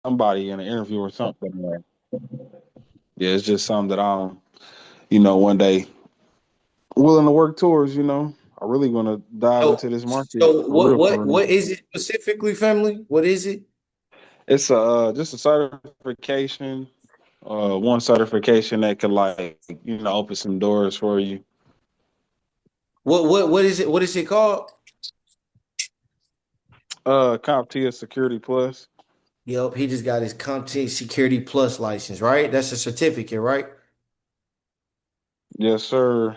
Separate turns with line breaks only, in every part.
somebody in an interview or something. Yeah, it's just something that I'm, one day willing to work towards. I really want to dive
So,
into this market
so
for
what
real,
what
for real.
what is it specifically, family? What is it?
It's just a certification, one certification that could like open some doors for you.
What is it? What is it called?
CompTIA Security Plus.
Yep, he just got his CompTIA Security Plus license, right? That's a certificate, right?
Yes, sir.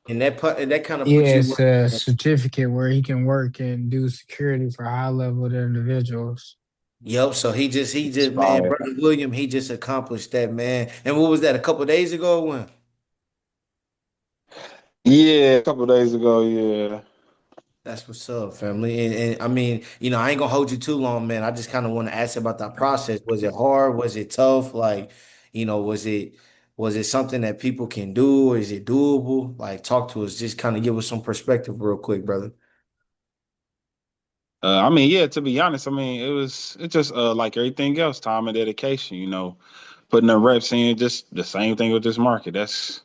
And that kind of puts
Yeah,
you.
it's a certificate where he can work and do security for high level individuals.
Yep. So he just man,
Fire.
brother William, he just accomplished that, man. And what was that? A couple days ago? When?
Yeah, a couple of days ago. Yeah.
That's what's up, family. And I mean, I ain't gonna hold you too long, man. I just kind of want to ask about that process. Was it hard? Was it tough? Like, was it something that people can do, or is it doable? Like, talk to us. Just kind of give us some perspective, real quick, brother.
I mean, yeah. To be honest, I mean, it's just like everything else, time and dedication. Putting the reps in, just the same thing with this market. It's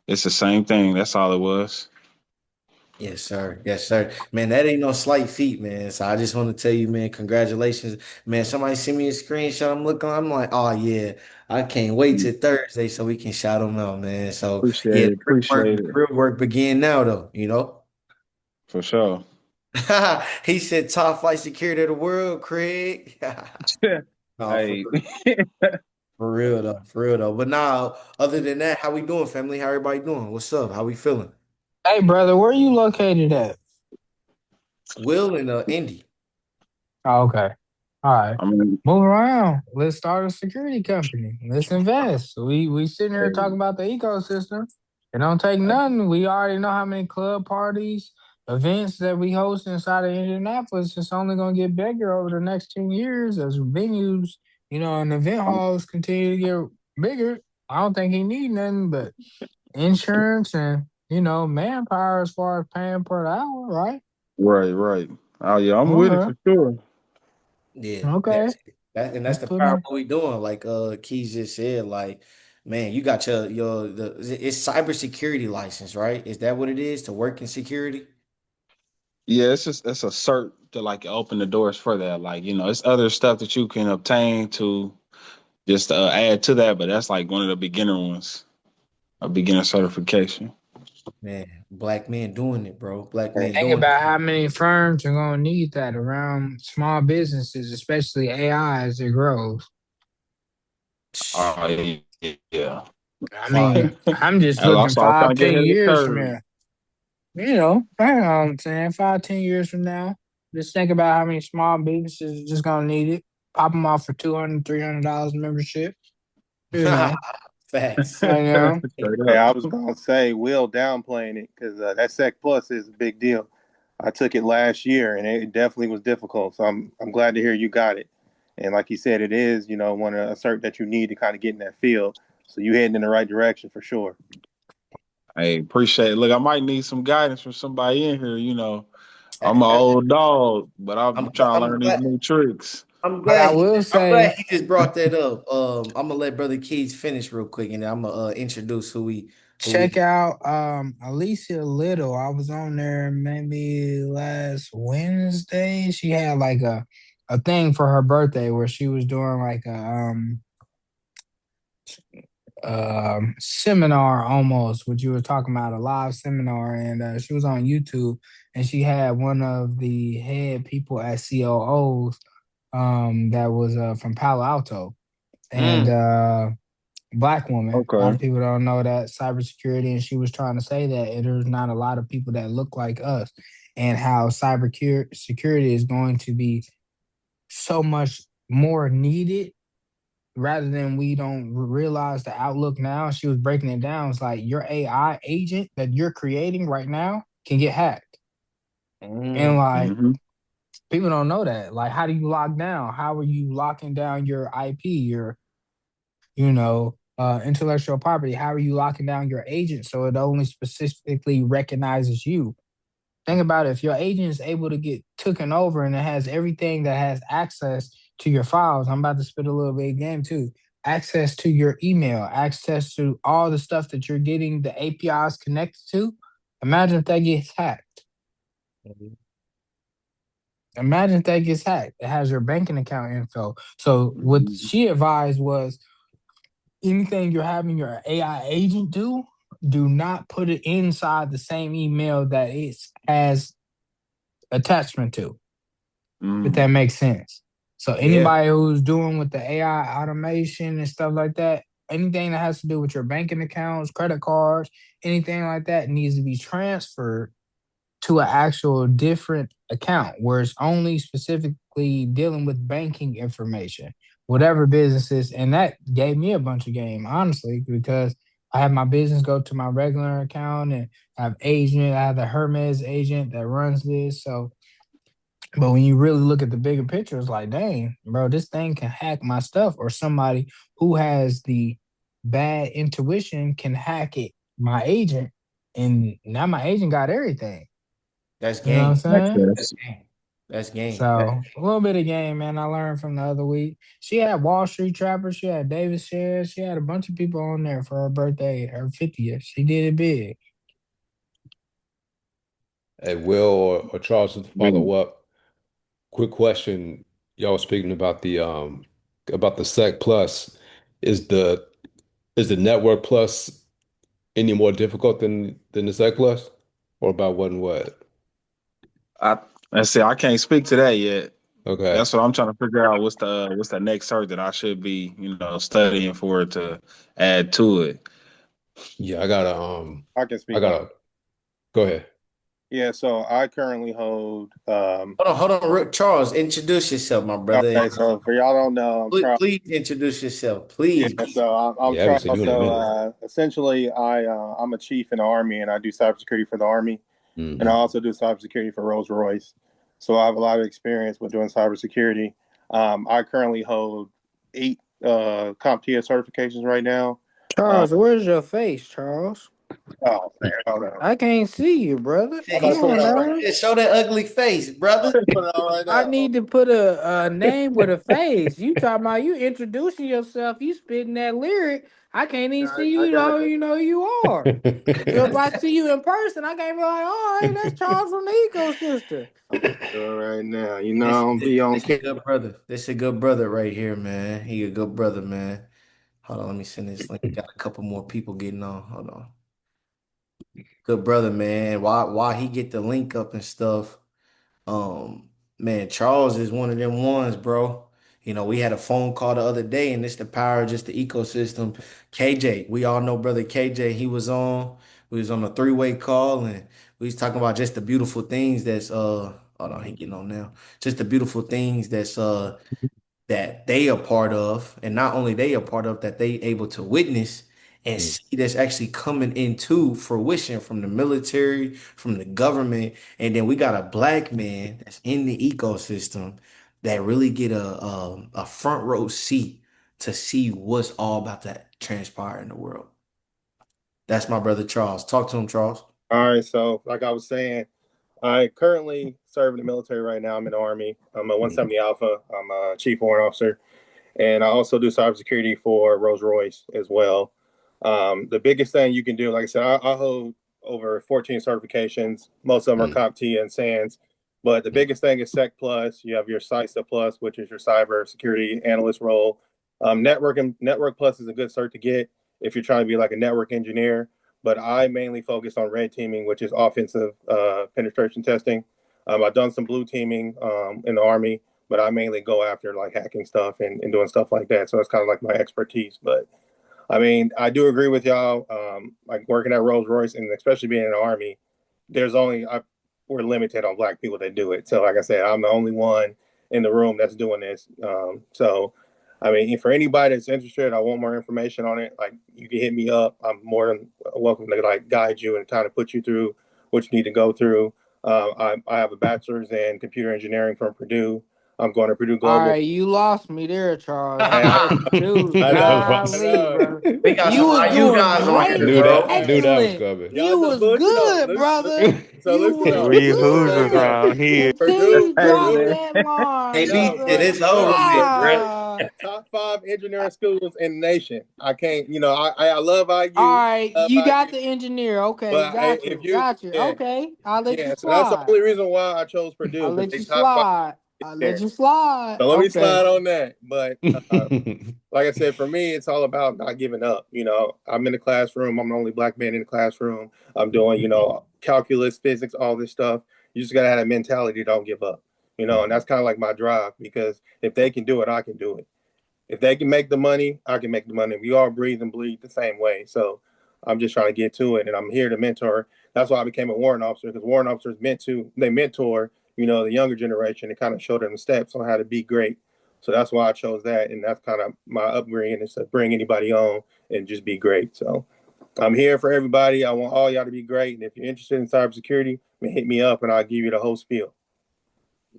the same thing. That's all it was.
Yes, sir. Yes, sir. Man, that ain't no slight feat, man. So I just want to tell you, man, congratulations. Man, somebody send me a screenshot. I'm like, oh yeah, I can't wait till Thursday so we can shout them out, man. So yeah,
Appreciate it.
the
Appreciate it
real work begin now though.
for sure.
He said top flight security of the world, Craig. No, for
Hey,
real. For real though. For real though. But now, other than that, how we doing, family? How everybody doing? What's up? How we feeling?
Hey, brother, where you located at?
Will and Indy.
Oh, okay. All right.
I mean,
Move around. Let's start a security company. Let's invest. We sitting here
hey,
talking about the ecosystem. It don't take nothing. We already know how many club parties, events that we host inside of Indianapolis. It's only gonna get bigger over the next 10 years as venues, and event halls continue to get bigger. I don't think he need nothing but insurance and, manpower as far as paying per hour, right?
right, right. Oh yeah, I'm with it
Okay.
for sure.
Yeah,
Okay.
that's that, and that's
Let's
the
put
power of
in.
what we doing. Like Keys just said, like, man, you got it's cybersecurity license, right? Is that what it is to work in security?
Yeah, it's a cert to like open the doors for that. Like it's other stuff that you can obtain to just add to that, but that's like one of the beginner ones, a beginner certification.
Man, black men doing it, bro. Black men
Think
doing
about
it.
how many firms are going to need that around small businesses, especially AI as it grows.
Oh yeah.
I
Fire.
mean, I'm just
I
looking
saw trying
five,
to get
ten
ahead of the
years from
curve.
now. You know what I'm saying? 5, 10 years from now, just think about how many small businesses are just going to need it. Pop them off for $200, $300 membership. You know,
Facts.
I know.
Straight
Hey,
up.
I was gonna say Will downplaying it because that Sec Plus is a big deal. I took it last year and it definitely was difficult. So I'm glad to hear you got it. And like you said, it is one of a cert that you need to kind of get in that field. So you heading in the right direction for sure.
Hey, appreciate it. Look, I might need some guidance from somebody in here. I'm an old dog, but I'm
I'm
trying to
I'm
learn these
glad
new tricks.
I'm
But I
glad he
will
I'm glad
say,
he just brought that up. I'm gonna let Brother Keys finish real quick, and then I'm gonna introduce who we.
check out Alicia Little. I was on there maybe last Wednesday. She had like a thing for her birthday where she was doing like a seminar almost, what you were talking about, a live seminar, and she was on YouTube, and she had one of the head people at COOs that was from Palo Alto, and
Mm.
black woman. A lot
Okay.
of people don't know that cybersecurity, and she was trying to say that there's not a lot of people that look like us, and how security is going to be so much more needed rather than we don't realize the outlook now. She was breaking it down. It's like your AI agent that you're creating right now can get hacked. And
Mm.
like
Hmm.
people don't know that. Like, how do you lock down? How are you locking down your IP, your, intellectual property? How are you locking down your agent so it only specifically recognizes you? Think about it. If your agent is able to get taken over and it has everything that has access, to your files. I'm about to spit a little bit of game too. Access to your email, access to all the stuff that you're getting the APIs connected to. Imagine if that gets hacked. Imagine if that gets hacked. It has your banking account info. So what she advised was anything you're having your AI agent do not put it inside the same email that it has attachment to, if that
Mm.
makes sense. So
Yeah,
anybody who's doing with the AI automation and stuff like that, anything that has to do with your banking accounts, credit cards, anything like that needs to be transferred to an actual different account where it's only specifically dealing with banking information, whatever businesses. And that gave me a bunch of game, honestly, because I have my business go to my regular account and I have the Hermes agent that runs this. So, but when you really look at the bigger picture, it's like, dang, bro, this thing can hack my stuff, or somebody who has the bad intuition can hack it, my agent, and now my agent got everything.
that's
You know what I'm
game.
Makes
saying?
That's
sense.
game. That's game.
So a little bit of game, man. I learned from the other week. She had Wall Street Trapper. She had Davis shares. She had a bunch of people on there for her birthday, her 50th. She did it big.
Hey, Will or Charles, to follow
Big.
up. Quick question. Y'all was speaking about the Sec Plus. Is the is the Network Plus any more difficult than the Sec Plus? Or about what and what?
I let's see. I can't speak to that yet.
Okay.
That's what I'm trying to figure out. What's the next cert that I should be, studying for to add to it.
Yeah,
I can
I
speak on.
gotta go ahead.
Yeah, so I currently hold.
Hold on, Charles. Introduce yourself, my brother.
Okay, so for y'all don't know, I'm
Please,
Charles.
please introduce yourself,
Yeah,
please.
so I'm
Yeah, I haven't seen
Charles.
you in a
So
minute.
essentially, I'm a chief in the Army, and I do cybersecurity for the Army, and I
Hmm.
also do cybersecurity for Rolls-Royce. So I have a lot of experience with doing cybersecurity. I currently hold 8 CompTIA certifications right now. Uh,
Charles, where's your face, Charles?
oh man, hold on.
I can't see you, brother.
Yeah,
I'm
he
gonna
Come
put it
on
on
said,
right.
now.
yeah, show that ugly face, brother.
Put it on right
I
now.
need to put a name with a face. You talking about you introducing yourself, you spitting that lyric. I can't even see
I
you
got
know
it.
you know you are. So if I see you in person, I can't be like, oh, hey, that's Charles from the ecosystem.
I'm gonna do it right now. I
This,
don't
this,
be on
this a
camera.
good brother. This a good brother right here, man. He a good brother, man. Hold on, let me send this link. Got a couple more people getting on. Hold on. Good brother, man. Why he get the link up and stuff? Um, man, Charles is one of them ones, bro. We had a phone call the other day, and it's the power of just the ecosystem. KJ, we all know brother KJ. He was on. We was on a three-way call, and we was talking about just the beautiful things that's Hold on, he getting on now. Just the beautiful things that they are part of, and not only they are part of, that they able to witness and see that's actually coming into fruition from the military, from the government, and then we got a black man that's in the ecosystem that really get a front row seat to see what's all about to transpire in the world. That's my brother Charles. Talk to him, Charles.
All right, so like I was saying, I currently serve in the military right now. I'm in the Army. I'm a 170 Alpha. I'm a chief warrant officer, and I also do cybersecurity for Rolls-Royce as well. The biggest thing you can do, like I said, I hold over 14 certifications. Most of them are
Mm,
CompTIA and SANS, but the
mm,
biggest thing is Sec Plus. You have your CISA Plus, which is your cybersecurity analyst role. Network Plus is a good cert to get if you're trying to be like a network engineer. But I mainly focus on red teaming, which is offensive penetration testing. I've done some blue teaming in the Army, but I mainly go after like hacking stuff and doing stuff like that. So it's kind of like my expertise. But I mean, I do agree with y'all. Like working at Rolls Royce and especially being in the Army, there's only we're limited on black people that do it. So like I said, I'm the only one in the room that's doing this. So I mean, for anybody that's interested, I want more information on it. Like you can hit me up. I'm more than welcome to like guide you and kind of put you through what you need to go through. I have a bachelor's in computer engineering from Purdue. I'm going to Purdue
All
Global.
right, you lost me there, Charles.
Hey, I,
Dude,
I know, I
golly,
know.
bro.
We got
You
some
was
IU
doing
guys on
great.
here, bro.
Knew that was
Excellent.
coming.
Y'all
You
know,
was
but you know,
good, brother.
so
You
listen
was
though,
We
listen
hoosiers
good.
though.
around here.
Until you
Hey
dropped
Purdue,
man.
that line,
KB
no,
said
brother.
it's over with, bro.
top 5 engineering schools in the nation. I can't, I love
All
IU,
right,
love
you got
IU,
the engineer. Okay,
but
got
if
you,
you,
got you.
yeah,
Okay, I'll let you
yeah, so that's the
slide.
only reason why I chose Purdue
I'll
because
let
they
you
top 5
slide. I'll let
there.
you slide.
So let me
Okay.
slide on that. But like I said, for me, it's all about not giving up. I'm in the classroom. I'm the only black man in the classroom. I'm doing, calculus, physics, all this stuff. You just gotta have that mentality. Don't give up. And that's kind of like my drive because if they can do it, I can do it. If they can make the money, I can make the money. We all breathe and bleed the same way. So I'm just trying to get to it, and I'm here to mentor. That's why I became a warrant officer because warrant officers they mentor, the younger generation and kind of show them the steps on how to be great. So that's why I chose that, and that's kind of my upbringing is to bring anybody on and just be great. So I'm here for everybody. I want all y'all to be great, and if you're interested in cybersecurity, hit me up, and I'll give you the whole spiel.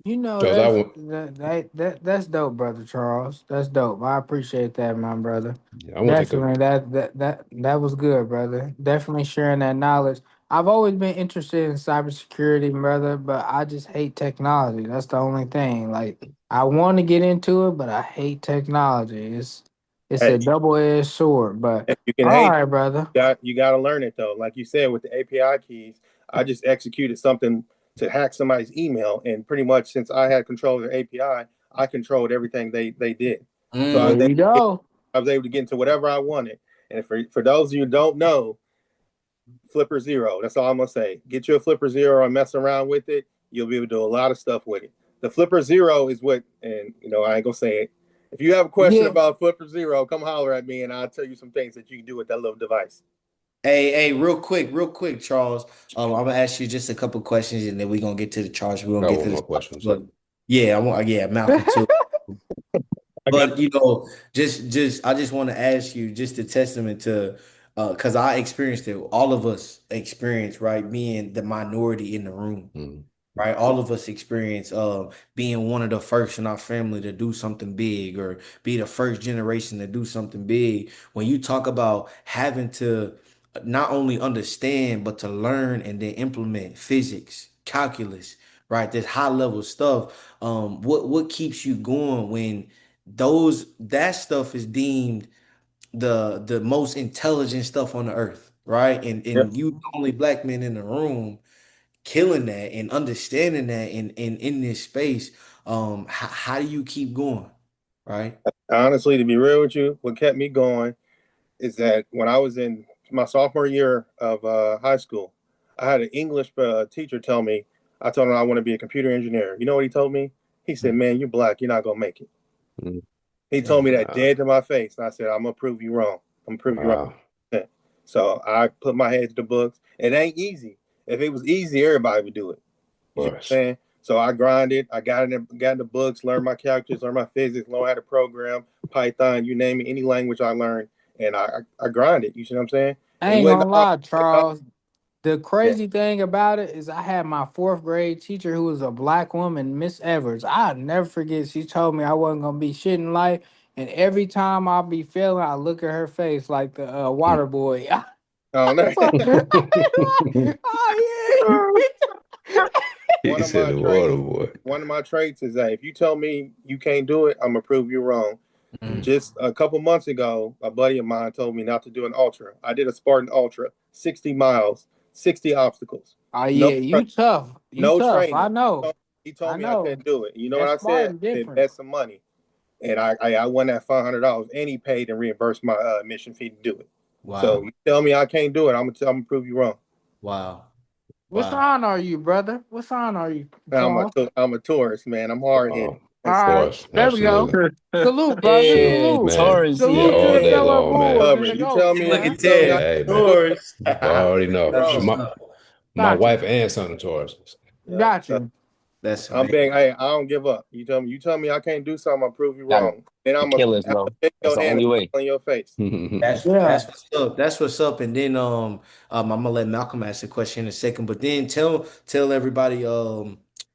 You know
Charles, I want
that's dope, brother Charles. That's dope. I appreciate that, my brother.
yeah, I want to take a
Definitely, that was good, brother. Definitely sharing that knowledge. I've always been interested in cybersecurity, brother, but I just hate technology. That's the only thing. Like I want to get into it, but I hate technology. It's
Hey,
a double-edged sword. But
if you can
all
hate
right, brother.
you got to learn it though. Like you said with the API keys, I just executed something to hack somebody's email, and pretty much since I had control of their API, I controlled everything they did. So
There you go.
I was able to get into whatever I wanted. And for those of you who don't know, Flipper Zero. That's all I'm gonna say. Get you a Flipper Zero and mess around with it. You'll be able to do a lot of stuff with it. The Flipper Zero is what, and I ain't gonna say it. If you have a question
Yeah.
about Flipper Zero, come holler at me, and I'll tell you some things that you can do with that little device.
Hey, real quick, Charles. I'm gonna ask you just a couple questions, and then we're gonna get to the charge. We're gonna
got
get
one
to
more
the
questions.
but yeah, Malcolm too.
I got
But I just want to ask you just a testament to because I experienced it. All of us experienced, right? Being the minority in the room,
Mm.
right? All of us experience being one of the first in our family to do something big or be the first generation to do something big. When you talk about having to not only understand but to learn and then implement physics, calculus, right? This high level stuff. What keeps you going when that stuff is deemed the most intelligent stuff on the earth, right? And
Yep.
you the only black men in the room killing that and understanding that in this space. How do you keep going, right?
Honestly, to be real with you, what kept me going is that when I was in my sophomore year of high school, I had an English teacher tell me. I told him I want to be a computer engineer. You know what he told me? He said, "Man, you're black. You're not gonna make it."
Mm.
He told me
Dang.
that dead to my face. And I said, I'm gonna prove you wrong. I'm gonna prove you
Wow.
wrong. So I put my head to the books. It ain't easy. If it was easy, everybody would do it.
Of
You see what I'm
course.
saying? So I grinded. I got in the books, learned my calculus, learned my physics, learned how to program, Python, you name it, any language I learned, and I grinded. You see what I'm saying?
I
It
ain't
wasn't
gonna
hard.
lie, Charles. The
Yeah.
crazy thing about it is I had my fourth grade teacher who was a black woman, Miss Evers. I'll never forget. She told me I wasn't gonna be shit in life. And every time I be failing, I look at her face like the
Mm.
water boy.
I don't know.
Oh yeah.
He
one of
said
my
the water
traits,
boy.
one of my traits is that if you tell me you can't do it, I'm gonna prove you wrong.
Mm.
Just a couple months ago, a buddy of mine told me not to do an ultra. I did a Spartan ultra, 60 miles, 60 obstacles,
Oh
no,
yeah, you tough. You
no
tough. I
training.
know.
He
I
told me I
know.
couldn't do it. You know what
That's
I said?
Spartan
I
different.
invest some money, and I won that $500, and he paid and reimbursed my admission fee to do it. So
Wow.
you tell me I can't do it, I'm gonna prove you wrong.
Wow.
What
Wow.
sign are you, brother? What sign are you,
I'm a
Charles?
I'm a tourist, man. I'm hard headed.
Oh,
All
of
right,
course.
there we go.
Absolutely.
Salute, brother.
Salute,
Yeah,
Salute.
man.
Taurus,
Yeah,
Salute to
all
the
day
yeah.
fellow
long, man.
Moors and
Cover
the
it.
goats,
Look
man.
at
You tell me I
Ted.
Hey,
can't do
man.
it.
Yours.
I already know.
That's
Wrong.
what's
My
Got you.
wife and son are Taurus.
Yeah.
Got
So
you.
that's
I'm
amazing.
being, hey, I don't give up. You tell me I can't do something, I'll prove you
Gotta
wrong. Then I'm gonna
kill us,
have to
bro.
take
That's
your
the
hand and
only
put
way.
it on your face.
Yeah.
That's what's up. That's what's up. And then I'm gonna let Malcolm ask the question in a second. But then tell everybody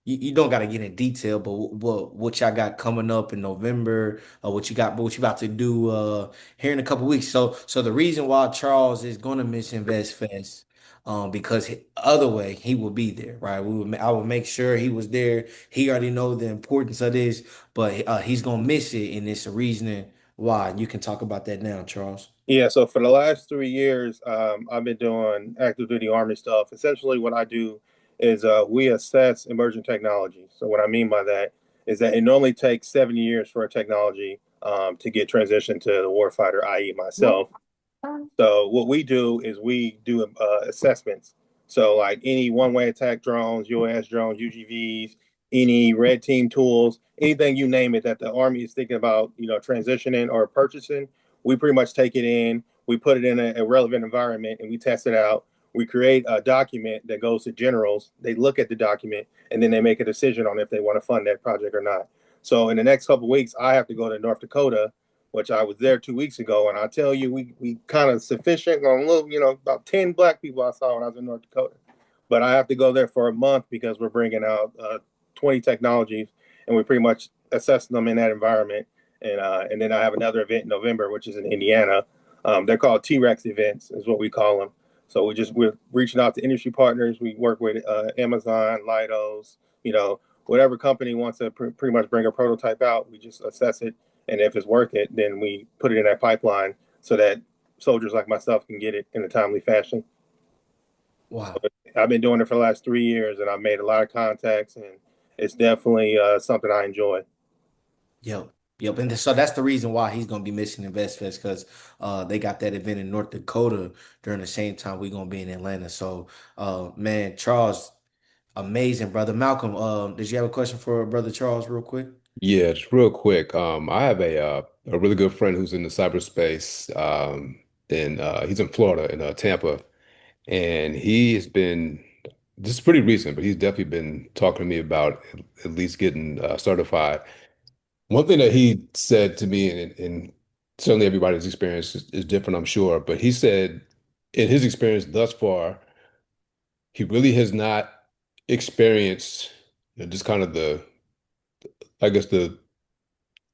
you don't got to get in detail, but what y'all got coming up in November, what you about to do here in a couple weeks. So the reason why Charles is going to miss Invest Fest, because other way he will be there, right? I will make sure he was there. He already know the importance of this, but he's gonna miss it, and it's a reasoning why. You can talk about that now, Charles.
Yeah, so for the last 3 years, I've been doing active duty Army stuff. Essentially, what I do is we assess emerging technology. So, what I mean by that is that it normally takes 7 years for a technology to get transitioned to the warfighter, i.e., myself. So what we do is we do assessments. So like any one-way attack drones, UAS drones, UGVs, any red team tools, anything you name it that the Army is thinking about, transitioning or purchasing, we pretty much take it in, we put it in a relevant environment, and we test it out. We create a document that goes to generals. They look at the document and then they make a decision on if they want to fund that project or not. So in the next couple of weeks, I have to go to North Dakota, which I was there 2 weeks ago, and I tell you, we kind of sufficient on a little, about 10 black people I saw when I was in North Dakota, but I have to go there for a month because we're bringing out 20 technologies, and we pretty much assess them in that environment, and then I have another event in November, which is in Indiana. They're called T-Rex events, is what we call them. So we're reaching out to industry partners. We work with Amazon, Leidos, whatever company wants to pretty much bring a prototype out. We just assess it, and if it's worth it, then we put it in that pipeline so that soldiers like myself can get it in a timely fashion. So
Wow.
I've been doing it for the last 3 years, and I've made a lot of contacts, and it's definitely something I enjoy.
Yep. Yep. And so that's the reason why he's gonna be missing Invest Fest, because they got that event in North Dakota during the same time we're gonna be in Atlanta. So man, Charles, amazing, brother. Malcolm, did you have a question for brother Charles real quick?
Yeah, just real quick. I have a really good friend who's in the cyberspace. And he's in Florida in Tampa, and he has been this is pretty recent, but he's definitely been talking to me about at least getting certified. One thing that he said to me, and certainly everybody's experience is different, I'm sure, but he said in his experience thus far, he really has not experienced just kind of I guess the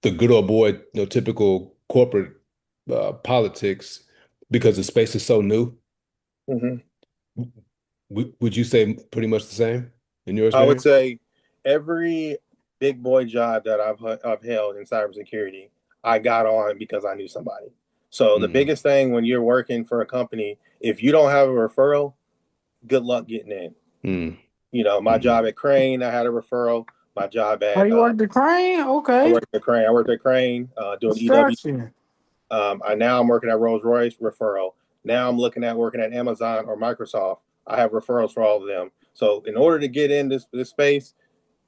good old boy, typical corporate politics because the space is so new.
Mm-hmm.
Would you say pretty much the same in your
I would
experience?
say every big boy job that I've held in cybersecurity, I got on because I knew somebody. So the
Mm,
biggest thing when you're working for a company, if you don't have a referral, good luck getting in.
mm,
My
mm,
job at Crane, I had a referral. My job
Oh,
at
you work the crane?
I
Okay.
worked at Crane. I worked at Crane doing EW.
Construction.
I'm working at Rolls-Royce, referral. Now I'm looking at working at Amazon or Microsoft. I have referrals for all of them. So in order to get in this space,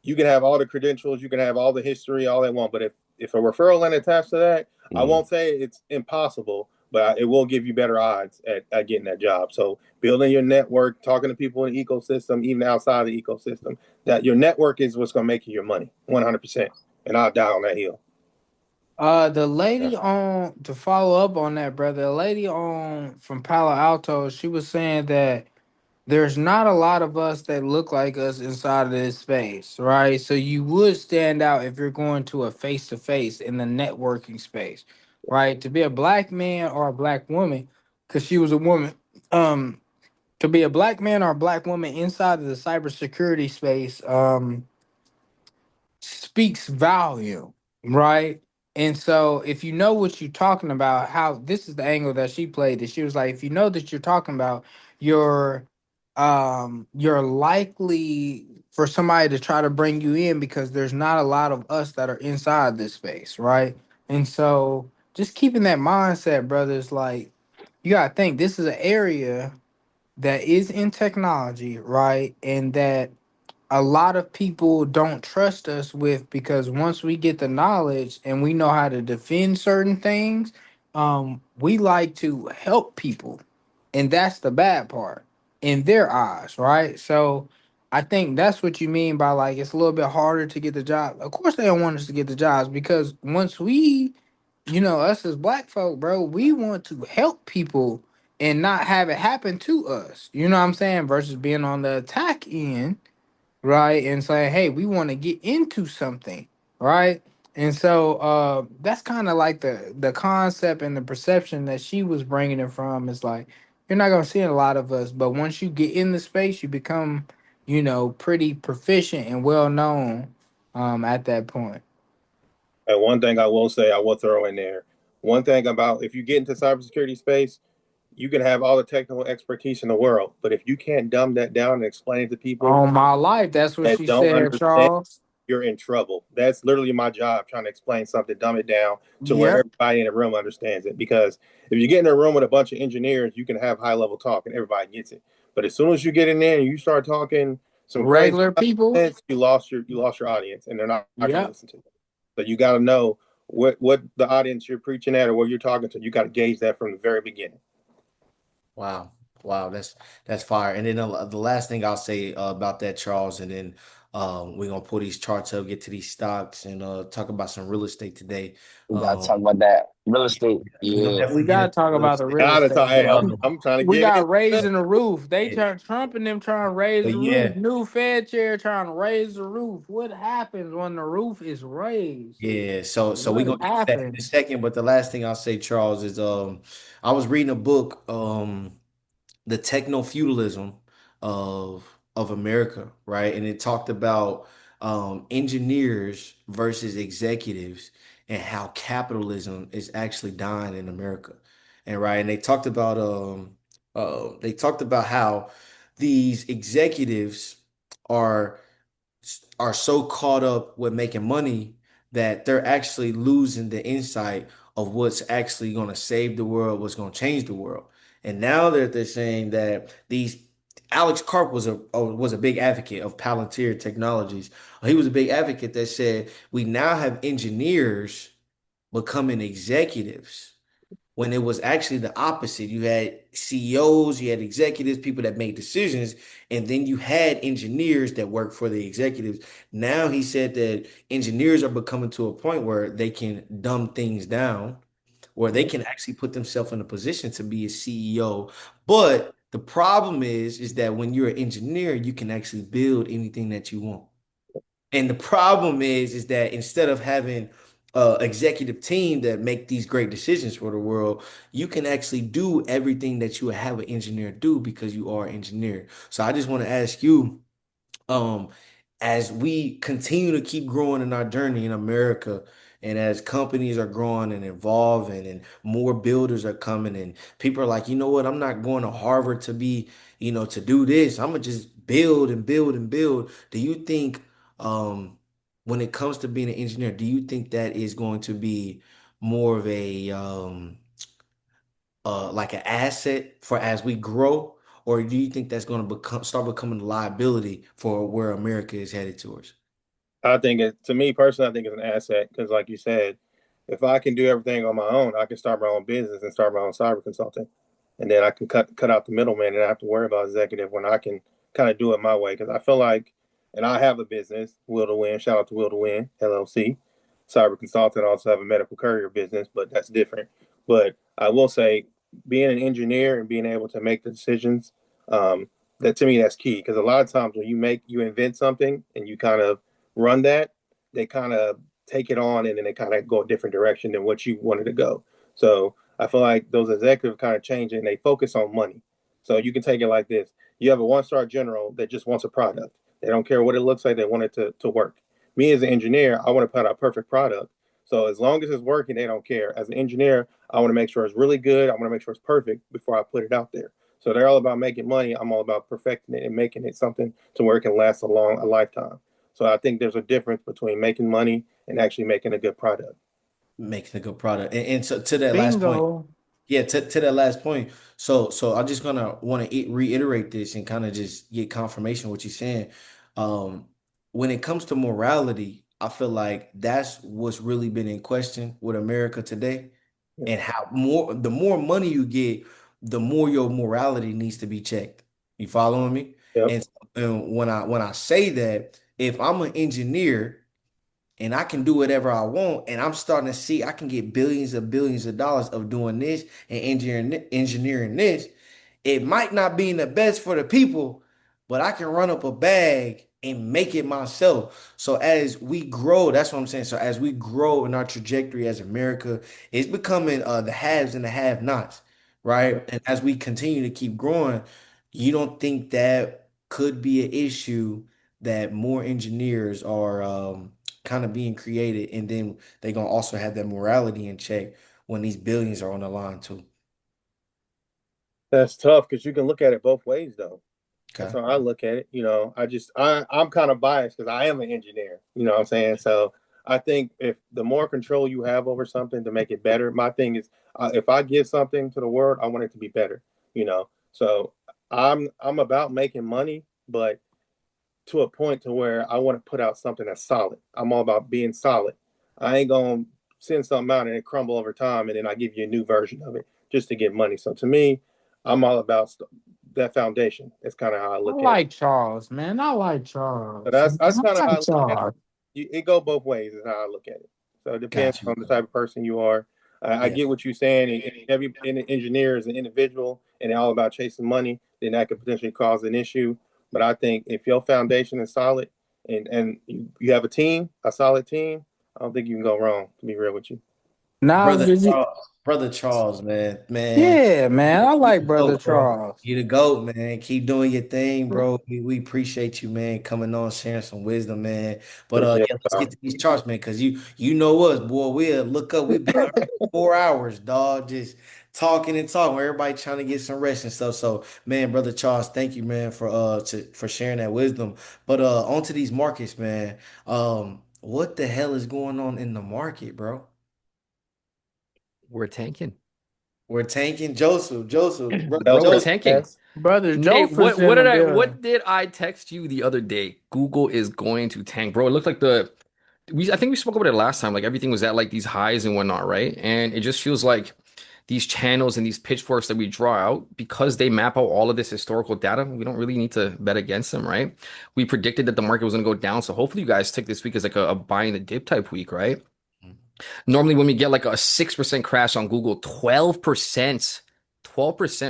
you can have all the credentials, you can have all the history, all they want. But if a referral ain't attached to that, I
mm.
won't say it's impossible, but it will give you better odds at getting that job. So building your network, talking to people in the ecosystem, even outside the ecosystem, that your network is what's going to make you your money, 100%. And I'll die on that hill.
The
Yeah.
lady on to follow up on that, brother. The lady on from Palo Alto, she was saying that there's not a lot of us that look like us inside of this space, right? So you would stand out if you're going to a face to face in the networking space, right? To be a black man or a black woman, because she was a woman, um, to be a black man or a black woman inside of the cybersecurity space, speaks volume, right? And so if you know what you're talking about, how this is the angle that she played that she was like, if you know that you're talking about, you're you're likely for somebody to try to bring you in because there's not a lot of us that are inside this space, right? And so just keeping that mindset, brothers, like you gotta think this is an area that is in technology, right? And that a lot of people don't trust us with because once we get the knowledge and we know how to defend certain things, we like to help people, and that's the bad part in their eyes, right? So I think that's what you mean by like it's a little bit harder to get the job. Of course they don't want us to get the jobs because once we, us as black folk, bro, we want to help people and not have it happen to us, you know what I'm saying, versus being on the attack end. right? And say, hey, we want to get into something, right? And so that's kind of like the concept and the perception that she was bringing it from is like you're not gonna see a lot of us, but once you get in the space, you become, pretty proficient and well known at that point.
And one thing I will say, I will throw in there. One thing about if you get into cybersecurity space, you can have all the technical expertise in the world, but if you can't dumb that down and explain it to people
All my life, that's what
that
she
don't
said,
understand,
Charles.
you're in trouble. That's literally my job, trying to explain something, dumb it down to where
Yep.
everybody in the room understands it. Because if you get in a room with a bunch of engineers, you can have high level talk and everybody gets it. But as soon as you get in there and you start talking some crazy
Regular people.
nonsense, you lost your audience, and they're not going to
Yep.
listen to you. So you got to know what the audience you're preaching at or what you're talking to. You got to gauge that from the very beginning.
Wow. Wow, that's fire. And then the last thing I'll say about that, Charles, and then we're gonna pull these charts up, get to these stocks, and talk about some real estate today.
We gotta
Um,
talk about that real estate.
we're gonna
Yeah,
We
definitely get
gotta
into
talk
real
about the
estate.
real
Gotta talk.
estate,
Hey,
but
I'm trying to
we
get in.
got raising the roof. They trying Trump and them trying to raise
But
the roof.
yeah,
New Fed chair trying to raise the roof. What happens when the roof is raised?
yeah. So we're
What
gonna get to that in a
happens?
second. But the last thing I'll say, Charles, is I was reading a book, the techno feudalism of America, right? And it talked about engineers versus executives and how capitalism is actually dying in America. And right, and they talked about how these executives are are so caught up with making money that they're actually losing the insight of what's actually going to save the world, what's going to change the world. And now that they're saying that these Alex Karp was a big advocate of Palantir Technologies. He was a big advocate that said we now have engineers becoming executives when it was actually the opposite. You had CEOs, you had executives, people that made decisions, and then you had engineers that work for the executives. Now he said that engineers are becoming to a point where they can dumb things down, where they can actually put themselves in a position to be a CEO. But the problem is that when you're an engineer, you can actually build anything that you want. And the problem is that instead of having executive team that make these great decisions for the world, you can actually do everything that you would have an engineer do because you are an engineer. So I just want to ask you, um, as we continue to keep growing in our journey in America, and as companies are growing and evolving, and more builders are coming, and people are like, you know what, I'm not going to Harvard to be, to do this. I'm gonna just build and build and build. Do you think, um, when it comes to being an engineer, do you think that is going to be more of a like an asset for as we grow, or do you think that's going to start becoming a liability for where America is headed towards?
I think it, to me personally, I think it's an asset because, like you said, if I can do everything on my own, I can start my own business and start my own cyber consulting, and then I can cut out the middleman and I have to worry about executive when I can kind of do it my way. Because I feel like, and I have a business, Will to Win. Shout out to Will to Win LLC, cyber consultant. I also have a medical courier business, but that's different. But I will say, being an engineer and being able to make the decisions, that to me that's key. Because a lot of times when you invent something and you kind of run that, they kind of take it on and then they kind of go a different direction than what you wanted to go. So I feel like those executives kind of change it and they focus on money. So you can take it like this. You have a one-star general that just wants a product. They don't care what it looks like, they want it to work. Me as an engineer, I want to put out a perfect product. So as long as it's working, they don't care. As an engineer, I want to make sure it's really good. I want to make sure it's perfect before I put it out there. So they're all about making money. I'm all about perfecting it and making it something to where it can last a lifetime. So I think there's a difference between making money and actually making a good product.
Making a good product. And so to that last point,
Bingo.
yeah, to that last point. So I'm just gonna want to reiterate this and kind of just get confirmation of what you're saying. Um, when it comes to morality, I feel like that's what's really been in question with America today,
Yeah.
and how the more money you get, the more your morality needs to be checked. You following me?
Yep.
And when I say that, if I'm an engineer and I can do whatever I want, and I'm starting to see I can get billions of dollars of doing this and engineering this. It might not be the best for the people, but I can run up a bag and make it myself. So as we grow, that's what I'm saying. So as we grow in our trajectory as America, it's becoming the haves and the have-nots, right? And as we continue to keep growing, you don't think that could be an issue that more engineers are kind of being created, and then they're gonna also have that morality in check when these billions are on the line too.
That's tough because you can look at it both ways, though. That's
Okay.
how I look at it. I'm kind of biased because I am an engineer. You know what I'm saying? So I think if the more control you have over something to make it better, my thing is if I give something to the world, I want it to be better. So I'm about making money, but to a point to where I want to put out something that's solid. I'm all about being solid. I ain't gonna send something out and it crumble over time, and then I give you a new version of it just to get money. So to me, I'm all about that foundation. That's kind of how I
I
look at it.
like Charles, man. I like
So
Charles.
that's kind of
I
how I
like
look at it.
Charles.
It go both ways is how I look at it. So it depends
Got you.
on the type of person you are. I
Yeah.
get what you're saying. And every engineer is an individual, and they're all about chasing money. Then that could potentially cause an issue. But I think if your foundation is solid, and you have a team, a solid team, I don't think you can go wrong. To be real with you.
Now,
Brother Charles, man,
yeah, man. I
you
like
the
Brother
goat, bro.
Charles.
You the goat, man. Keep doing your thing, bro. We appreciate you, man, coming on, sharing some wisdom, man. But
Appreciate
yeah,
it,
let's
y'all.
get to these charts, man, because you know us, boy. We'll look up. We've been on here for 4 hours, dog, just talking and talking. Everybody trying to get some rest and stuff. So, man, brother Charles, thank you, man, for sharing that wisdom. But onto these markets, man. What the hell is going on in the market, bro?
We're tanking.
We're tanking Joseph, brother
That
Bro,
was
we're
for the
Joseph.
tanking.
test.
Brother
Nate,
Joseph's
what
in the building.
what did I text you the other day? Google is going to tank. Bro, it looked like the we I think we spoke about it last time. Like everything was at like these highs and whatnot, right? And it just feels like these channels and these pitchforks that we draw out, because they map out all of this historical data, we don't really need to bet against them, right? We predicted that the market was going to go down. So hopefully you guys take this week as like a buying the dip type week, right? Normally, when we get like a 6% crash on Google, 12%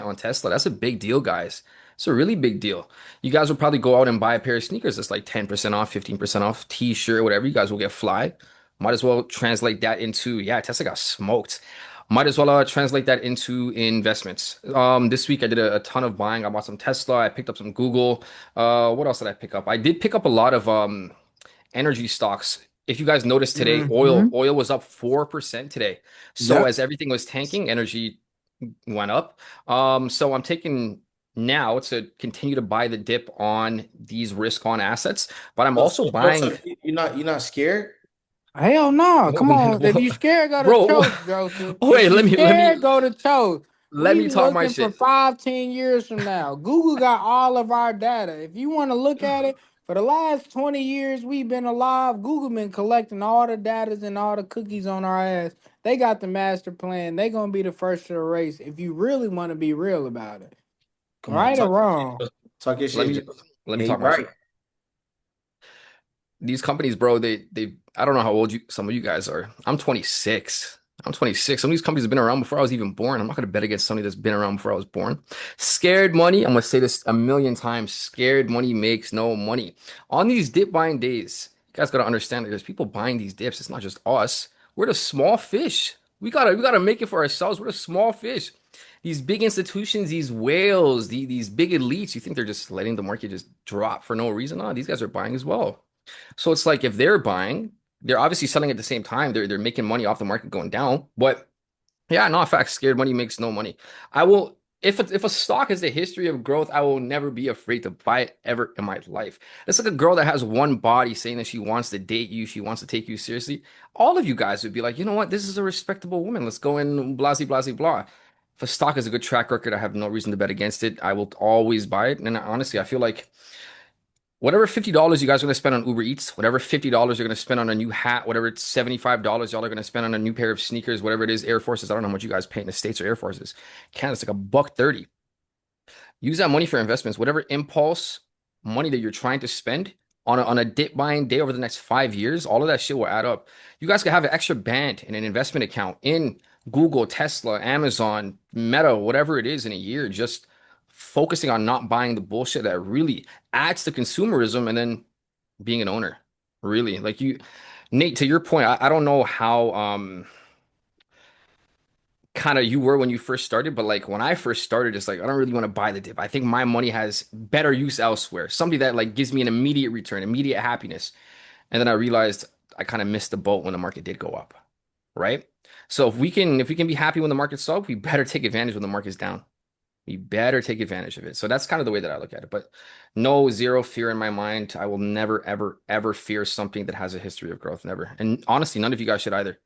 on Tesla, that's a big deal, guys. It's a really big deal. You guys will probably go out and buy a pair of sneakers that's like 10% off, 15% off, t-shirt, whatever. You guys will get fly. Might as well translate that into, yeah, Tesla got smoked. Might as well translate that into investments. This week I did a ton of buying. I bought some Tesla. I picked up some Google. What else did I pick up? I did pick up a lot of energy stocks. If you guys noticed today,
Mm-hmm.
oil was up 4% today. So
Yep.
as everything was tanking, energy went up. So I'm taking now to continue to buy the dip on these risk on assets, but I'm also buying.
Joseph, you're not scared?
Hell no. Come on. If you scared, go to
Bro,
choke, Joseph. If
wait,
you scared, go to choke.
let
We
me talk my
looking for
shit.
5, 10 years from now. Google got all of our data. If you want to look at it, for the last 20 years we've been alive, Google been collecting all the data and all the cookies on our ass. They got the master plan. They gonna be the first to the race if you really want to be real about it.
Come on,
Right or wrong.
talk your
Let
shit,
me
Joseph.
let me
Yeah, you
talk my
right.
shit. These companies, bro, they I don't know how old you some of you guys are. I'm 26. I'm 26. Some of these companies have been around before I was even born. I'm not gonna bet against somebody that's been around before I was born. Scared money. I'm gonna say this a million times. Scared money makes no money. On these dip buying days, you guys gotta understand that there's people buying these dips. It's not just us. We're the small fish. We gotta make it for ourselves. We're the small fish. These big institutions, these whales, these big elites, you think they're just letting the market just drop for no reason? No, these guys are buying as well. So it's like if they're buying, they're obviously selling at the same time. They're making money off the market going down. But yeah, no, in fact, scared money makes no money. I will if a stock has a history of growth, I will never be afraid to buy it ever in my life. It's like a girl that has one body saying that she wants to date you, she wants to take you seriously. All of you guys would be like, you know what, this is a respectable woman. Let's go in blah blah blah blah. If a stock has a good track record, I have no reason to bet against it. I will always buy it. And honestly, I feel like whatever $50 you guys are going to spend on Uber Eats, whatever $50 you're going to spend on a new hat, whatever it's $75 y'all are going to spend on a new pair of sneakers, whatever it is, Air Forces. I don't know how much you guys pay in the States or Air Forces. Canada's like a buck 30. Use that money for investments. Whatever impulse money that you're trying to spend on a dip buying day over the next 5 years, all of that shit will add up. You guys could have an extra band in an investment account in Google, Tesla, Amazon, Meta, whatever it is in a year, just focusing on not buying the bullshit that really adds to consumerism. And then being an owner. Really. Like you, Nate, to your point, I don't know how kind of you were when you first started, but like when I first started, it's like I don't really want to buy the dip. I think my money has better use elsewhere. Something that like gives me an immediate return, immediate happiness. And then I realized I kind of missed the boat when the market did go up, right? So if we can be happy when the market's up, we better take advantage when the market's down. We better take advantage of it. So that's kind of the way that I look at it. But no, zero fear in my mind. I will never, ever, ever fear something that has a history of growth. Never. And honestly, none of you guys should either.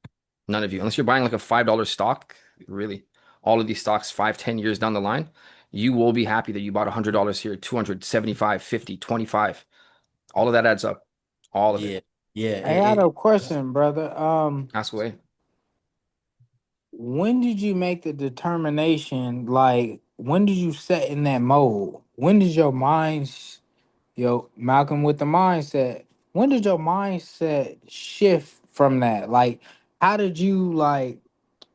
None of you. Unless you're buying like a $5 stock, really, all of these stocks 5, 10 years down the line, you will be happy that you bought $100 here, 275, 50, 25. All of that adds up. All of it.
Yeah, yeah.
I got a question, brother.
Ask away.
When did you make the determination? Like, when did you set in that mode? When did your yo, Malcolm with the mindset, when did your mindset shift from that? Like, how did you like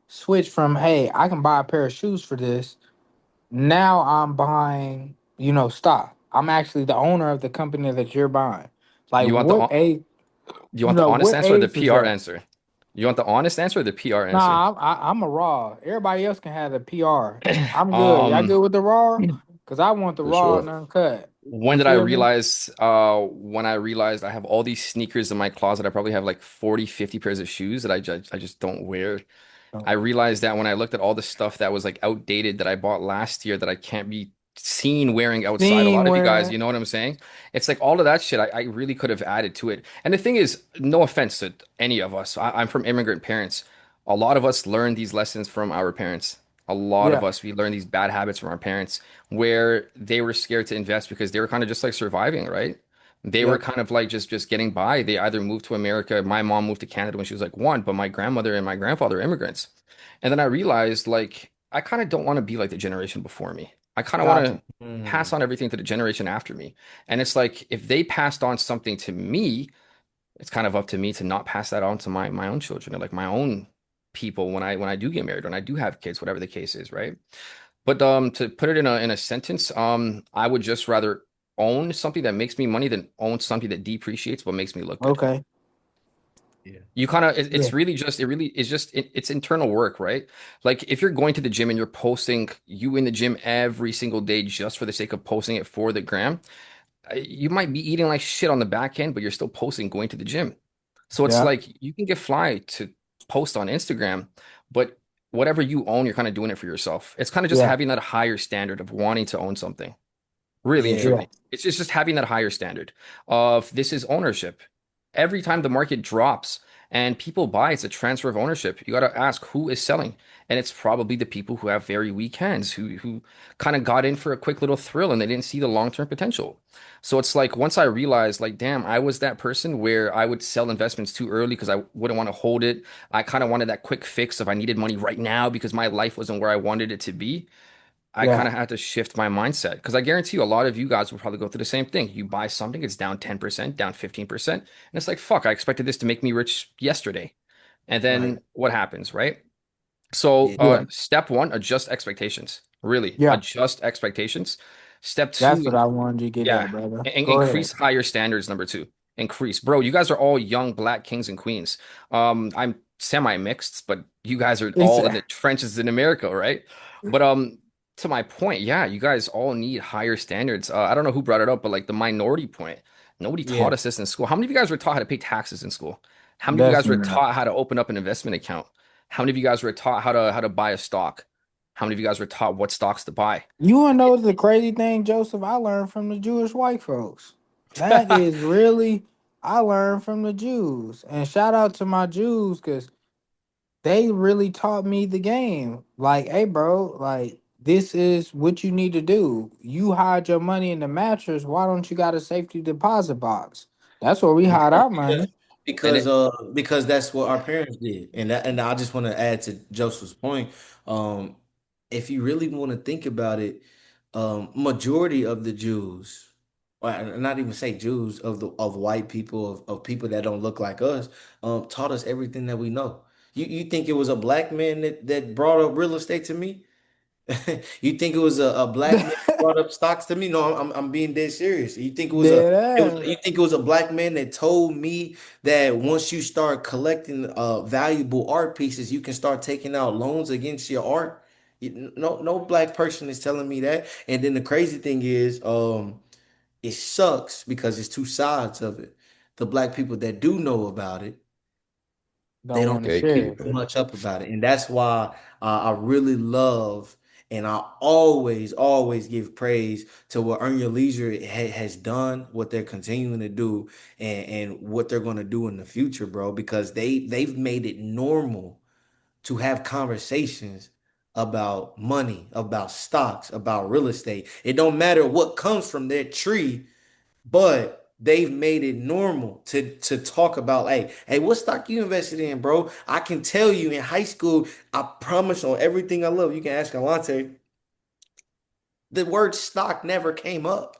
switch from, hey, I can buy a pair of shoes for this? Now I'm buying, stock. I'm actually the owner of the company that you're buying. Like,
You want the
what age,
you want the honest
what
answer or the
age is
PR
that?
answer? You want the honest answer or the PR answer?
Nah, I'm a raw. Everybody else can have the PR. I'm good. Y'all
Um,
good with the raw? Cause I want the
For
raw
sure.
and uncut.
when
You
did I
feel me?
realize when I realized I have all these sneakers in my closet, I probably have like 40, 50 pairs of shoes that I just don't wear. I
Oh.
realized that when I looked at all the stuff that was like outdated that I bought last year that I can't be seen wearing outside. A
Seen
lot of you guys,
wearing.
you know what I'm saying? It's like all of that shit I really could have added to it. And the thing is, no offense to any of us, I'm from immigrant parents. A lot of us learn these lessons from our parents. A lot of
Yeah.
us, we learn these bad habits from our parents where they were scared to invest because they were kind of just like surviving, right? They were
Yep.
kind of like just getting by. They either moved to America. My mom moved to Canada when she was like one, but my grandmother and my grandfather are immigrants. And then I realized, like, I kind of don't want to be like the generation before me. I kind of want
Got
to
you.
pass
Mm,
on everything to the generation after me. And it's like, if they passed on something to me, it's kind of up to me to not pass that on to my own children and like my own people when I do get married, when I do have kids, whatever the case is, right? But to put it in a sentence, I would just rather own something that makes me money than own something that depreciates but makes me look good.
Okay.
yeah.
You kind of
Yeah.
it's really just it really is just it's internal work, right? Like if you're going to the gym and you're posting you in the gym every single day just for the sake of posting it for the gram, you might be eating like shit on the back end, but you're still posting going to the gym. So it's
Yeah.
like you can get fly to post on Instagram, but whatever you own, you're kind of doing it for yourself. It's kind of just
Yeah.
having that higher standard of wanting to own something. Really and
Yeah,
Yeah.
truly. It's just having that higher standard of this is ownership. Every time the market drops and people buy, it's a transfer of ownership. You got to ask who is selling. And it's probably the people who have very weak hands, who kind of got in for a quick little thrill and they didn't see the long-term potential. So it's like once I realized, like, damn, I was that person where I would sell investments too early because I wouldn't want to hold it. I kind of wanted that quick fix if I needed money right now because my life wasn't where I wanted it to be. I kind
Yeah.
of had to shift my mindset because I guarantee you a lot of you guys will probably go through the same thing. You buy something, it's down 10%, down 15%, and it's like, fuck, I expected this to make me rich yesterday. And
right.
then what happens, right? So,
Yeah,
Yeah.
step one, adjust expectations. Really,
Yeah.
adjust expectations. Step
That's
two,
what I wanted you to get
yeah,
at, brother. Go ahead.
increase higher standards. Number two, increase. Bro, you guys are all young black kings and queens. I'm semi-mixed, but you guys are
It's
all in the trenches in America, right? But to my point, yeah, you guys all need higher standards. I don't know who brought it up, but like the minority point, nobody
yeah.
taught us this in school. How many of you guys were taught how to pay taxes in school? How many of you guys were
definitely not.
taught how to open up an investment account? How many of you guys were taught how to buy a stock? How many of you guys were taught what stocks to buy?
You wanna know the crazy thing, Joseph? I learned from the Jewish white folks. That is really I learned from the Jews. And shout out to my Jews because they really taught me the game. Like, hey, bro, like this is what you need to do. You hide your money in the mattress. Why don't you got a safety deposit box? That's where we hide
Yeah,
our money.
And it,
because that's what our parents did, and I just want to add to Joseph's point. Um, if you really want to think about it, majority of the Jews, or not even say Jews of white people of people that don't look like us, taught us everything that we know. You think it was a black man that brought up real estate to me? You think it was a black man who brought up stocks to me? No, I'm being dead serious. You think
Dead
you
ass.
think it was a black man that told me that once you start collecting valuable art pieces, you can start taking out loans against your art? No black person is telling me that. And then the crazy thing is, it sucks because it's two sides of it. The black people that do know about it, they
Don't
don't
want to share
speak
it.
too much up about it, and that's why I really love and I always give praise to what Earn Your Leisure has done, what they're continuing to do, and what they're going to do in the future, bro. Because they've made it normal to have conversations about money, about stocks, about real estate. It don't matter what comes from their tree, but they've made it normal to talk about, hey, what stock you invested in, bro? I can tell you in high school, I promise on everything I love, you can ask Alante, the word stock never came up.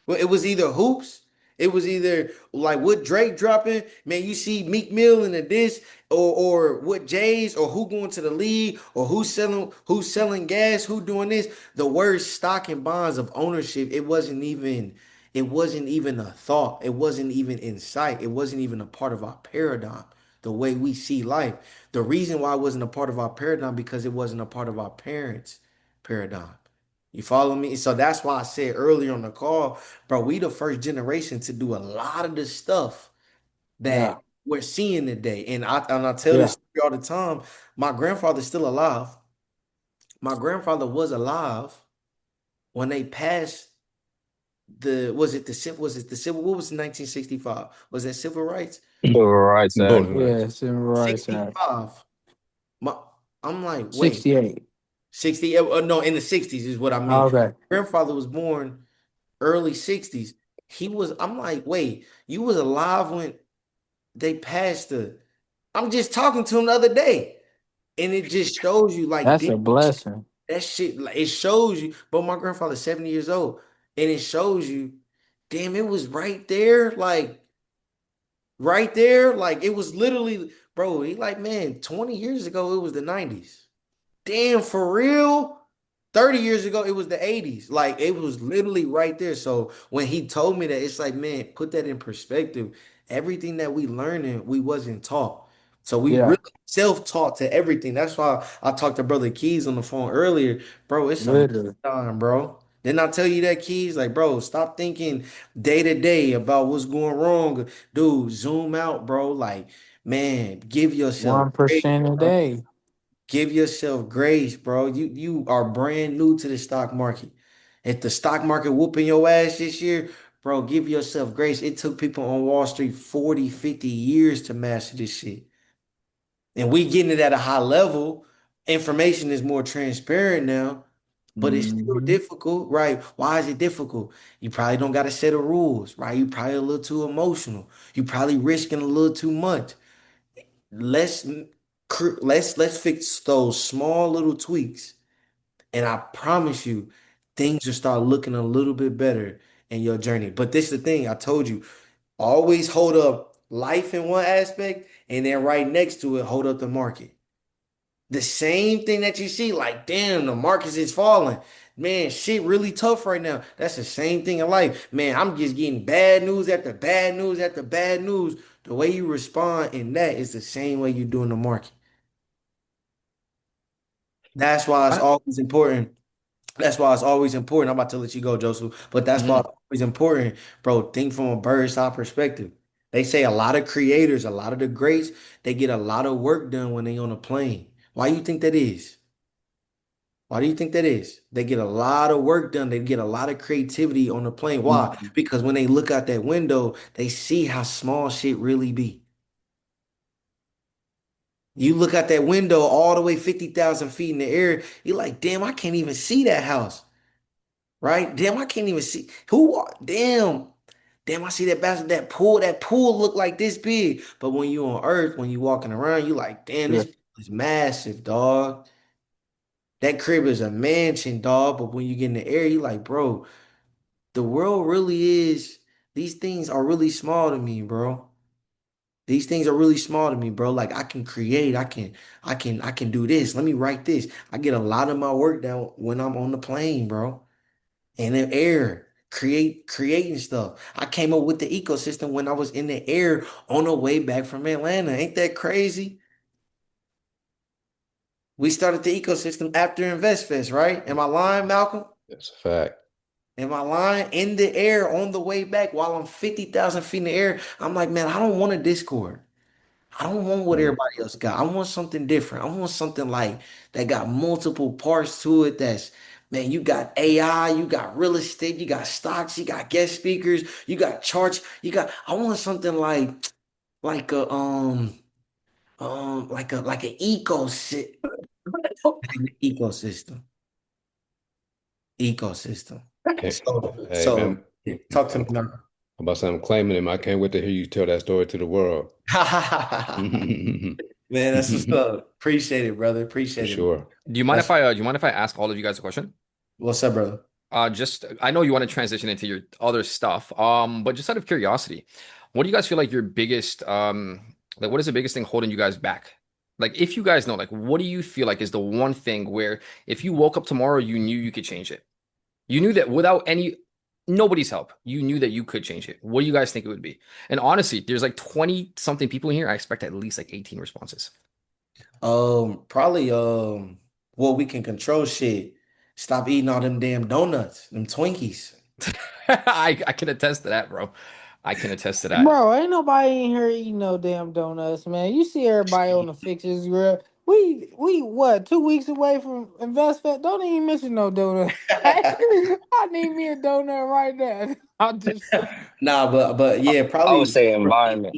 Well, it was either hoops. It was either like what Drake dropping, man. You see Meek Mill in the diss, or what Jays, or who going to the league, or who's selling gas, who doing this. The word stock and bonds of ownership, it wasn't even a thought. It wasn't even in sight. It wasn't even a part of our paradigm. The way we see life. The reason why it wasn't a part of our paradigm because it wasn't a part of our parents' paradigm. You follow me? So that's why I said earlier on the call, bro, we the first generation to do a lot of the stuff that
Yeah.
we're seeing today. And I tell this
Yeah.
story all the time. My grandfather's still alive. My grandfather was alive when they passed the civil, what was 1965? Was that civil rights?
Civil Rights Act.
Voting
Yeah.
rights.
Civil Rights Act.
65. My, I'm like, wait,
68.
60, no, in the 60s is what I mean.
Okay.
Grandfather was born early 60s. I'm like, wait, you was alive when they passed I'm just talking to him the other day. And it just shows you like
That's
damn,
a blessing.
that shit, like it shows you, but my grandfather's 70 years old. And it shows you, damn, it was right there. Like it was literally, bro, he like, man, 20 years ago, it was the 90s. Damn, for real? 30 years ago, it was the 80s. Like it was literally right there. So when he told me that, it's like, man, put that in perspective. Everything that we learning, we wasn't taught. So we
Yeah.
really self-taught to everything. That's why I talked to Brother Keys on the phone earlier. Bro, it's some
Literally.
time, bro. Didn't I tell you that, Keys? Like, bro, stop thinking day to day about what's going wrong. Dude, zoom out, bro. Like, man, give yourself grace,
1% a
bro.
day.
Give yourself grace, bro. You are brand new to the stock market. If the stock market whooping your ass this year, bro, give yourself grace. It took people on Wall Street 40, 50 years to master this shit. And we getting it at a high level. Information is more transparent now, but it's still
Hmm.
difficult, right? Why is it difficult? You probably don't got a set of rules, right? You probably a little too emotional. You probably risking a little too much. Let's let's fix those small little tweaks, and I promise you, things will start looking a little bit better in your journey. But this is the thing I told you: always hold up life in one aspect, and then right next to it, hold up the market. The same thing that you see, like, damn, the markets is falling. Man, shit really tough right now. That's the same thing in life. Man, I'm just getting bad news after bad news after bad news. The way you respond in that is the same way you do in the market. That's why it's
I,
always important. That's why it's always important. I'm about to let you go, Joseph, but that's why
mhm.
it's always important, bro. Think from a bird's eye perspective. They say a lot of creators, a lot of the greats, they get a lot of work done when they on a plane. Why you think that is? Why do you think that is? They get a lot of work done. They get a lot of creativity on the plane. Why? Because when they look out that window, they see how small shit really be. You look out that window all the way 50,000 feet in the air, you're like, damn, I can't even see that house. Right? Damn, I can't even see damn, I see that bastard, that pool look like this big. But when you on Earth, when you walking around, you like, damn,
Yeah.
this is massive, dog. That crib is a mansion, dog. But when you get in the air, you like, bro, the world really is, these things are really small to me, bro. These things are really small to me, bro. Like I can create, I can do this. Let me write this. I get a lot of my work done when I'm on the plane, bro. In the air, creating stuff. I came up with the ecosystem when I was in the air on the way back from Atlanta. Ain't that crazy? We started the ecosystem after InvestFest, right? Am I lying, Malcolm?
That's a fact.
Am I lying? In the air on the way back while I'm 50,000 feet in the air. I'm like, man, I don't want a Discord. I don't want what
Mm.
everybody else got. I want something different. I want something like that got multiple parts to it. That's, man, you got AI, you got real estate, you got stocks, you got guest speakers, you got charts, I want something like a like an ecosystem. Ecosystem.
Okay. Hey,
So
man,
talk to
I'm
me now.
about to say I'm claiming him. I can't wait to hear you tell that story to the world.
Man, that's what's up. Appreciate it, brother.
For
Appreciate it.
sure.
That's
do you mind if I ask all of you guys a question?
what's up, brother.
Just I know you want to transition into your other stuff. But just out of curiosity, what do you guys feel like your biggest like what is the biggest thing holding you guys back? Like if you guys know, like what do you feel like is the one thing where if you woke up tomorrow, you knew you could change it? You knew that without any nobody's help, you knew that you could change it. What do you guys think it would be? And honestly, there's like 20 something people in here. I expect at least like 18 responses.
Probably well, we can control shit. Stop eating all them damn donuts, them Twinkies.
I can attest to that, bro. I can attest to that.
Bro, ain't nobody in here eating no damn donuts, man. You see everybody on the fixtures, bro. We what 2 weeks away from investment? Don't even mention no donut. I need me a donut right now. I'm just
Nah, but yeah,
I would
probably
say environment.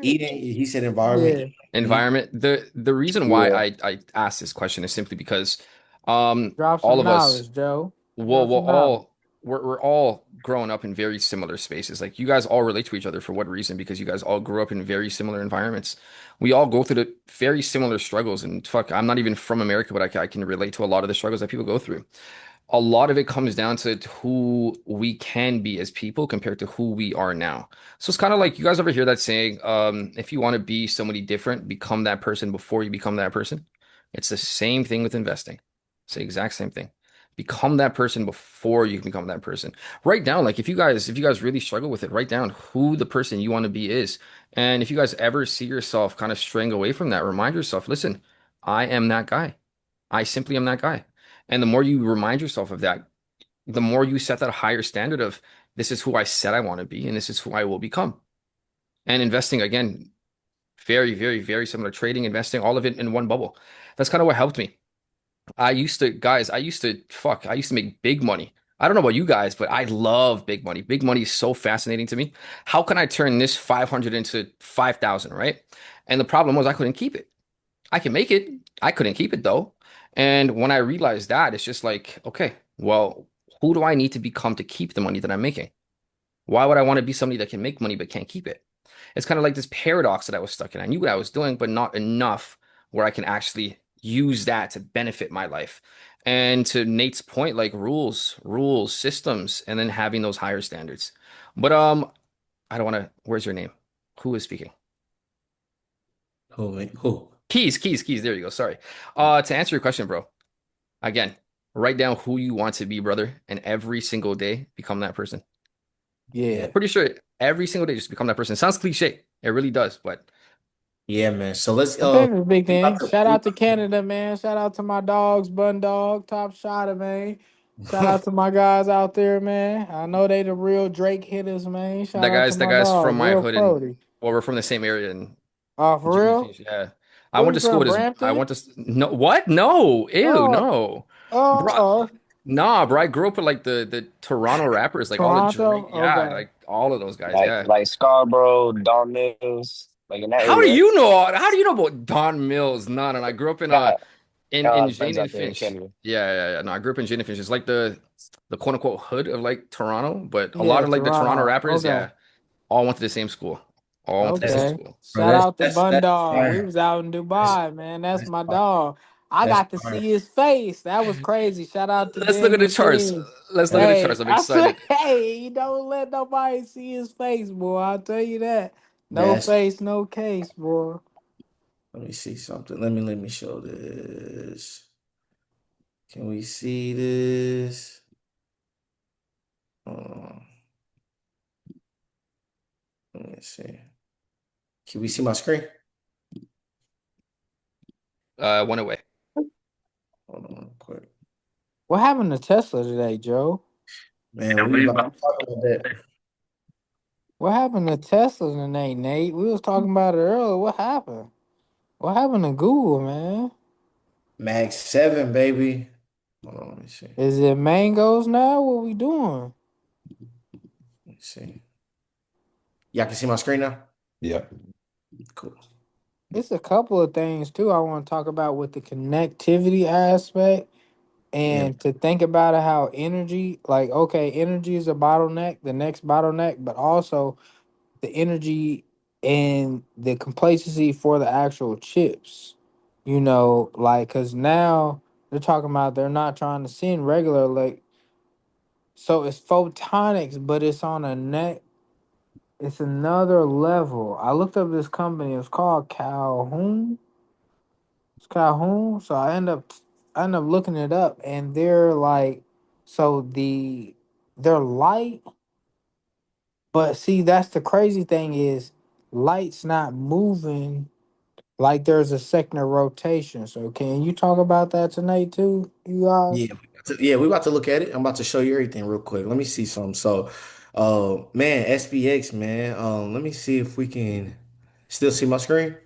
eating. He said environment.
yeah.
Environment. The reason why
Yeah.
I asked this question is simply because
Drop
all
some
of us
knowledge, Joe.
well
Drop
we're
some knowledge.
all we're all growing up in very similar spaces. Like you guys all relate to each other for what reason? Because you guys all grew up in very similar environments. We all go through the very similar struggles and fuck, I'm not even from America, but I can relate to a lot of the struggles that people go through. A lot of it comes down to who we can be as people compared to who we are now. So it's kind of like you guys ever hear that saying, if you want to be somebody different, become that person before you become that person. It's the same thing with investing. It's the exact same thing. Become that person before you can become that person. Write down, like if you guys really struggle with it, write down who the person you want to be is. And if you guys ever see yourself kind of straying away from that, remind yourself, listen, I am that guy. I simply am that guy. And the more you remind yourself of that, the more you set that higher standard of this is who I said I want to be and this is who I will become. And investing, again, very, very, very similar. Trading, investing, all of it in one bubble. That's kind of what helped me. I used to make big money. I don't know about you guys, but I love big money. Big money is so fascinating to me. How can I turn this 500 into 5,000, right? And the problem was I couldn't keep it. I can make it. I couldn't keep it though. And when I realized that, it's just like, okay, well, who do I need to become to keep the money that I'm making? Why would I want to be somebody that can make money but can't keep it? It's kind of like this paradox that I was stuck in. I knew what I was doing, but not enough where I can actually use that to benefit my life. And to Nate's point, like rules, systems, and then having those higher standards. But I don't want to. Where's your name? Who is speaking?
Who, man? Who?
Keys. There you go. Sorry. To answer your question, bro. Again, write down who you want to be, brother, and every single day become that person.
Yeah.
Yeah.
Pretty sure every single day just become that person. Sounds cliche. It really does, but
Yeah, man. So let's
Depends on big
we about
thing. Shout out to Canada, man. Shout out to my dogs, Bun Dog, Top Shotter, man. Shout
to
out to my guys out there, man. I know they the real Drake hitters, man. Shout out to
that
my
guy's from
dog,
my
real
hood and
Brody.
well, we're from the same area in
Oh, for real?
Jenkins. Yeah. I
Where
went
you
to school
from,
with his I
Brampton?
went to no what? No. Ew,
Oh,
no. Bro,
oh,
nah, bro. I grew up with like the Toronto rappers, like all the Drake,
Toronto.
yeah,
Okay.
like all of those guys,
Like
yeah.
like Scarborough, Don Mills, like in that
How do
area.
you know? How do you know about Don Mills? No, no, no. I grew up
Got
in
friends
Jane and
out there in
Finch.
Canada.
Yeah. No, I grew up in Jane and Finch. It's like the quote unquote hood of like Toronto, but a lot
Yeah,
of like the Toronto
Toronto.
rappers,
Okay.
yeah, all went to the same school. All went to the same
that's
Okay.
school.
bro,
Shout out to Bun
that's
Dog. We
fire.
was out in
That's
Dubai, man. That's
that's
my
fire.
dog. I
That's
got to
fire.
see his face. That was crazy. Shout out to
Let's look at the
Daniel
charts.
King.
Let's look at the
That's
Hey,
charts. I'm
I said,
excited.
hey, you don't let nobody see his face, boy. I'll tell you that. No
That's
face, no case, boy.
let me see something. Let me show this. Can we see this? Uh, let me see. Can we see my screen?
Went away.
Hold on, real quick.
What happened to Tesla today, Joe?
Man, we about to talk about that.
What happened to Tesla today, Nate? We was talking about it earlier. What happened? What happened to Google, man?
Max 7, baby. Hold on, let me see.
Is it mangoes now? What we doing?
Let me see. Y'all can see my screen now?
Yeah.
Cool.
It's a couple of things too I want to talk about with the connectivity aspect
Yeah.
and to think about it how energy, like okay, energy is a bottleneck, the next bottleneck, but also the energy and the complacency for the actual chips. You know, like because now they're talking about they're not trying to send regular like so it's photonics, but it's on a net. It's another level. I looked up this company. It's called Calhoun. It's Calhoun. So I end up looking it up, and they're like, so they're light, but see that's the crazy thing is light's not moving like there's a second rotation. So can you talk about that tonight too, you guys?
Yeah, we about to look at it. I'm about to show you everything real quick. Let me see something. So, man, SPX, man. Let me see if we can still see my screen.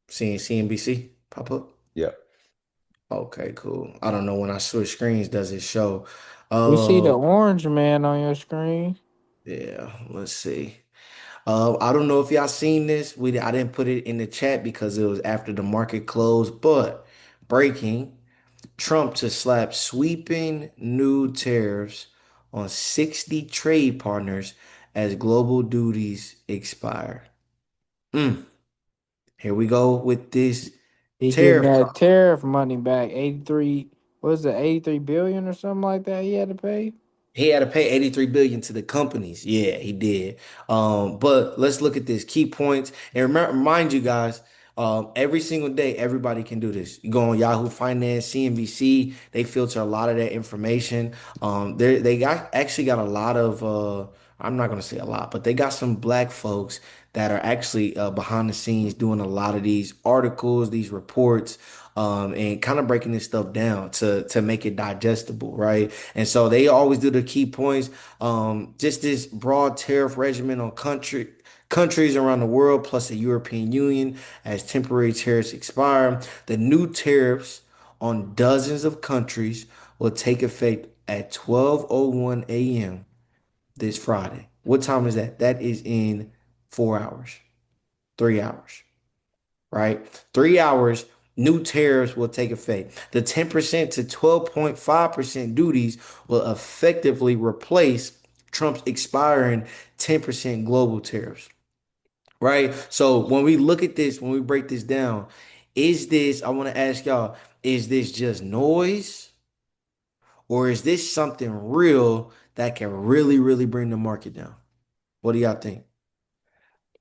Seeing CNBC pop up.
Yeah.
Okay, cool. I don't know when I switch screens, does it show?
We see the
Uh,
orange man on your screen.
yeah, let's see. I don't know if y'all seen this. I didn't put it in the chat because it was after the market closed, but breaking. Trump to slap sweeping new tariffs on 60 trade partners as global duties expire. Mm, here we go with this
He getting
tariff
that
talk.
tariff money back. 83, what was it, 83 billion or something like that he had to pay?
He had to pay 83 billion to the companies. Yeah, he did. But let's look at this key points and remember, remind you guys, every single day, everybody can do this. You go on Yahoo Finance, CNBC, they filter a lot of that information. They got actually got a lot of I'm not gonna say a lot, but they got some black folks that are actually behind the scenes doing a lot of these articles, these reports, and kind of breaking this stuff down to make it digestible, right? And so they always do the key points. Just this broad tariff regimen on countries around the world, plus the European Union, as temporary tariffs expire. The new tariffs on dozens of countries will take effect at 12:01 a.m. this Friday. What time is that? That is in 4 hours, 3 hours, right? 3 hours, new tariffs will take effect. The 10% to 12.5% duties will effectively replace Trump's expiring 10% global tariffs, right? So when we look at this, when we break this down, I want to ask y'all, is this just noise or is this something real that can really, really bring the market down? What do y'all think?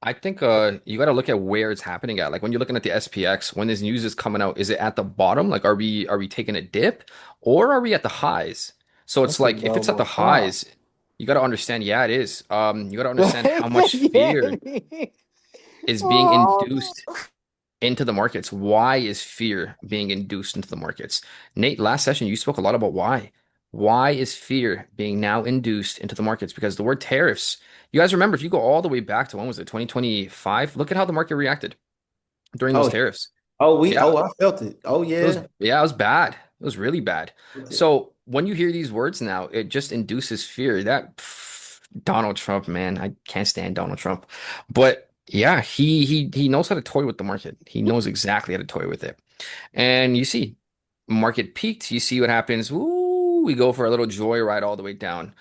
I think you got to look at where it's happening at. Like when you're looking at the SPX, when this news is coming out, is it at the bottom? Like are we taking a dip or are we at the highs? So it's
That's a
like if it's at
double
the
top.
highs, you got to understand, yeah, it is. You got to understand how much
Yeah,
fear
it is.
is being
Oh,
induced into the markets. Why is fear being induced into the markets? Nate, last session you spoke a lot about why. Why is fear being now induced into the markets? Because the word tariffs, you guys remember if you go all the way back to when was it, 2025? Look at how the market reacted during those
Oh,
tariffs. Yeah,
I felt it. Oh yeah.
it was bad. It was really bad. So when you hear these words now, it just induces fear. Donald Trump, man, I can't stand Donald Trump. But yeah, he knows how to toy with the market. He knows exactly how to toy with it. And you see, market peaked. You see what happens. Woo, we go for a little joyride all the way down.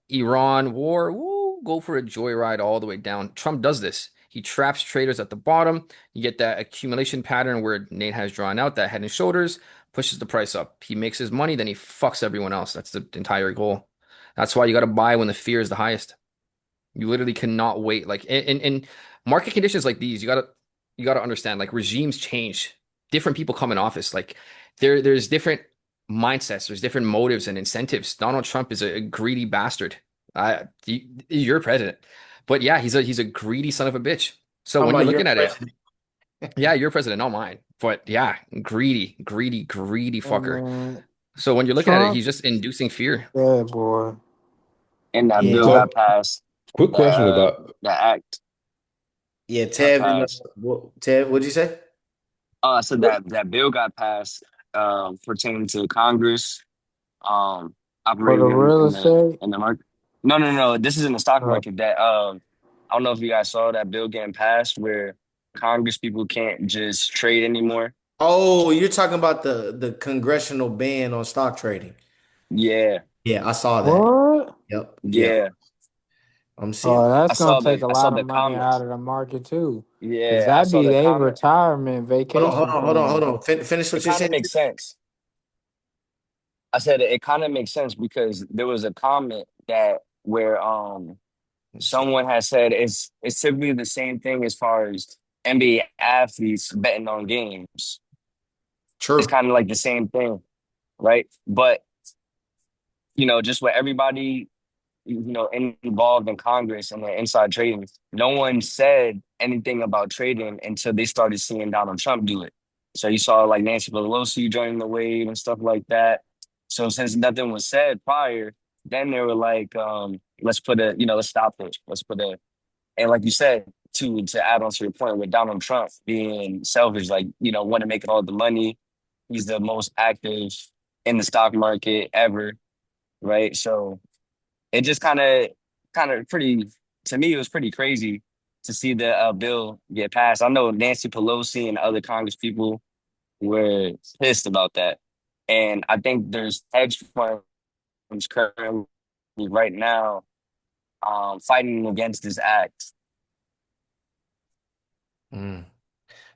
Iran war. Woo, go for a joyride all the way down. Trump does this. He traps traders at the bottom. You get that accumulation pattern where Nate has drawn out that head and shoulders, pushes the price up. He makes his money, then he fucks everyone else. That's the entire goal. That's why you got to buy when the fear is the highest. You literally cannot wait. Like in market conditions like these, you gotta understand. Like regimes change. Different people come in office. Like there's different mindsets. There's different motives and incentives. Donald Trump is a greedy bastard. You're president, but yeah, he's a greedy son of a bitch. So
Talking
when you're
about your
looking at it,
president.
yeah, you're president, not mine. But yeah, greedy, greedy, greedy
I
fucker.
mean,
So when you're looking at it,
Trump,
he's just inducing fear.
yeah, boy.
And that
Yeah.
bill got
So,
passed.
quick
That
question about
that act
Yeah,
got
Tev,
passed.
Tev, what'd you say?
So that bill got passed pertaining to Congress
For the
operating
real estate,
in the market. No, no, no. This is in the stock
uh,
market that I don't know if you guys saw that bill getting passed where Congress people can't just trade anymore.
Oh, you're talking about the congressional ban on stock trading.
Yeah,
Yeah, I saw that.
what?
Yep. Yeah.
yeah.
I'm seeing.
Oh, that's
I
gonna
saw
take a
I saw
lot of
the
money out
comments.
of the market too, cause
Yeah, I
that
saw
be
the
a
comment.
retirement
Hold on, hold
vacation
on, hold on, hold
plan.
on. Finish
It
what you're
kind of
saying.
makes sense. I said it kind of makes sense because there was a comment that where
Let's see.
someone has said it's typically the same thing as far as NBA athletes betting on games. It's
True.
kind of like the same thing, right? But just with everybody, involved in Congress and the inside trading, no one said anything about trading until they started seeing Donald Trump do it. So you saw like Nancy Pelosi joining the wave and stuff like that. So since nothing was said prior, then they were like, let's stop it. Let's put a And like you said, to add on to your point with Donald Trump being selfish, like, want to make all the money. He's the most active in the stock market ever, right? So it just kind of pretty to me, it was pretty crazy to see the bill get passed. I know Nancy Pelosi and other Congress people were pissed about that. And I think there's hedge funds currently right now fighting against this act.
Mm.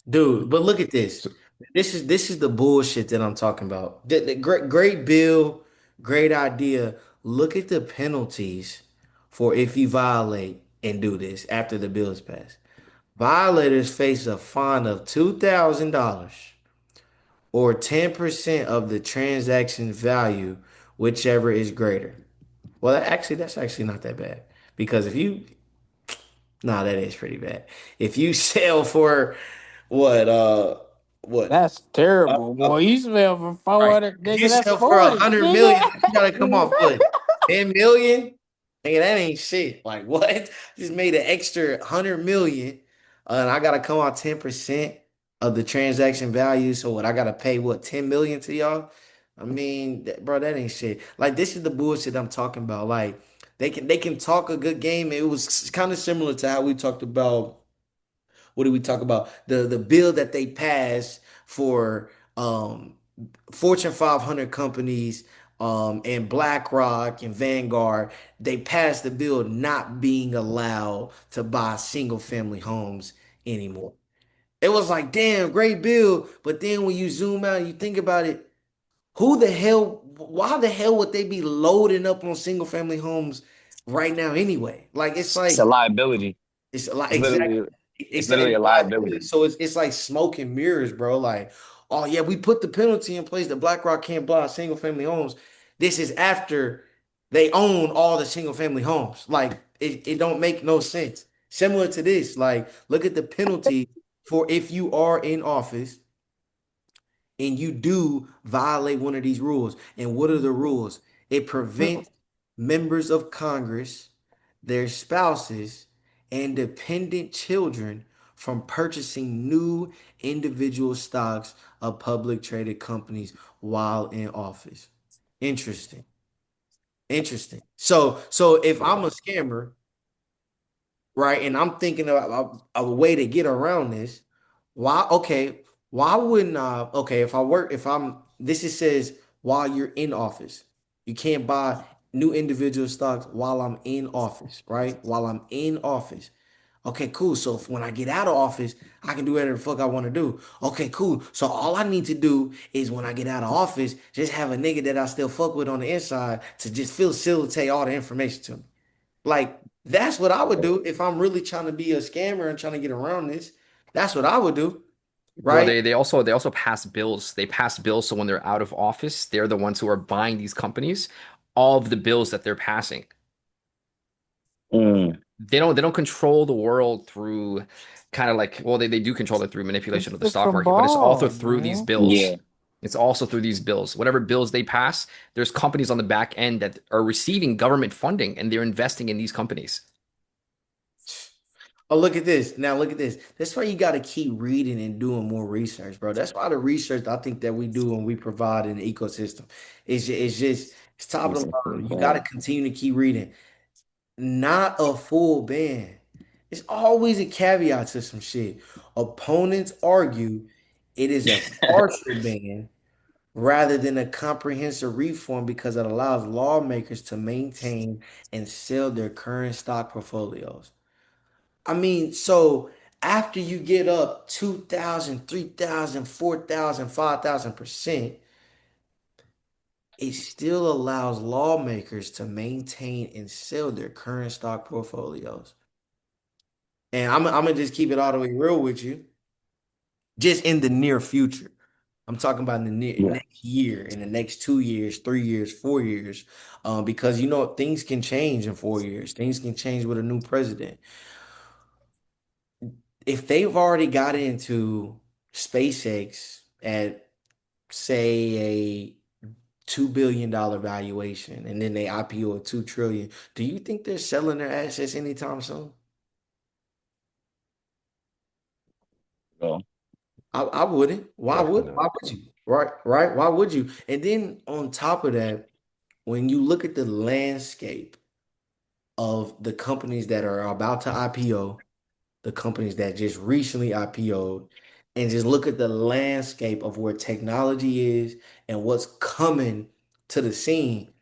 Dude, but look at this.
so,
This is the bullshit that I'm talking about. The great bill, great idea. Look at the penalties for if you violate and do this after the bill is passed. Violators face a fine of $2,000 or 10% of the transaction value, whichever is greater. Well, that's actually not that bad because if you, nah, that is pretty bad. If you sell for what, what,
That's terrible, boy. You smell for four
right?
hundred,
If you
nigga. That's
sell for
40,
100 million,
nigga.
you gotta come off what, 10 million? Nigga, that ain't shit. Like what? Just made an extra 100 million, and I gotta come out 10% of the transaction value. So what? I gotta pay what 10 million to y'all? I mean, bro, that ain't shit. Like this is the bullshit I'm talking about. Like they can talk a good game. It was kind of similar to how we talked about what did we talk about? The bill that they passed for Fortune 500 companies and BlackRock and Vanguard, they passed the bill not being allowed to buy single family homes anymore. It was like, damn, great bill. But then when you zoom out and you think about it, why the hell would they be loading up on single family homes right now anyway? Like it's
It's a
like
liability.
it's like
It's
exactly,
literally it's
exactly
literally a liability.
liability. So it's like smoke and mirrors, bro. Like, oh yeah, we put the penalty in place that BlackRock can't buy single family homes. This is after they own all the single family homes. Like, it don't make no sense. Similar to this, like, look at the penalty for if you are in office and you do violate one of these rules. And what are the rules? It prevents members of Congress, their spouses, and dependent children from purchasing new individual stocks of public traded companies while in office. Interesting. Interesting. So if I'm a scammer, right? And I'm thinking about a way to get around this. Why? Okay, why wouldn't I? Okay, if I'm, this it says while you're in office, you can't buy new individual stocks while I'm in office, right? While I'm in office. Okay, cool. So when I get out of office, I can do whatever the fuck I want to do. Okay, cool. So all I need to do is when I get out of office, just have a nigga that I still fuck with on the inside to just facilitate all the information to me. Like that's what I would do if I'm really trying to be a scammer and trying to get around this. That's what I would do,
Bro,
right?
they also pass bills. They pass bills so when they're out of office, they're the ones who are buying these companies, all of the bills that they're passing.
Mm,
They don't control the world through kind of like, well, they do control it through manipulation
It's
of the
the
stock market, but it's also
cabal,
through these
man.
bills.
yeah.
It's also through these bills. Whatever bills they pass, there's companies on the back end that are receiving government funding and they're investing in these companies.
Oh, look at this. Now look at this. That's why you got to keep reading and doing more research, bro. That's why the research I think that we do and we provide in the ecosystem it's top of
It's
the line. You got to
important.
continue to keep reading. Not a full ban. It's always a caveat to some shit. Opponents argue it is a partial ban rather than a comprehensive reform because it allows lawmakers to maintain and sell their current stock portfolios. I mean, so after you get up 2,000, 3,000, 4,000, 5,000%, it still allows lawmakers to maintain and sell their current stock portfolios. And I'm gonna just keep it all the way real with you. Just in the near future. I'm talking about in the
Yeah.
next year, in the next 2 years, 3 years, 4 years, because you know things can change in 4 years. Things can change with a new president. If they've already got into SpaceX at say a $2 billion valuation, and then they IPO at 2 trillion, do you think they're selling their assets anytime soon?
So,
I wouldn't.
Definitely
Why
not.
would you? Right, right. Why would you? And then on top of that, when you look at the landscape of the companies that are about to IPO, the companies that just recently IPO'd, and just look at the landscape of where technology is and what's coming to the scene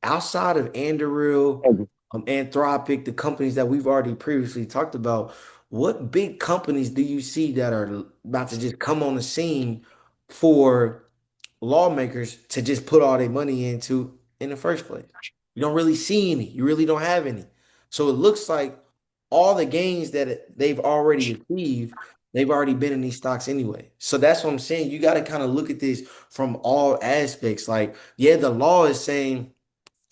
outside of Anduril, Anthropic, the companies that we've already previously talked about, what big companies do you see that are about to just come on the scene for lawmakers to just put all their money into in the first place? You don't really see any. You really don't have any. So it looks like all the gains that they've already achieved, they've already been in these stocks anyway. So that's what I'm saying. You got to kind of look at this from all aspects. Like, yeah, the law is saying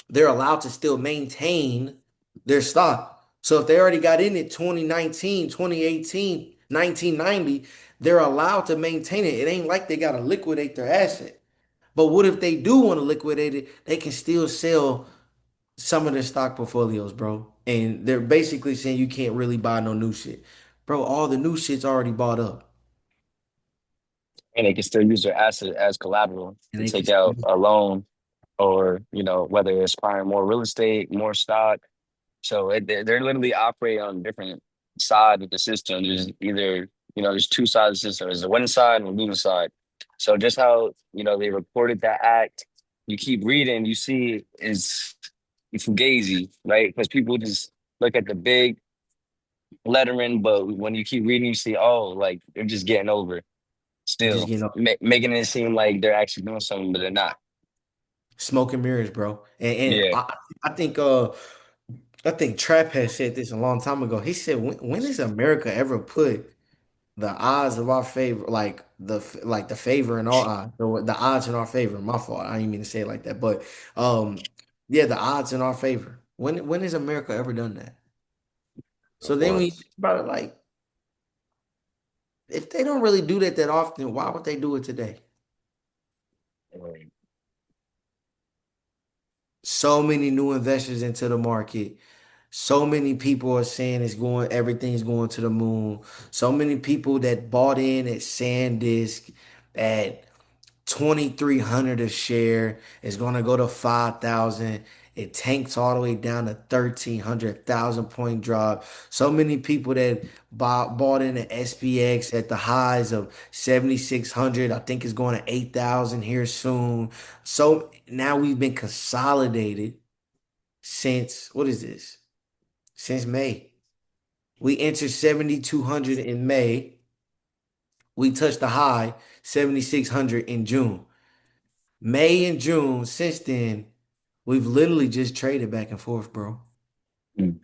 they're allowed to still maintain their stock. So if they already got in it 2019, 2018, 1990, they're allowed to maintain it. It ain't like they got to liquidate their asset. But what if they do want to liquidate it? They can still sell some of their stock portfolios, bro. And they're basically saying you can't really buy no new shit. Bro, all the new shit's already bought up.
and they can still use their asset as collateral
And
to
they can
take
still
out a loan or, whether it's buying more real estate, more stock. So they're literally operating on different sides of the system. There's either, there's two sides of the system. There's the winning side and the losing side. So just how, they reported that act, you keep reading, you see is fugazi, right? Because people just look at the big lettering, but when you keep reading, you see, oh, like they're just getting over
just,
still, making it seem like they're actually doing something, but they're not.
smoke and mirrors, bro. And
Yeah.
I think Trap had said this a long time ago. He said, when has America ever put the odds of our favor, like the favor in our odds, the odds in our favor? My fault. I didn't mean to say it like that, but um, yeah, the odds in our favor. When has America ever done that? So then when you
Once.
think about it, like if they don't really do that often, why would they do it today? So many new investors into the market. So many people are saying everything's going to the moon. So many people that bought in at SanDisk at 2,300 a share is going to go to 5,000. It tanks all the way down to 1,300, 1,000 point drop. So many people that bought in at SPX at the highs of 7,600. I think it's going to 8,000 here soon. So now we've been consolidated since, what is this? Since May. We entered 7,200 in May. We touched the high 7,600 in June. May and June, since then, we've literally just traded back and forth, bro.
Mm.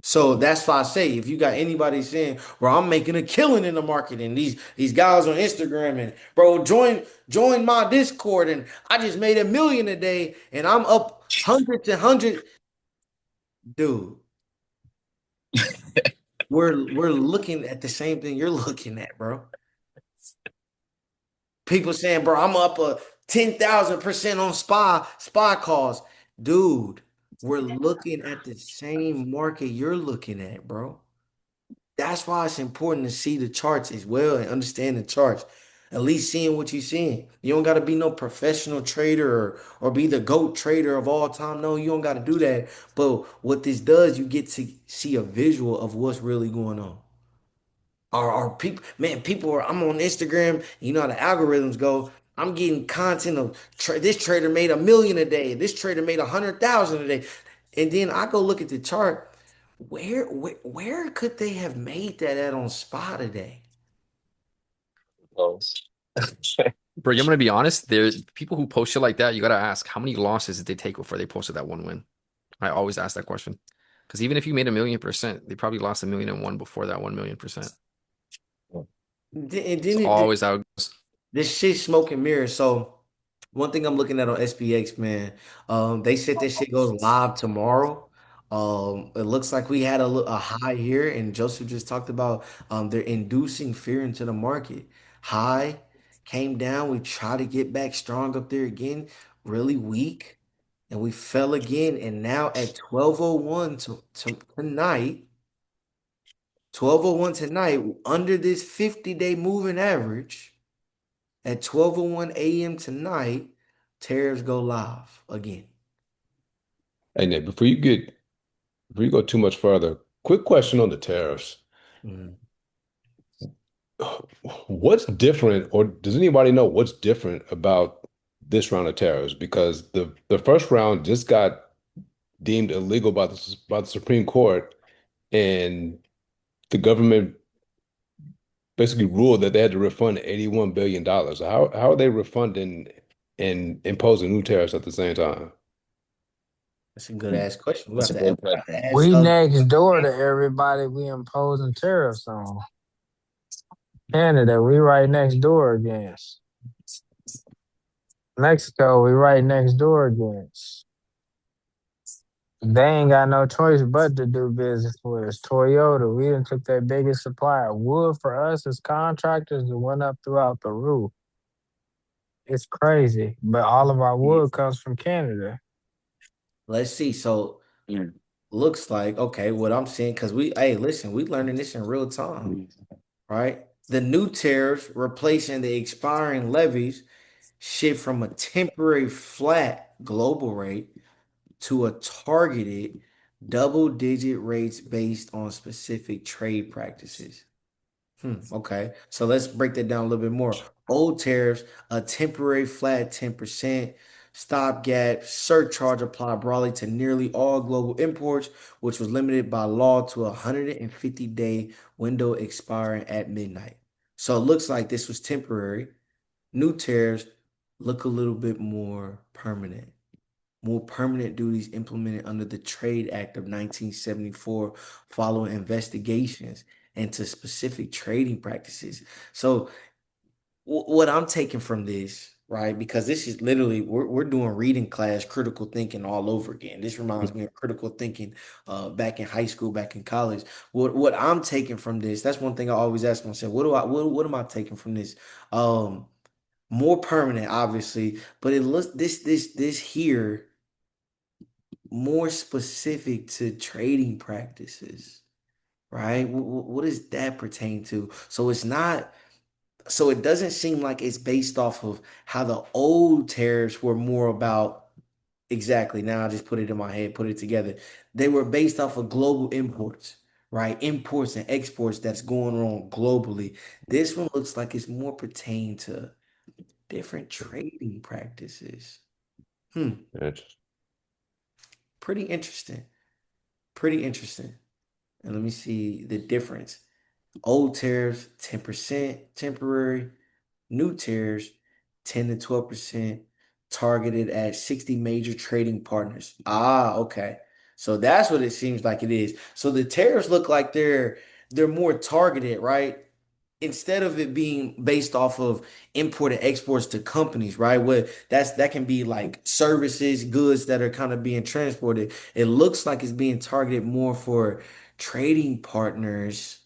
So that's why I say if you got anybody saying, bro, I'm making a killing in the market and these guys on Instagram and bro, join my Discord and I just made 1 million a day and I'm up hundreds and hundreds. Dude, we're looking at the same thing you're looking at, bro. People saying, bro, I'm up a 10,000% on spy calls. Dude, we're looking at the same market you're looking at, bro. That's why it's important to see the charts as well and understand the charts. At least seeing what you're seeing. You don't got to be no professional trader or be the GOAT trader of all time. No, you don't got to do that. But what this does, you get to see a visual of what's really going on. Our people, man, people are, I'm on Instagram, you know how the algorithms go. I'm getting content of this trader made 1 million a day, this trader made 100,000 a day. And then I go look at the chart. Where could they have made that at on spot today?
Oh.
Bro, I'm gonna be honest. There's people who post shit like that. You gotta ask how many losses did they take before they posted that one win. I always ask that question because even if you made 1 million%, they probably lost 1,000,001 before that 1 million%.
And
It's
then
always how it goes.
this shit smoke and mirrors. So one thing I'm looking at on SPX, man, they said this shit goes live tomorrow. It looks like we had a high here, and Joseph just talked about they're inducing fear into the market. High came down. We try to get back strong up there again, really weak, and we fell again. And now at 12:01 tonight, 12:01 tonight, under this 50-day moving average. At 12:01 a.m. tonight, tariffs go live again.
Hey, Nick, before you go too much further, quick question on the tariffs.
Mhm.
What's different, or does anybody know what's different about this round of tariffs? Because the first round just got deemed illegal by the Supreme Court, and the government basically ruled that they had to refund $81 billion. How are they refunding and imposing new tariffs at the same time?
That's a good ass question.
That's a great
We
question.
have to ask
We next door to everybody we imposing tariffs on. Canada, we right next door against. Mexico, we right next door against. They ain't got no choice but to do business with us. Toyota, we done took their biggest supplier. Wood for us as contractors that went up throughout the roof. It's crazy. But all of our wood comes from Canada.
Let's see. So
Mm.
looks like okay, what I'm seeing, because hey, listen, we learning this in real time, right? The new tariffs replacing the expiring levies shift from a temporary flat global rate to a targeted double-digit rates based on specific trade practices. Okay. So let's break that down a little bit more. Old tariffs, a temporary flat 10% stopgap surcharge applied broadly to nearly all global imports, which was limited by law to a 150-day window expiring at midnight. So it looks like this was temporary. New tariffs look a little bit more permanent. More permanent duties implemented under the Trade Act of 1974 following investigations into specific trading practices. So, what I'm taking from this, right? Because this is literally we're doing reading class, critical thinking all over again. This reminds me of critical thinking back in high school, back in college. What I'm taking from this, that's one thing I always ask myself. What am I taking from this? More permanent, obviously, but it looks this here more specific to trading practices, right? What does that pertain to? So it's not, so it doesn't seem like it's based off of how the old tariffs were more about exactly. Now I just put it in my head, put it together. They were based off of global imports, right? Imports and exports that's going on globally. This one looks like it's more pertained to different trading practices. Hmm,
Interesting.
pretty interesting. Pretty interesting. And let me see the difference. Old tariffs, 10% temporary. New tariffs, 10 to 12%. targeted at 60 major trading partners. Ah, okay. So that's what it seems like it is. So the tariffs look like they're more targeted, right? Instead of it being based off of import and exports to companies, right? What that can be like services, goods that are kind of being transported. It looks like it's being targeted more for trading partners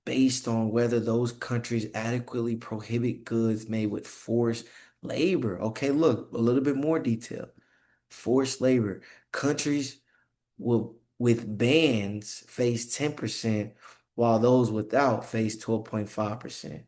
based on whether those countries adequately prohibit goods made with forced labor. Okay, look, a little bit more detail. Forced labor. Countries with bans face 10%, while those without face 12.5%.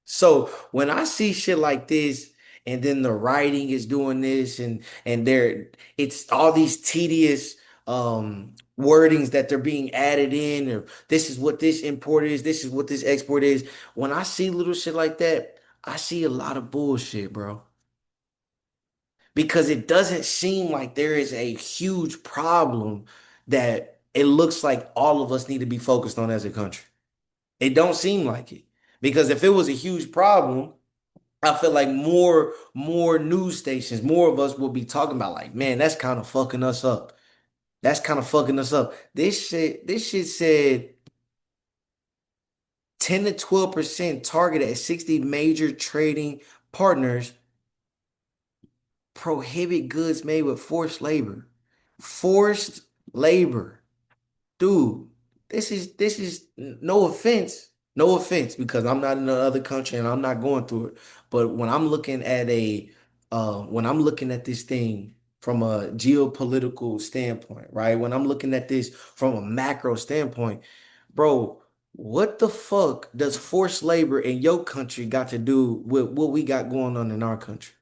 So when I see shit like this, and then the writing is doing this, and there it's all these tedious wordings that they're being added in, or this is what this import is, this is what this export is. When I see little shit like that, I see a lot of bullshit, bro. Because it doesn't seem like there is a huge problem that it looks like all of us need to be focused on as a country. It don't seem like it. Because if it was a huge problem, I feel like more news stations, more of us will be talking about like, man, that's kind of fucking us up. That's kind of fucking us up. This shit said 10 to 12% targeted at 60 major trading partners prohibit goods made with forced labor. Forced labor. Dude, this is no offense. No offense, because I'm not in another country and I'm not going through it. But when I'm looking at this thing from a geopolitical standpoint, right? When I'm looking at this from a macro standpoint, bro, what the fuck does forced labor in your country got to do with what we got going on in our country?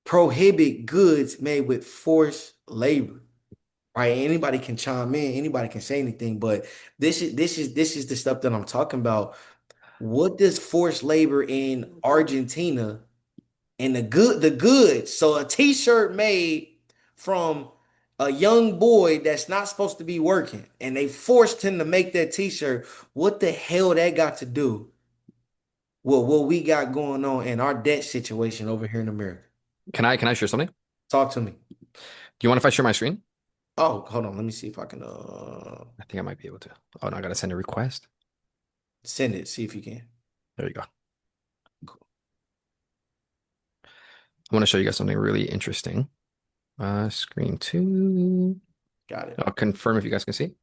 Prohibit goods made with forced labor. Right? Anybody can chime in, anybody can say anything, but this is the stuff that I'm talking about. What does forced labor in Argentina and the goods? So a t-shirt made from a young boy that's not supposed to be working, and they forced him to make that t-shirt. What the hell that got to do with what we got going on in our debt situation over here in America?
Can I share something?
Talk to me.
Do you want if I share my screen?
Oh, hold on. Let me see if I can
I think I might be able to. Oh no, I gotta send a request.
send it. See if you can.
There you go. I want to show you guys something really interesting. Screen two.
Got it.
I'll confirm if you guys can see.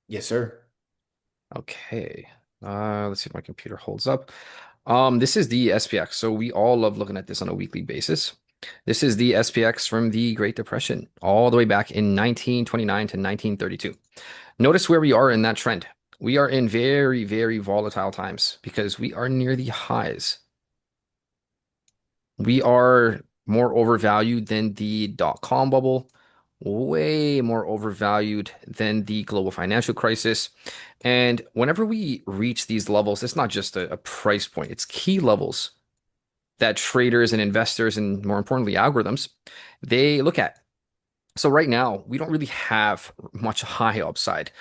Yes, sir.
Okay. Let's see if my computer holds up. This is the SPX. So we all love looking at this on a weekly basis. This is the SPX from the Great Depression, all the way back in 1929 to 1932. Notice where we are in that trend. We are in very, very volatile times because we are near the highs. We are more overvalued than the dot-com bubble, way more overvalued than the global financial crisis. And whenever we reach these levels, it's not just a price point, it's key levels that traders and investors, and more importantly, algorithms, they look at. So right now, we don't really have much high upside.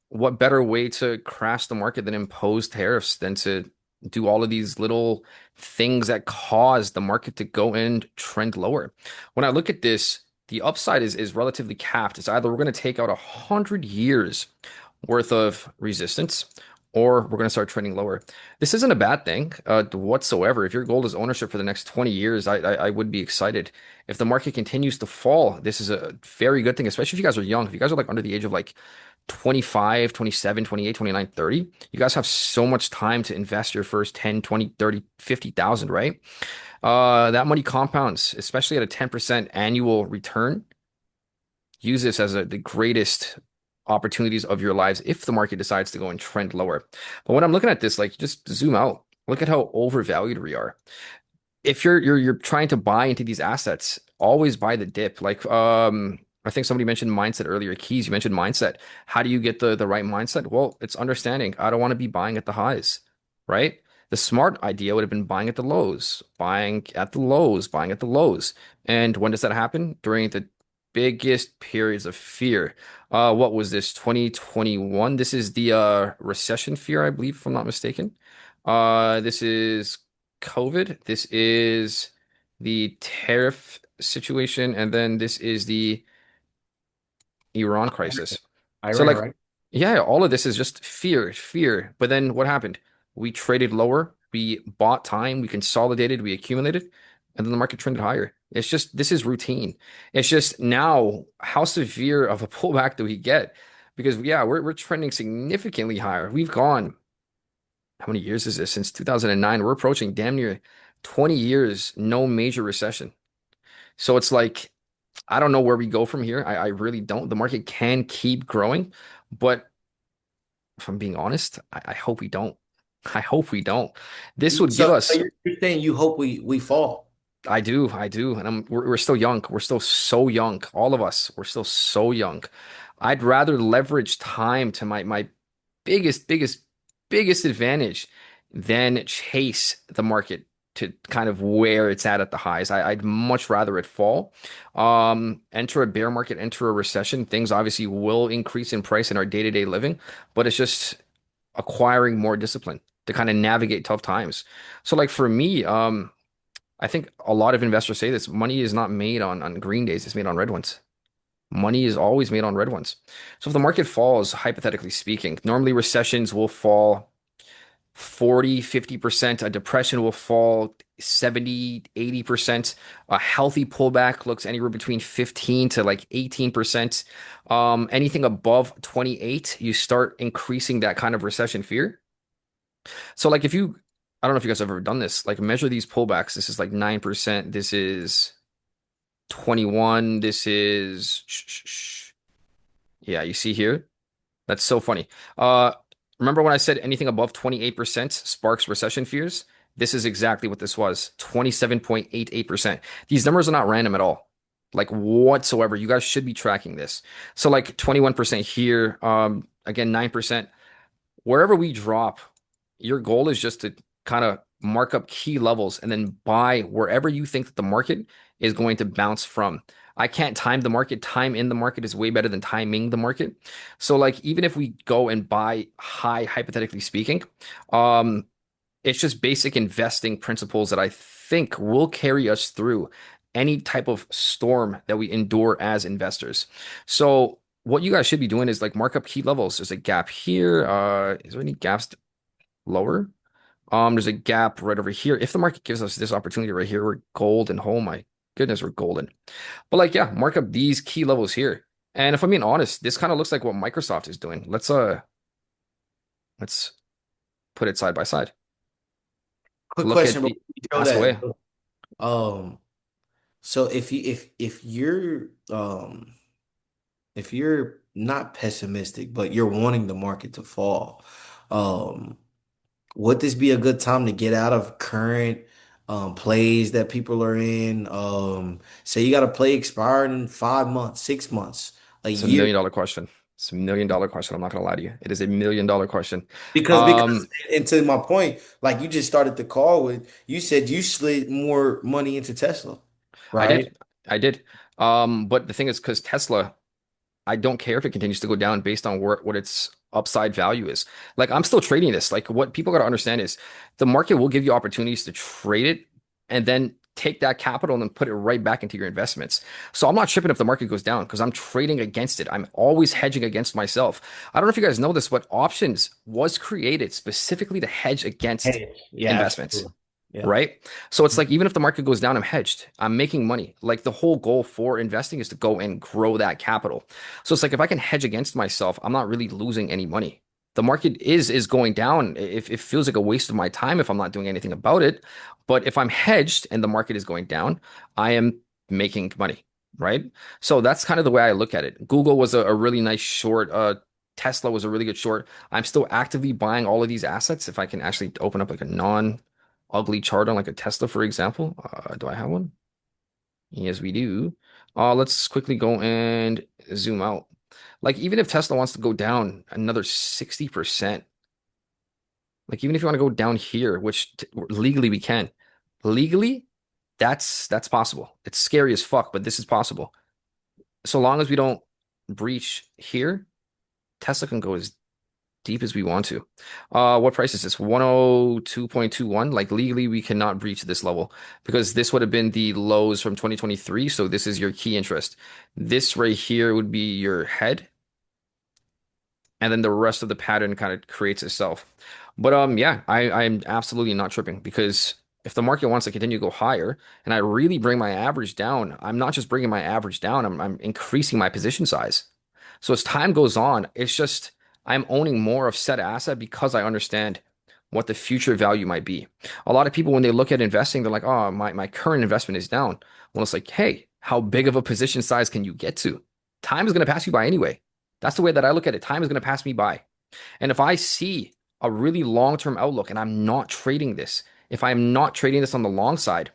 What better way to crash the market than impose tariffs than to do all of these little things that cause the market to go and trend lower? When I look at this, the upside is relatively capped. It's either we're going to take out 100 years worth of resistance, or we're going to start trending lower. This isn't a bad thing whatsoever. If your goal is ownership for the next 20 years, I would be excited. If the market continues to fall, this is a very good thing, especially if you guys are young. If you guys are like under the age of like 25, 27, 28, 29, 30, you guys have so much time to invest your first 10, 20, 30, 50,000, right? That money compounds, especially at a 10% annual return. Use this as the greatest opportunities of your lives if the market decides to go and trend lower. But when I'm looking at this, like just zoom out, look at how overvalued we are. If you're trying to buy into these assets, always buy the dip. Like I think somebody mentioned mindset earlier. Keys, you mentioned mindset. How do you get the right mindset? Well, it's understanding I don't want to be buying at the highs, right? The smart idea would have been buying at the lows, buying at the lows, buying at the lows. And when does that happen? During the biggest periods of fear. What was this? 2021. This is the recession fear, I believe, if I'm not mistaken. This is COVID. This is the tariff situation, and then this is the Iran crisis. So
Iran,
like,
right?
yeah, all of this is just fear, fear. But then what happened? We traded lower, we bought time, we consolidated, we accumulated, and then the market trended higher. It's just this is routine. It's just now how severe of a pullback do we get? Because yeah, we're trending significantly higher. We've gone, how many years is this? Since 2009, we're approaching damn near 20 years, no major recession. So it's like I don't know where we go from here. I really don't. The market can keep growing, but if I'm being honest, I hope we don't. I hope we don't. This would give
So
us.
you're saying you hope we fall.
I do, and we're still young. We're still so young. All of us, we're still so young. I'd rather leverage time to my biggest, biggest, biggest advantage than chase the market to kind of where it's at the highs. I'd much rather it fall. Enter a bear market, enter a recession. Things obviously will increase in price in our day-to-day living, but it's just acquiring more discipline to kind of navigate tough times. So like for me, I think a lot of investors say this, money is not made on green days, it's made on red ones. Money is always made on red ones. So if the market falls, hypothetically speaking, normally recessions will fall 40, 50%. A depression will fall 70, 80%. A healthy pullback looks anywhere between 15 to like 18%. Anything above 28, you start increasing that kind of recession fear. So like if you, I don't know if you guys have ever done this, like measure these pullbacks. This is like 9%. This is 21. This is, yeah, you see here? That's so funny. Uh, Remember when I said anything above 28% sparks recession fears? This is exactly what this was, 27.88%. These numbers are not random at all, like whatsoever. You guys should be tracking this. So like 21% here, again 9%. Wherever we drop, your goal is just to kind of mark up key levels and then buy wherever you think that the market is going to bounce from. I can't time the market. Time in the market is way better than timing the market. So like even if we go and buy high, hypothetically speaking, um, it's just basic investing principles that I think will carry us through any type of storm that we endure as investors. So what you guys should be doing is like mark up key levels. There's a gap here. Is there any gaps lower? There's a gap right over here. If the market gives us this opportunity right here, we're golden. Oh my goodness, we're golden. But like, yeah, mark up these key levels here. And if I'm being honest, this kind of looks like what Microsoft is doing. Let's put it side by side.
Quick
Look
question,
at
bro.
the
You show
ask away.
that. Um, so if you're not pessimistic, but you're wanting the market to fall, um, would this be a good time to get out of current plays that people are in? Say you got a play expired in 5 months, 6 months, a
It's a
year.
million dollar question. It's a $1 million question. I'm not gonna lie to you. It is a $1 million question.
Because
Um,
and to my point, like you just started the call with, you said you slid more money into Tesla,
I
right?
did. I did. But the thing is, because Tesla, I don't care if it continues to go down based on where what its upside value is. Like I'm still trading this. Like what people got to understand is the market will give you opportunities to trade it and then take that capital and then put it right back into your investments. So I'm not tripping if the market goes down because I'm trading against it. I'm always hedging against myself. I don't know if you guys know this, but options was created specifically to hedge against
Hey, yeah,
investments.
absolutely. Yeah.
Right. So it's like even if the market goes down, I'm hedged. I'm making money. Like the whole goal for investing is to go and grow that capital. So it's like if I can hedge against myself, I'm not really losing any money. The market is going down. If it feels like a waste of my time if I'm not doing anything about it. But if I'm hedged and the market is going down, I am making money. Right. So that's kind of the way I look at it. Google was a really nice short. Tesla was a really good short. I'm still actively buying all of these assets. If I can actually open up like a non-ugly chart on like a Tesla, for example. Do I have one? Yes, we do. Let's quickly go and zoom out. Like even if Tesla wants to go down another 60%, like even if you want to go down here, which legally we can, legally that's possible. It's scary as fuck, but this is possible. So long as we don't breach here, Tesla can go as deep as we want to. What price is this? 102.21. Like legally, we cannot breach this level because this would have been the lows from 2023. So this is your key interest. This right here would be your head, and then the rest of the pattern kind of creates itself. But yeah, I'm absolutely not tripping because if the market wants to continue to go higher and I really bring my average down, I'm not just bringing my average down, I'm increasing my position size. So as time goes on, it's just I'm owning more of said asset because I understand what the future value might be. A lot of people, when they look at investing, they're like, oh, my current investment is down. Well, it's like, hey, how big of a position size can you get to? Time is going to pass you by anyway. That's the way that I look at it. Time is going to pass me by. And if I see a really long-term outlook and I'm not trading this, if I'm not trading this on the long side,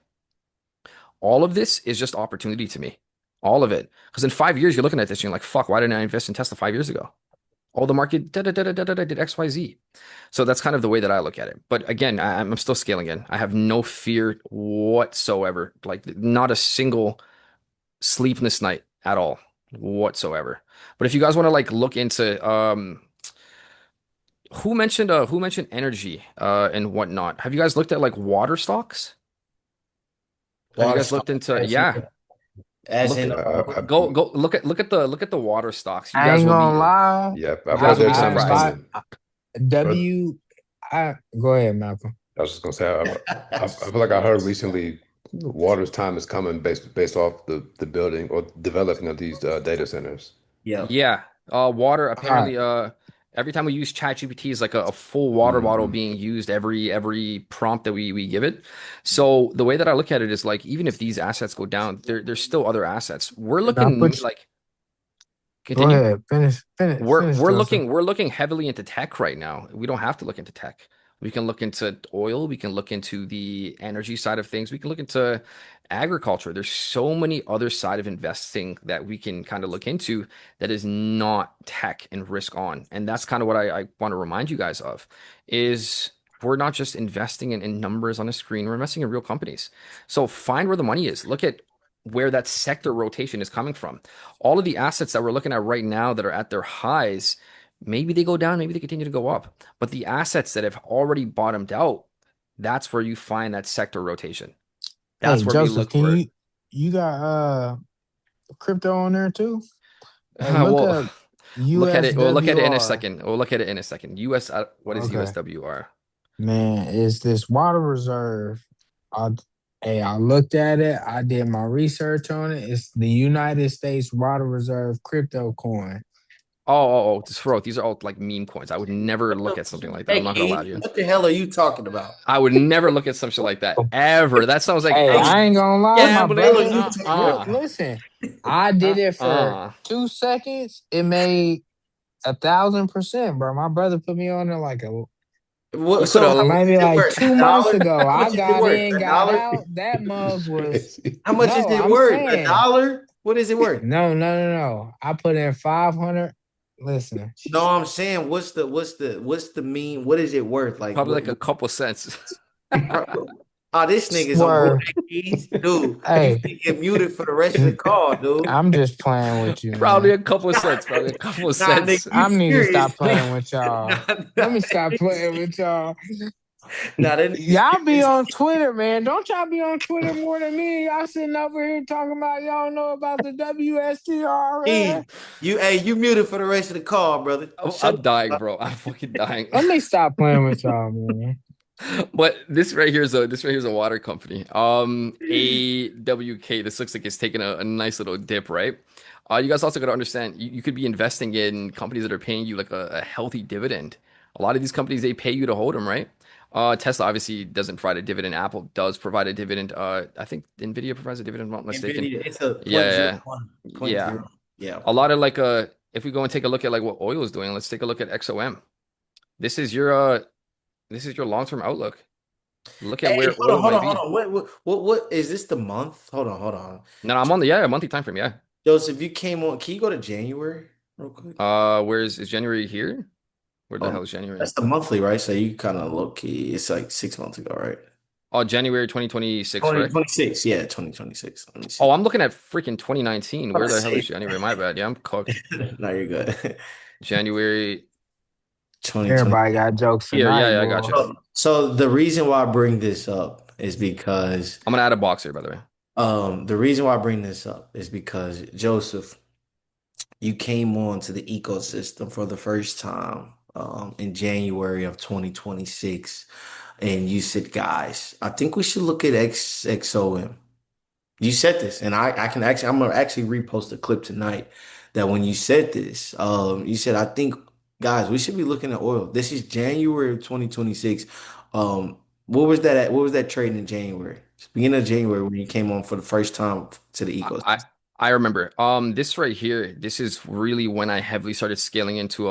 all of this is just opportunity to me. All of it. Because in 5 years, you're looking at this and you're like, fuck, why didn't I invest in Tesla 5 years ago? All the market did XYZ. So that's kind of the way that I look at it. But again, I'm still scaling in. I have no fear whatsoever. Like not a single sleepless night at all whatsoever. But if you guys want to like look into who mentioned energy and whatnot. Have you guys looked at like water stocks? Have you
Water
guys
stock,
looked into
as in,
yeah,
as
look
in
go look at the water stocks. You
I
guys
ain't
will
gonna
be
lie.
Yeah,
you
I've heard
guys will
their
be
time is
surprised.
coming. But
W. I go ahead, Malcolm.
I was just gonna say, I feel like I heard recently, water's time is coming based off the building or developing of these data centers.
Yep.
Yeah. Water
All right.
apparently every time we use ChatGPT is like a full water bottle
Hmm.
being used every prompt that we give it. So the way that I look at it is like even if these assets go down, there's still other assets. We're
Did I
looking
put you?
like
Go
continue.
ahead. Finish,
We're
Joseph.
looking heavily into tech right now. We don't have to look into tech. We can look into oil, we can look into the energy side of things, we can look into agriculture. There's so many other side of investing that we can kind of look into that is not tech and risk on. And that's kind of what I want to remind you guys of is we're not just investing in numbers on a screen, we're investing in real companies. So find where the money is. Look at where that sector rotation is coming from. All of the assets that we're looking at right now that are at their highs, maybe they go down, maybe they continue to go up. But the assets that have already bottomed out, that's where you find that sector rotation.
Hey,
That's where we
Joseph,
look
can
for it.
you got crypto on there too? Hey, look
Well,
up
look at it. We'll look at it in a
USWR.
second. We'll look at it in a second. US, what is
Okay.
USWR?
Man, it's this water reserve. I, hey, I looked at it. I did my research on it. It's the United States Water Reserve crypto coin.
Just throw it. These are all like meme coins. I would never look at something like that. I'm
Hey,
not gonna lie to
Keith,
you.
what the hell are you talking about?
I would never look at something like that ever. That sounds like
Hey, I ain't gonna lie,
What
my
the hell are
gambling.
brother.
you talking
Look,
Uh-uh.
about?
listen, I did it for
Uh-uh.
2 seconds. It made 1,000%, bro. My brother put me on there like a
You put
So
a
how much
maybe
is it
like
worth? A
2 months
dollar?
ago.
How
I
much is it
got
worth?
in,
A
got
dollar?
out. That mug was
How much is
no.
it
I'm
worth? A
saying
dollar? What is it worth?
no. I put in 500. Listen,
No, I'm saying what's the mean? What is it worth? Like
probably
what,
like a couple cents.
oh, this nigga's on
swear.
keys. Dude, you
Hey,
finna get muted for the rest of the call, dude.
I'm just playing with you,
Probably
man.
a couple of cents. Probably a couple of
Nah, nigga,
cents.
you
I need to
serious.
stop playing with
Nah,
y'all. Let
nah,
me stop playing with y'all.
nah, that nigga
Y'all be
serious.
on Twitter, man. Don't y'all be on Twitter more than me? Y'all sitting over here talking about y'all know about the WSTR, man.
Keith, you muted for the rest of the call, brother. Shut
I'm
up.
dying, bro. I'm fucking dying.
Let me stop playing with y'all, man.
But this right here's a water company. AWK. This looks like it's taking a nice little dip, right? You guys also got to understand you could be investing in companies that are paying you like a healthy dividend. A lot of these companies they pay you to hold them, right? Tesla obviously doesn't provide a dividend. Apple does provide a dividend. I think Nvidia provides a dividend, if I'm not mistaken.
Nvidia, it's a point
Yeah,
zero
yeah,
one, point
yeah.
zero. Yeah.
A lot of like if we go and take a look at like what oil is doing, let's take a look at XOM. This is your long-term outlook. Look at
Hey,
where
hold on,
oil
hold
might
on, hold
be.
on. What is this the month? Hold on.
No, I'm on the monthly time frame. Yeah.
Joseph, you came on. Can you go to January real quick?
Where is January here? Where the
Oh,
hell is January?
that's the monthly, right? So you kind of low key. It's like 6 months ago, right?
Oh, January 2026, correct?
2026. Yeah, 2026. Let me
Oh,
see.
I'm looking at freaking 2019. Where
Let's
the hell is
see.
January? My bad. Yeah, I'm cooked.
No, you're good.
January.
2020.
Everybody got jokes
Here, yeah,
tonight,
yeah, I got
boy.
you.
So the reason why I bring this up is because
I'm gonna add a box here, by the way.
the reason why I bring this up is because Joseph, you came on to the ecosystem for the first time in January of 2026, and you said, guys, I think we should look at XOM. You said this, and I can actually, I'm gonna actually repost a clip tonight that when you said this, you said, I think, guys, we should be looking at oil. This is January of 2026. What was that at? What was that trade in January? Beginning of January when you came on for the first time to the
I
ecosystem.
I I remember. This right here, this is really when I heavily started scaling into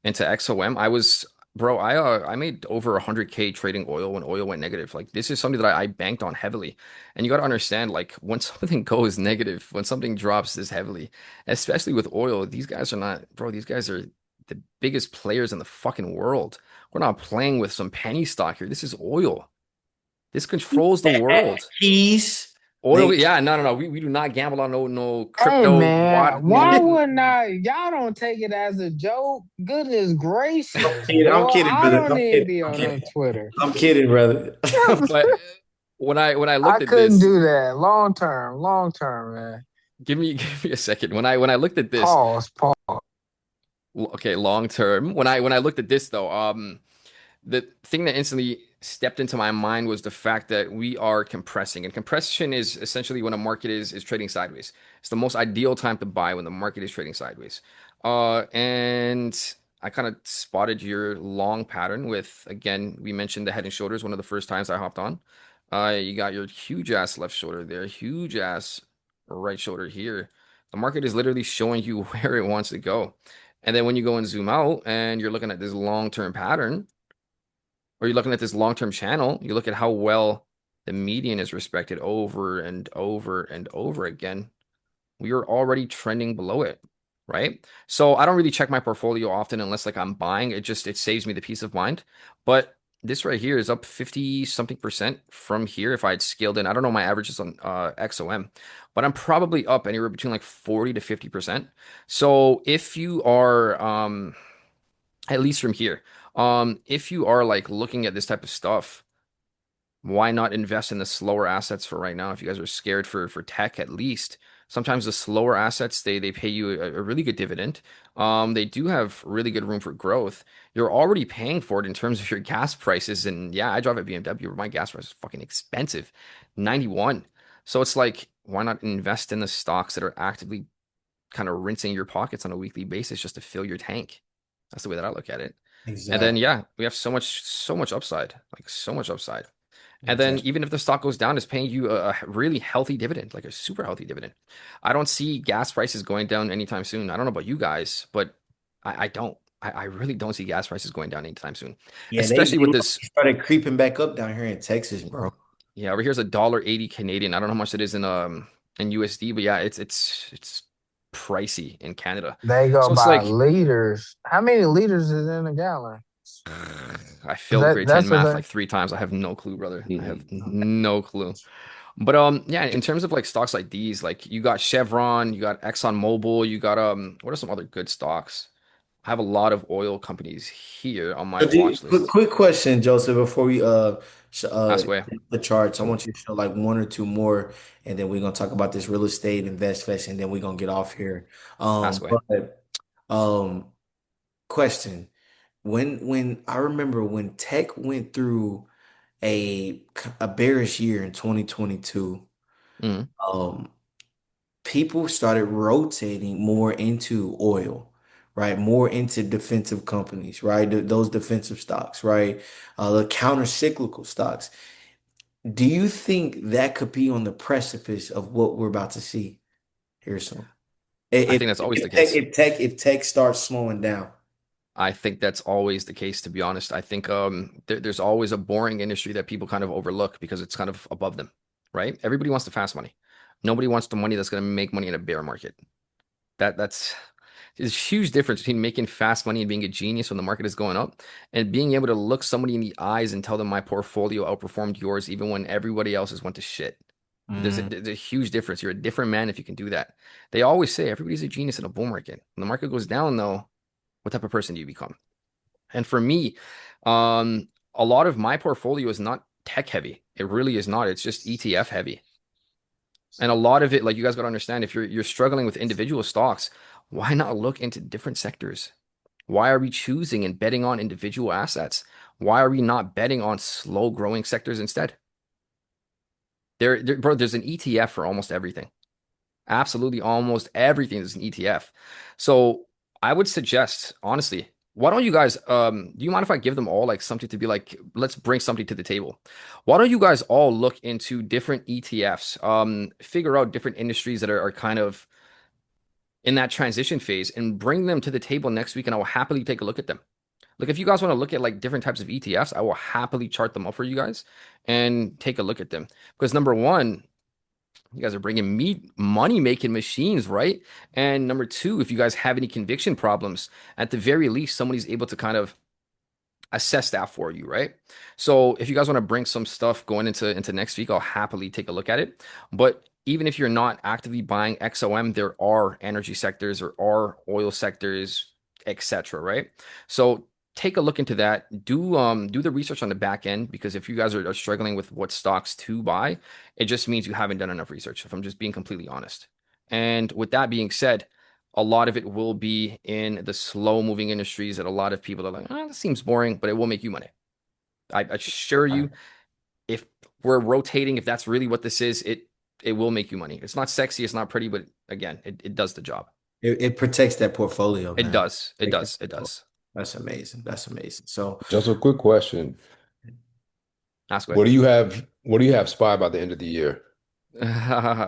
XOM. Bro, I made over 100K trading oil when oil went negative. Like this is something that I banked on heavily. And you got to understand, like when something goes negative, when something drops this heavily, especially with oil, these guys are not, bro, these guys are the biggest players in the fucking world. We're not playing with some penny stock here. This is oil. This controls the world.
Keys.
Oil,
They
yeah, no. We do not gamble on no
Hey
crypto,
man,
water,
why
no.
wouldn't I? Y'all don't take it as a joke. Goodness gracious,
I'm
boy!
kidding,
I
brother.
don't
I'm
need to
kidding.
be
I'm
on
kidding.
no Twitter.
I'm kidding, brother.
But when I
I
looked at
couldn't
this,
do that. Long term, man.
give me a second. When I looked at this,
Pause, pause.
okay, long term. When I looked at this though, the thing that instantly stepped into my mind was the fact that we are compressing, and compression is essentially when a market is trading sideways. It's the most ideal time to buy when the market is trading sideways. And I kind of spotted your long pattern with, again, we mentioned the head and shoulders one of the first times I hopped on. You got your huge ass left shoulder there, huge ass right shoulder here. The market is literally showing you where it wants to go. And then when you go and zoom out and you're looking at this long-term pattern, or you're looking at this long-term channel, you look at how well the median is respected over and over and over again. We are already trending below it, right? So I don't really check my portfolio often unless like I'm buying. It saves me the peace of mind. But this right here is up 50 something percent from here if I had scaled in. I don't know my averages on XOM, but I'm probably up anywhere between like 40 to 50%. So if you are at least from here. If you are like looking at this type of stuff, why not invest in the slower assets for right now? If you guys are scared for tech, at least sometimes the slower assets they pay you a really good dividend. They do have really good room for growth. You're already paying for it in terms of your gas prices, and yeah, I drive a BMW. My gas price is fucking expensive, 91. So it's like, why not invest in the stocks that are actively kind of rinsing your pockets on a weekly basis just to fill your tank? That's the way that I look at it. And then
Exactly.
yeah, we have so much upside, like so much upside. And then
Exactly.
even if the stock goes down, it's paying you a really healthy dividend, like a super healthy dividend. I don't see gas prices going down anytime soon. I don't know about you guys, but I don't. I really don't see gas prices going down anytime soon.
Yeah,
Especially with this.
they started creeping back up down here in Texas, bro.
Yeah, over here's $1.80 Canadian. I don't know how much it is in USD, but yeah, it's pricey in Canada.
They go
So it's
by
like
liters. How many liters is in a gallon?
I failed grade 10
That's the
math like
thing.
3 times. I have no clue, brother. I have
Mhm.
no clue. But yeah, in terms of like stocks like these, like you got Chevron, you got Exxon Mobil, you got what are some other good stocks? I have a lot of oil companies here on my watch list.
Quick question, Joseph, before we
Ask away.
the charts. I want you to show like one or two more, and then we're gonna talk about this real estate invest fest, and then we're gonna get off here.
Ask away.
But question. When I remember when tech went through a bearish year in 2022,
Hmm.
um, people started rotating more into oil, right? More into defensive companies, right? Those defensive stocks, right? The counter cyclical stocks. Do you think that could be on the precipice of what we're about to see here soon?
I
If
think that's always the
if tech
case.
if tech if tech starts slowing down.
I think that's always the case, to be honest. I think there's always a boring industry that people kind of overlook because it's kind of above them, right? Everybody wants the fast money. Nobody wants the money that's going to make money in a bear market. That's there's a huge difference between making fast money and being a genius when the market is going up and being able to look somebody in the eyes and tell them my portfolio outperformed yours even when everybody else's went to shit. There's a huge difference. You're a different man if you can do that. They always say everybody's a genius in a bull market. When the market goes down, though, what type of person do you become? And for me, um, a lot of my portfolio is not tech heavy. It really is not. It's just ETF heavy. And a lot of it, like you guys got to understand, if you're struggling with individual stocks, why not look into different sectors? Why are we choosing and betting on individual assets? Why are we not betting on slow growing sectors instead? Bro, there's an ETF for almost everything. Absolutely almost everything is an ETF. So I would suggest, honestly, why don't you guys do you mind if I give them all like something to be like, let's bring something to the table. Why don't you guys all look into different ETFs, figure out different industries that are kind of in that transition phase and bring them to the table next week and I will happily take a look at them. Like if you guys want to look at like different types of ETFs, I will happily chart them up for you guys and take a look at them. Because number one, you guys are bringing me money making machines, right? And number two, if you guys have any conviction problems, at the very least, somebody's able to kind of assess that for you, right? So if you guys want to bring some stuff going into next week, I'll happily take a look at it. But even if you're not actively buying XOM, there are energy sectors, there are oil sectors, etc., right? So take a look into that. Do the research on the back end because if you guys are struggling with what stocks to buy, it just means you haven't done enough research, if I'm just being completely honest. And with that being said, a lot of it will be in the slow moving industries that a lot of people are like, oh, this seems boring, but it will make you money. I assure you, if we're rotating, if that's really what this is, it will make you money. It's not sexy, it's not pretty, but again, it does the job.
It protects that portfolio,
It
man.
does. It
Protects that
does. It
portfolio.
does.
That's amazing. That's amazing. So,
Just a quick question.
Ask away.
What do you have SPY by the end of the year?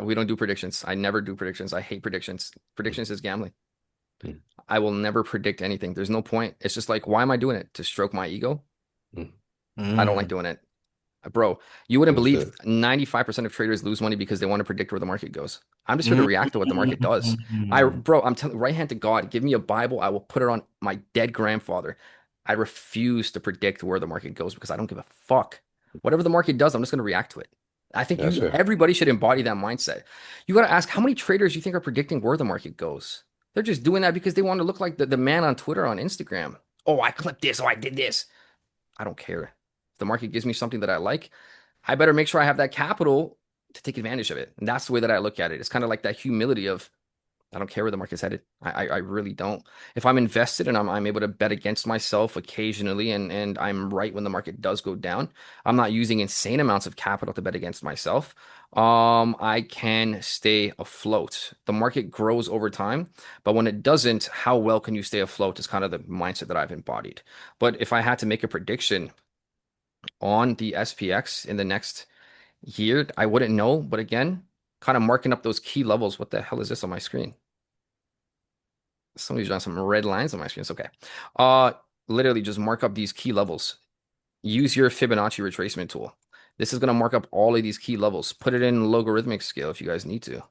We don't do predictions. I never do predictions. I hate predictions.
Mm,
Predictions is gambling.
mm,
I will never predict anything. There's no point. It's just like, why am I doing it? To stroke my ego?
mm.
I don't like
mm,
doing it. Bro, you wouldn't believe
Understood.
95% of traders lose money because they want to predict where the market goes. I'm just here to
mm,
react to what the market does.
mm.
Bro, I'm telling right hand to God, give me a Bible. I will put it on my dead grandfather. I refuse to predict where the market goes because I don't give a fuck. Whatever the market does, I'm just going to react to it. I think
That's fair.
everybody should embody that mindset. You got to ask how many traders you think are predicting where the market goes. They're just doing that because they want to look like the man on Twitter, on Instagram. Oh, I clipped this. Oh, I did this. I don't care. If the market gives me something that I like, I better make sure I have that capital to take advantage of it. And that's the way that I look at it. It's kind of like that humility of I don't care where the market's headed. I really don't. If I'm invested and I'm able to bet against myself occasionally and I'm right when the market does go down, I'm not using insane amounts of capital to bet against myself. I can stay afloat. The market grows over time, but when it doesn't, how well can you stay afloat is kind of the mindset that I've embodied. But if I had to make a prediction on the SPX in the next year, I wouldn't know. But again, kind of marking up those key levels. What the hell is this on my screen? Somebody's drawing some red lines on my screen. It's okay. Uh, Literally just mark up these key levels. Use your Fibonacci retracement tool. This is going to mark up all of these key levels. Put it in logarithmic scale if you guys need to.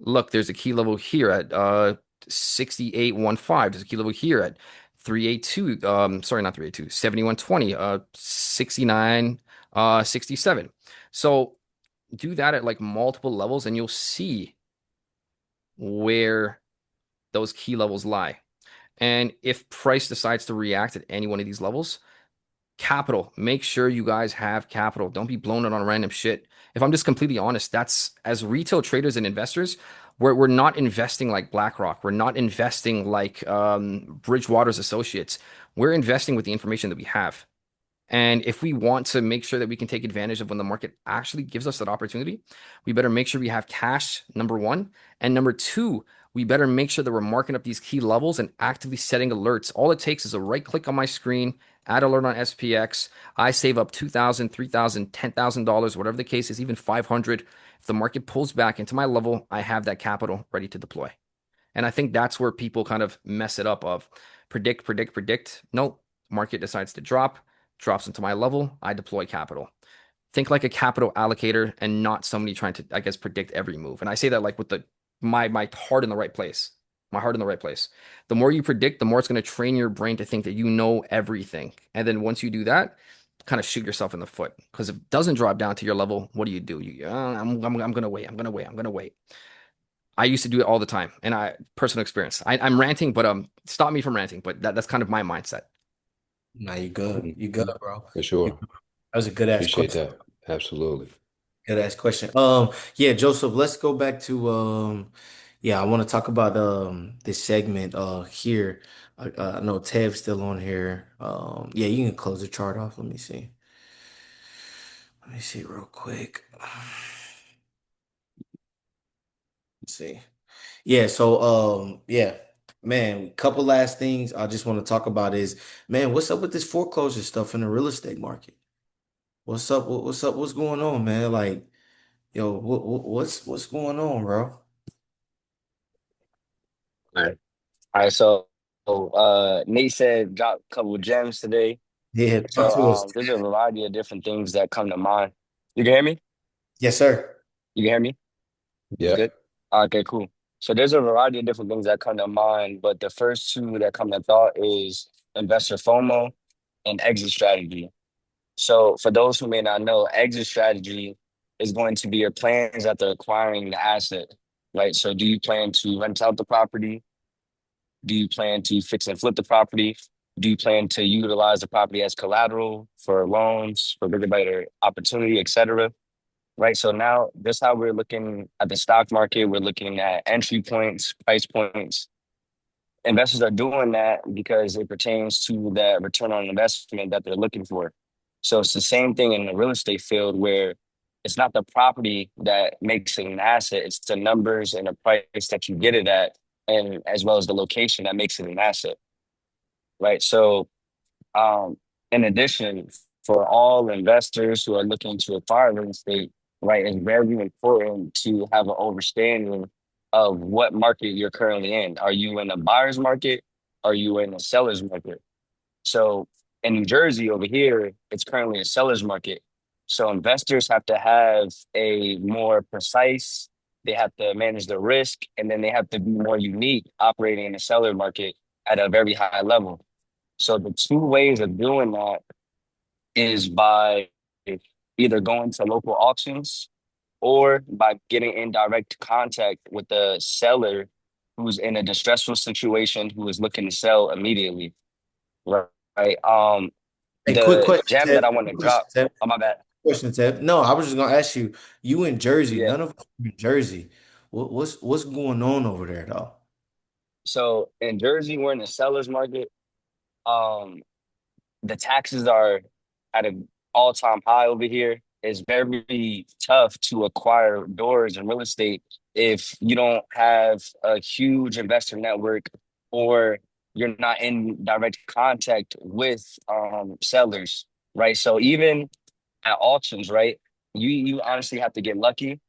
Look, there's a key level here at 6815. There's a key level here at 382. Sorry, not 382, 7120, 69, 67. So do that at like multiple levels and you'll see where those key levels lie. And if price decides to react at any one of these levels, capital, make sure you guys have capital. Don't be blown it on random shit. If I'm just completely honest, that's as retail traders and investors, we're not investing like BlackRock. We're not investing like Bridgewater's Associates. We're investing with the information that we have. And if we want to make sure that we can take advantage of when the market actually gives us that opportunity, we better make sure we have cash, number one. And number two, we better make sure that we're marking up these key levels and actively setting alerts. All it takes is a right click on my screen, add alert on SPX. I save up $2,000, $3,000, $10,000, whatever the case is, even 500. If the market pulls back into my level, I have that capital ready to deploy. And I think that's where people kind of mess it up of predict, predict, predict. Nope. Market decides to drop, drops into my level. I deploy capital. Think like a capital allocator and not somebody trying to, I guess, predict every move. And I say that like with my heart in the right place. My heart in the right place. The more you predict, the more it's going to train your brain to think that you know everything. And then once you do that, kind of shoot yourself in the foot. Because if it doesn't drop down to your level, what do? You, I'm going to wait. I'm going to wait. I'm going to wait. I used to do it all the time, and I personal experience. I'm ranting, but stop me from ranting. But that's kind of my mindset.
Nah, you good. You good, bro.
For
You,
sure.
that was a good ass
Appreciate
question.
that. Absolutely.
Good ass question. Yeah, Joseph, let's go back to yeah, I want to talk about this segment here. I know Tev's still on here. Yeah, you can close the chart off. Let me see. Let me see real quick. Let's see. Yeah, so yeah, man, couple last things I just want to talk about is, man, what's up with this foreclosure stuff in the real estate market? What's up? What's up? What's going on, man? Like, yo, what's going on, bro?
All right. All right. Nate said drop a couple of gems today.
Yeah, talk
So
to us.
there's a variety of different things that come to mind. You can hear me?
Yes, sir.
You can hear me? It's
Yeah.
good. Okay, cool. So there's a variety of different things that come to mind, but the first two that come to thought is investor FOMO and exit strategy. So for those who may not know, exit strategy is going to be your plans after acquiring the asset, right? So do you plan to rent out the property? Do you plan to fix and flip the property? Do you plan to utilize the property as collateral for loans, for bigger, better opportunity, et cetera? Right. So now this how we're looking at the stock market. We're looking at entry points, price points. Investors are doing that because it pertains to that return on investment that they're looking for. So it's the same thing in the real estate field where it's not the property that makes it an asset, it's the numbers and the price that you get it at, and as well as the location that makes it an asset. Right. So um, in addition, for all investors who are looking to acquire real estate, right, it's very important to have an understanding of what market you're currently in. Are you in a buyer's market? Are you in a seller's market? So in New Jersey over here, it's currently a seller's market. So investors have to have a more precise, they have to manage the risk, and then they have to be more unique operating in the seller market at a very high level. So the two ways of doing that is by either going to local auctions or by getting in direct contact with the seller who's in a distressful situation who is looking to sell immediately. Right. Right.
Hey, quick
The
question,
gem that
Ted.
I want to
Quick question,
drop.
Ted.
Oh, my bad.
Question, Ted. No, I was just gonna ask you. You in Jersey?
Yeah.
None of us in Jersey. What's going on over there, though?
So in Jersey, we're in the seller's market. Um, the taxes are at an all-time high over here. It's very tough to acquire doors in real estate if you don't have a huge investor network or you're not in direct contact with sellers, right? So even at auctions, right, you honestly have to get lucky,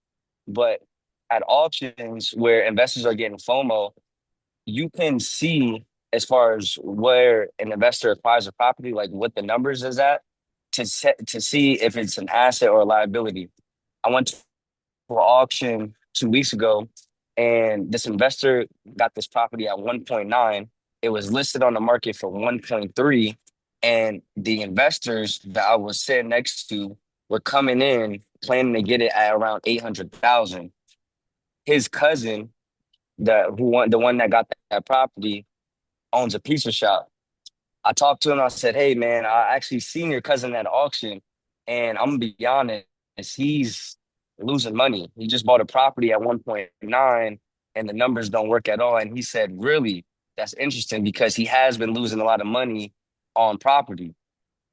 but at auctions where investors are getting FOMO, you can see as far as where an investor acquires a property, like what the numbers is at, to see if it's an asset or a liability. I went to an auction 2 weeks ago, and this investor got this property at 1.9. It was listed on the market for 1.3, and the investors that I was sitting next to were coming in planning to get it at around 800,000. His cousin, the one that got that property, owns a pizza shop. I talked to him. I said, "Hey, man, I actually seen your cousin at auction, and I'm gonna be honest, he's losing money. He just bought a property at 1.9, and the numbers don't work at all." And he said, "Really? That's interesting because he has been losing a lot of money on property,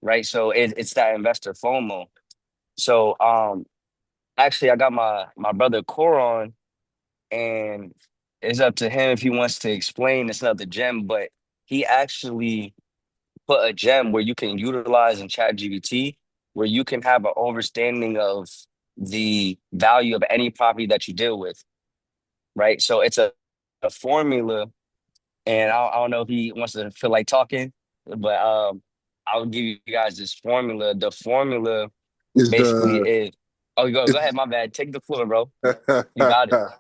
right? So it's that investor FOMO." So actually, I got my brother Coron, and it's up to him if he wants to explain. It's not the gem, but he actually put a gem where you can utilize in ChatGPT, where you can have an understanding of the value of any property that you deal with, right? So it's a formula, and I don't know if he wants to feel like talking, but I'll give you guys this formula. The formula
Is
basically
the
is, oh, go
is
ahead, my bad. Take the floor, bro. You got it.
the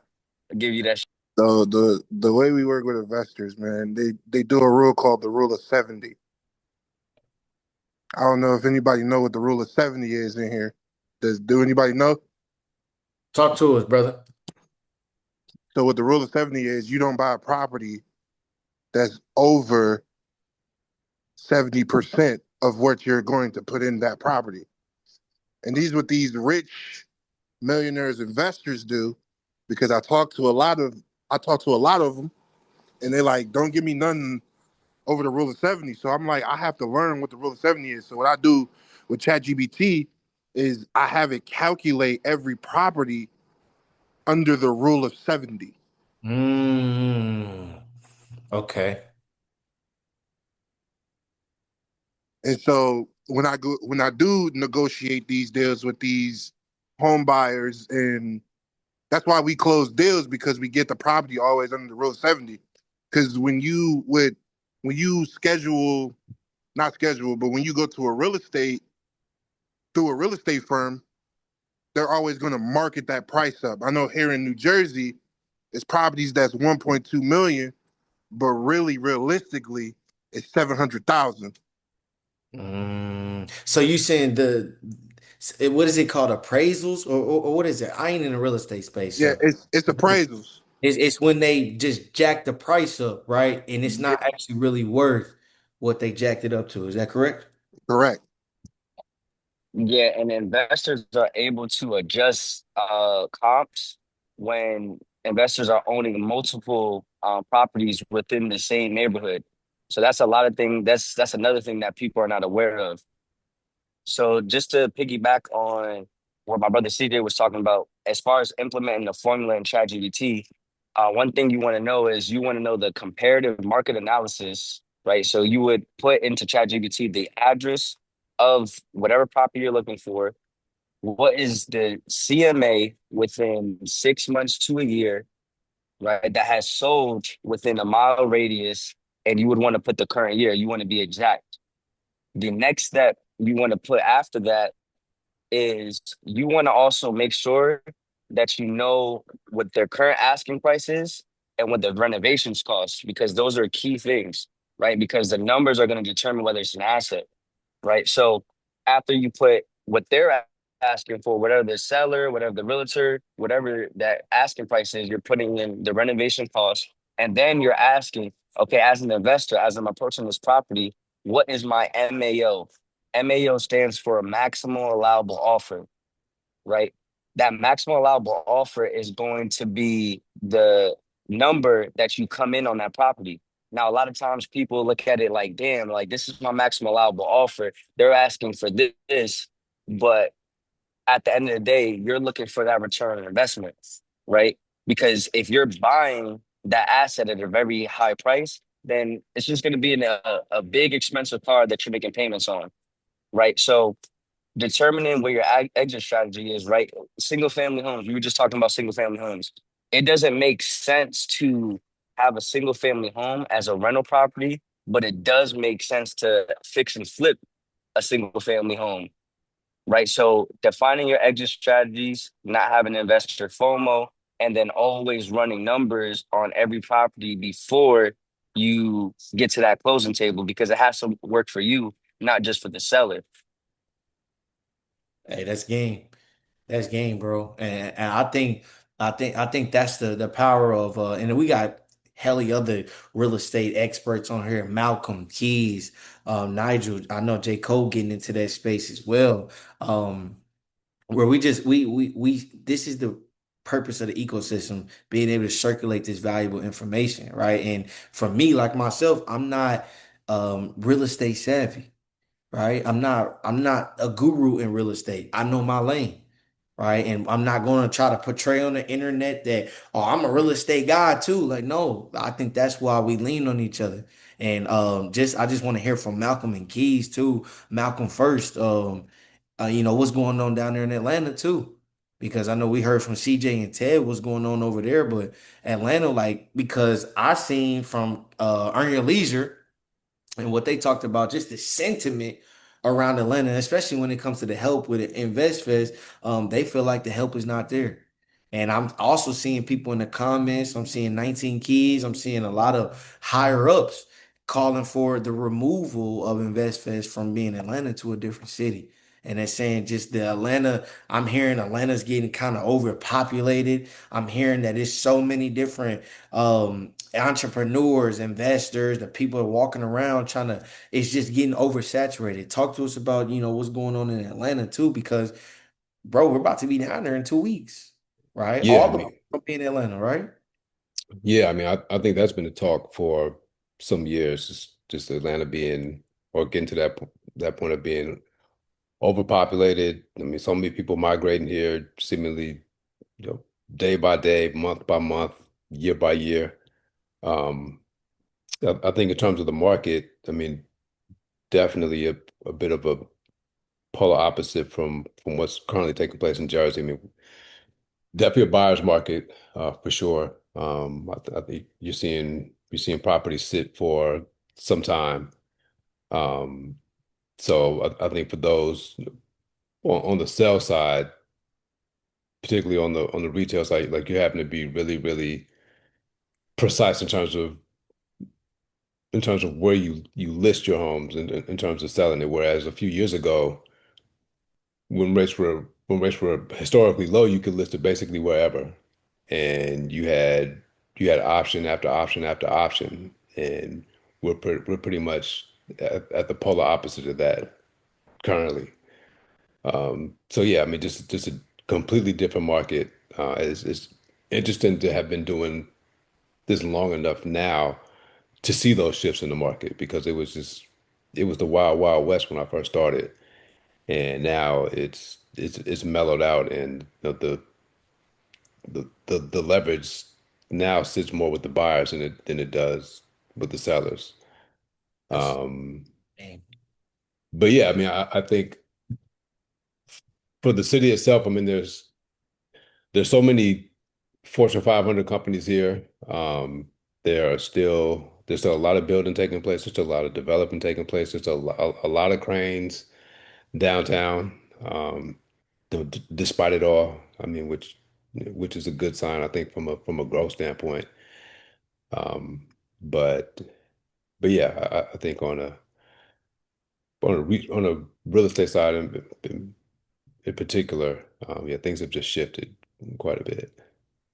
I'll give you that.
the way we work with investors, man, they do a rule called the rule of 70. I don't know if anybody know what the rule of 70 is in here. Do anybody know?
Talk to us, brother.
So what the rule of 70 is, you don't buy a property that's over 70% of what you're going to put in that property. And these what these rich millionaires investors do, because I talk to a lot of them, and they like, don't give me nothing over the rule of 70. So I'm like, I have to learn what the rule of 70 is. So what I do with ChatGPT is I have it calculate every property under the rule of 70.
Mm, okay.
And so when I do negotiate these deals with these home buyers, and that's why we close deals, because we get the property always under the rule of 70. Because when you schedule, not schedule, but when you go to a real estate through a real estate firm, they're always going to market that price up. I know here in New Jersey, it's properties that's 1.2 million, but really realistically, it's 700,000.
So you saying what is it called, appraisals, or what is it? I ain't in the real estate space,
Yeah,
so
it's appraisals.
it's when they just jack the price up, right? And it's
Yeah,
not actually really worth what they jacked it up to. Is that correct?
correct.
Yeah, and investors are able to adjust comps when investors are owning multiple properties within the same neighborhood. So that's a lot of thing. That's another thing that people are not aware of. So just to piggyback on what my brother CJ was talking about, as far as implementing the formula in ChatGPT, one thing you want to know is you want to know the comparative market analysis, right? So you would put into ChatGPT the address of whatever property you're looking for. What is the CMA within 6 months to a year, right? That has sold within a mile radius, and you would want to put the current year. You want to be exact. The next step you want to put after that is you want to also make sure that you know what their current asking price is and what the renovations cost, because those are key things, right? Because the numbers are going to determine whether it's an asset, right? So after you put what they're asking for, whatever the seller, whatever the realtor, whatever that asking price is, you're putting in the renovation cost, and then you're asking, okay, as an investor, as I'm approaching this property, what is my MAO? MAO stands for maximum allowable offer, right? That maximum allowable offer is going to be the number that you come in on that property. Now, a lot of times people look at it like, damn, like this is my maximum allowable offer. They're asking for this, but at the end of the day, you're looking for that return on investment, right? Because if you're buying that asset at a very high price, then it's just going to be in a big expensive car that you're making payments on, right? So determining where your exit strategy is, right? Single family homes. We were just talking about single family homes. It doesn't make sense to have a single family home as a rental property, but it does make sense to fix and flip a single family home, right? So defining your exit strategies, not having investor FOMO, and then always running numbers on every property before you get to that closing table, because it has to work for you, not just for the seller.
Hey, that's game. That's game, bro. And I think that's the power of and we got helly other real estate experts on here. Malcolm, Keys, Nigel. I know J. Cole getting into that space as well. Where we just we this is the purpose of the ecosystem, being able to circulate this valuable information, right? And for me, like myself, I'm not real estate savvy, right? I'm not a guru in real estate. I know my lane, right? And I'm not going to try to portray on the internet that, oh, I'm a real estate guy too. Like, no, I think that's why we lean on each other. And just I just want to hear from Malcolm and Keys too. Malcolm first. What's going on down there in Atlanta too? Because I know we heard from CJ and Ted what's going on over there, but Atlanta, like, because I seen from Earn Your Leisure and what they talked about, just the sentiment around Atlanta, especially when it comes to the help with InvestFest, they feel like the help is not there. And I'm also seeing people in the comments. I'm seeing 19 Keys. I'm seeing a lot of higher ups calling for the removal of InvestFest from being Atlanta to a different city. and they're saying just the Atlanta. I'm hearing Atlanta's getting kind of overpopulated. I'm hearing that it's so many different entrepreneurs, investors, the people are walking around trying to. It's just getting oversaturated. Talk to us about what's going on in Atlanta too, because bro, we're about to be down there in 2 weeks, right?
Yeah, I
All the
mean,
people will be in Atlanta, right?
yeah, I mean, I think that's been the talk for some years, just Atlanta being or getting to that point of being overpopulated. I mean, so many people migrating here, seemingly, day by day, month by month, year by year. Um, I think in terms of the market, I mean, definitely a bit of a polar opposite from what's currently taking place in Jersey. I mean, definitely a buyer's market, for sure. I think you're seeing properties sit for some time. Um, so I think for those on the sell side, particularly on the retail side, like you happen to be really, really precise in terms of where you list your homes in terms of selling it. Whereas a few years ago, when rates were historically low, you could list it basically wherever, and you had option after option after option, and we're pretty much at the polar opposite of that currently. So yeah, I mean, just a completely different market. It's interesting to have been doing this long enough now to see those shifts in the market because it was the wild, wild west when I first started. And now it's mellowed out, and the leverage now sits more with the buyers than it does with the sellers.
That's
Um,
man.
but yeah, I mean, I think for the city itself, I mean, there's so many Fortune 500 companies here. There's still a lot of building taking place. There's still a lot of development taking place. There's a lot of cranes downtown. Despite it all, I mean, which is a good sign, I think, from a growth standpoint. Um, but but yeah, I think on a real estate side in particular, yeah, things have just shifted quite a bit.